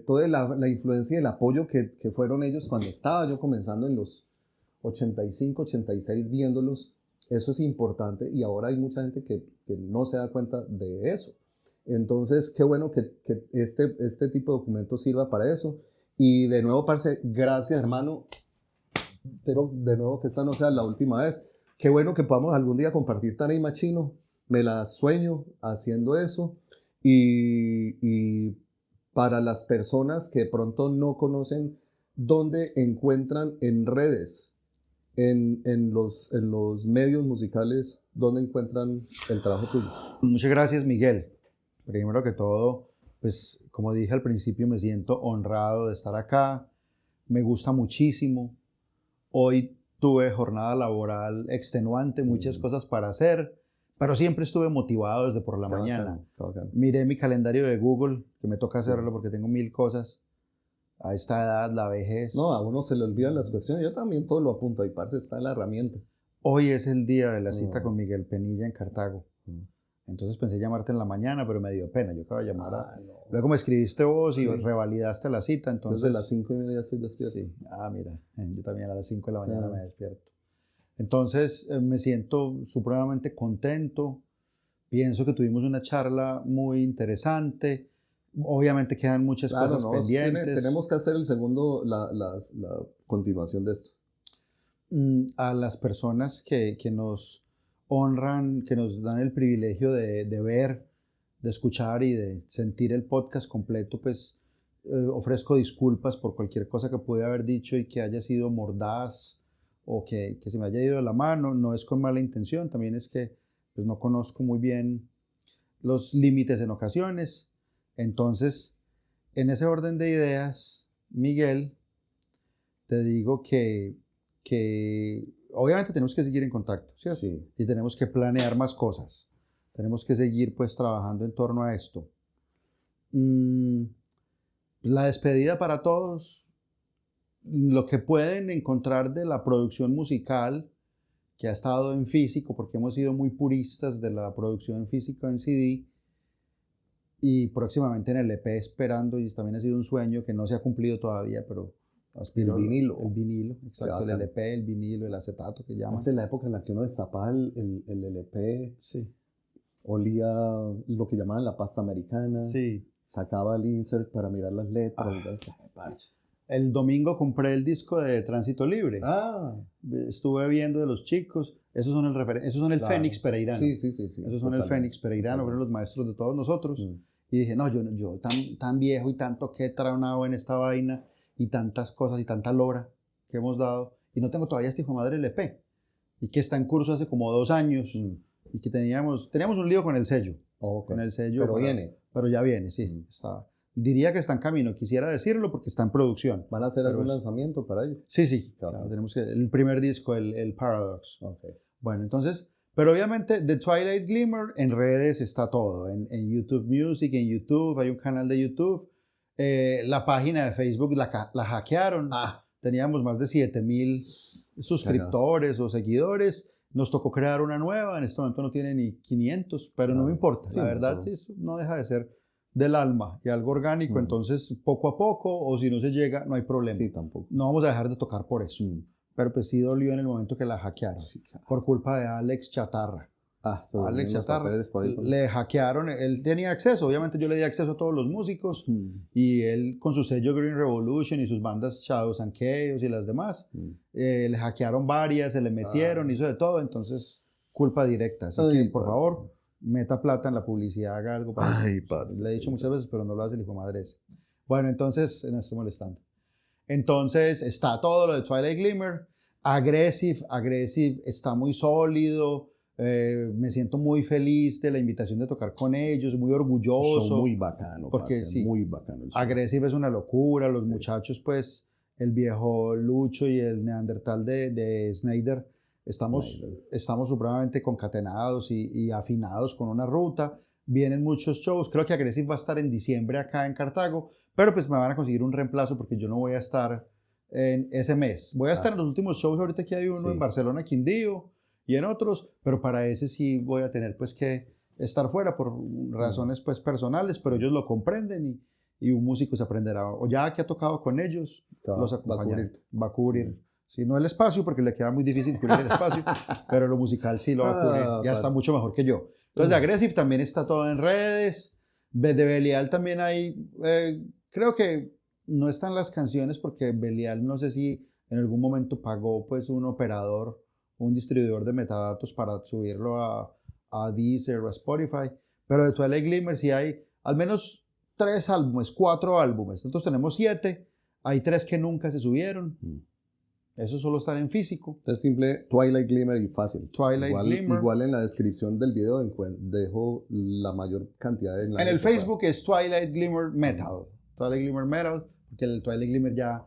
S1: toda la influencia y el apoyo que fueron ellos cuando estaba yo comenzando en los 85, 86 viéndolos, eso es importante y ahora hay mucha gente que no se da cuenta de eso. Entonces, qué bueno que este tipo de documentos sirva para eso. Y de nuevo, parce, gracias, hermano. Pero de nuevo que esta no sea la última vez. Qué bueno que podamos algún día compartir Tanaima Chino. Me la sueño haciendo eso. Y para las personas que de pronto no conocen dónde encuentran en redes, en los medios musicales, dónde encuentran el trabajo tuyo.
S2: Muchas gracias, Miguel. Primero que todo, pues como dije al principio, me siento honrado de estar acá. Me gusta muchísimo. Hoy tuve jornada laboral extenuante, muchas cosas para hacer, pero siempre estuve motivado desde por la mañana. Miré mi calendario de Google, que me toca hacerlo porque tengo 1000 cosas. A esta edad, la vejez.
S1: No, a uno se le olvidan las cuestiones. Yo también todo lo apunto. Ahí, parce, está la herramienta.
S2: Hoy es el día de la cita con Miguel Penilla en Cartago. Entonces pensé llamarte en la mañana, pero me dio pena. Yo acabo de llamar
S1: no.
S2: Luego me escribiste vos y revalidaste la cita. Entonces,
S1: desde las 5:30 estoy despierto.
S2: Sí. Mira, yo también a las 5 de la mañana me despierto. Entonces me siento supremamente contento. Pienso que tuvimos una charla muy interesante. Obviamente quedan muchas cosas pendientes.
S1: Tenemos que hacer el segundo, la continuación de esto.
S2: A las personas que nos honran, que nos dan el privilegio de ver, de escuchar y de sentir el podcast completo, pues ofrezco disculpas por cualquier cosa que pude haber dicho y que haya sido mordaz o que se me haya ido de la mano. No es con mala intención, también es que pues, no conozco muy bien los límites en ocasiones. Entonces, en ese orden de ideas, Miguel, te digo que obviamente tenemos que seguir en contacto, ¿cierto?
S1: Sí.
S2: Y tenemos que planear más cosas. Tenemos que seguir pues trabajando en torno a esto. La despedida para todos, lo que pueden encontrar de la producción musical que ha estado en físico, porque hemos sido muy puristas de la producción en físico en CD, y próximamente en el EP esperando, y también ha sido un sueño que no se ha cumplido todavía, pero aspiro.
S1: El vinilo.
S2: El vinilo, exacto, el LP, el vinilo, el acetato que llaman.
S1: Esa es la época en la que uno destapaba el LP,
S2: sí.
S1: Olía lo que llamaban la pasta americana,
S2: sí.
S1: Sacaba el insert para mirar las letras.
S2: El domingo compré el disco de Tránsito Libre. Estuve viendo de los chicos. Esos son el Fénix Pereirano.
S1: Sí.
S2: Esos son el Fénix Pereirano, fueron los maestros de todos nosotros. Y dije, no, yo tan viejo y tanto que he tronado en esta vaina y tantas cosas y tanta lora que hemos dado. Y no tengo todavía este hijo de madre LP. Y que está en curso hace como 2 años. Y que teníamos un lío con el sello.
S1: Okay.
S2: Con el sello.
S1: Pero viene.
S2: Pero ya viene, sí. Diría que está en camino. Quisiera decirlo porque está en producción.
S1: ¿Van a hacer algún lanzamiento para ello?
S2: Sí. Claro, tenemos el primer disco, el Paradox.
S1: Okay.
S2: Bueno, entonces, pero obviamente The Twilight Glimmer en redes está todo. En YouTube Music, en YouTube, hay un canal de YouTube. La página de Facebook la hackearon. Teníamos más de 7,000 suscriptores o seguidores. Nos tocó crear una nueva. En este momento no tiene ni 500, pero no me importa. La verdad, eso no deja de ser del alma y algo orgánico, entonces poco a poco, o si no se llega, no hay problema.
S1: Sí, tampoco.
S2: No vamos a dejar de tocar por eso. Pero pues sí dolió en el momento que la hackearon,
S1: Sí, claro.
S2: por culpa de Alex Chatarra.
S1: Se
S2: Alex
S1: volvieron los
S2: Chatarra,
S1: papeles por ahí con-
S2: le hackearon, él tenía acceso, obviamente yo le di acceso a todos los músicos, y él con su sello Green Revolution y sus bandas Shadows and Chaos y las demás, le hackearon varias, se le metieron, hizo de todo, entonces culpa directa. Así
S1: Ay,
S2: que por
S1: parce.
S2: favor, meta plata en la publicidad, haga algo para
S1: Ay,
S2: eso.
S1: parce.
S2: Le he dicho muchas veces, pero no lo hace el hijo de madre ese. Bueno, entonces, no estoy molestando. Entonces está todo lo de Twilight Glimmer. Aggressive está muy sólido. Me siento muy feliz de la invitación de tocar con ellos, muy orgulloso.
S1: Show muy bacano,
S2: porque
S1: parce,
S2: sí,
S1: muy bacano. el show.
S2: Aggressive es una locura. Los muchachos, pues, el viejo Lucho y el Neandertal de Snyder, estamos supremamente concatenados y afinados con una ruta. Vienen muchos shows. Creo que Aggressive va a estar en diciembre acá en Cartago, pero pues me van a conseguir un reemplazo porque yo no voy a estar en ese mes. Voy a estar en los últimos shows. Ahorita aquí hay uno en Barcelona, Quindío, y en otros, pero para ese sí voy a tener pues que estar fuera por razones pues personales, pero ellos lo comprenden y un músico se aprenderá. O ya que ha tocado con ellos, los acompañará. Va a cubrir. Sí, no el espacio, porque le queda muy difícil cubrir el espacio, pero lo musical sí lo va a cubrir. Ya está mucho mejor que yo. Entonces, de Aggressive también está todo en redes. De Belial también hay, creo que no están las canciones porque Belial no sé si en algún momento pagó pues un operador, un distribuidor de metadatos para subirlo a Deezer o a Spotify, pero de Twilight Glimmer sí hay al menos 4 álbumes. Nosotros tenemos 7, hay 3 que nunca se subieron. Esos solo están en físico.
S1: Es simple, Twilight Glimmer y fácil.
S2: Twilight Glimmer.
S1: Igual en la descripción del video dejo la mayor cantidad de enlaces.
S2: En el Facebook es Twilight Glimmer Metal. Twilight Glimmer Metal, porque el Twilight Glimmer ya...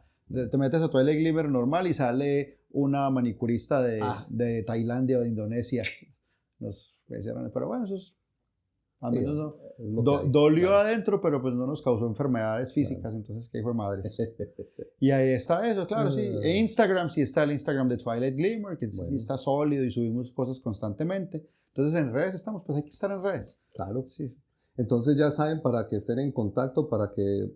S2: Te metes a Twilight Glimmer normal y sale una manicurista de Tailandia o de Indonesia. Pero bueno, eso es... A menos dolió adentro, pero pues no nos causó enfermedades físicas, entonces qué hijo de madre. Y ahí está eso, claro, sí. E Instagram, sí está el Instagram de Twilight Glimmer, que sí está sólido y subimos cosas constantemente. Entonces en redes estamos, pues hay que estar en redes.
S1: Claro. Sí. Entonces ya saben, para que estén en contacto, para que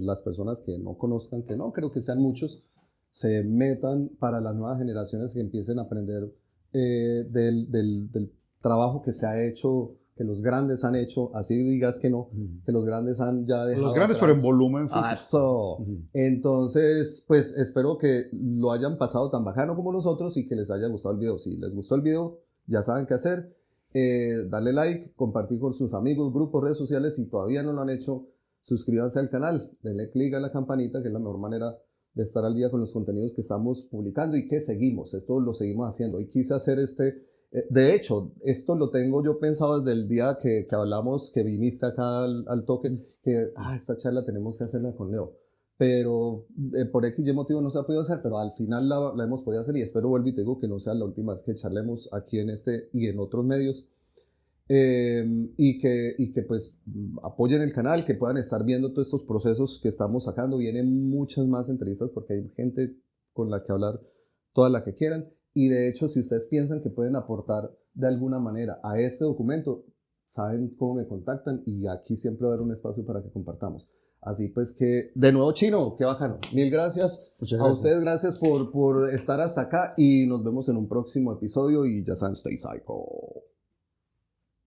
S1: las personas que no conozcan, que no creo que sean muchos, se metan para las nuevas generaciones que empiecen a aprender del trabajo que se ha hecho, que los grandes han hecho, así digas que no, que los grandes han ya dejado
S2: los grandes,
S1: atrás.
S2: pero en volumen físico.
S1: Eso. Entonces, pues espero que lo hayan pasado tan bacano como nosotros y que les haya gustado el video. Si les gustó el video, ya saben qué hacer. Darle like, compartir con sus amigos, grupos, redes sociales. Si todavía no lo han hecho, suscríbanse al canal, denle click a la campanita, que es la mejor manera de estar al día con los contenidos que estamos publicando y que seguimos. Esto lo seguimos haciendo. Y quise hacer de hecho, esto lo tengo yo pensado desde el día que hablamos, que viniste acá al toque, que esta charla tenemos que hacerla con Leo. Pero por X y motivo no se ha podido hacer, pero al final la hemos podido hacer y espero, vuelvo y te digo, que no sea la última vez que charlemos aquí en este y en otros medios. Y que pues apoyen el canal, que puedan estar viendo todos estos procesos que estamos sacando. Vienen muchas más entrevistas porque hay gente con la que hablar, toda la que quieran. Y de hecho, si ustedes piensan que pueden aportar de alguna manera a este documento, saben cómo me contactan y aquí siempre va a haber un espacio para que compartamos. Así pues que, de nuevo, Chino, qué bacano. Mil gracias.
S2: Muchas gracias.
S1: A ustedes, gracias por estar hasta acá y nos vemos en un próximo episodio y ya saben, stay psycho.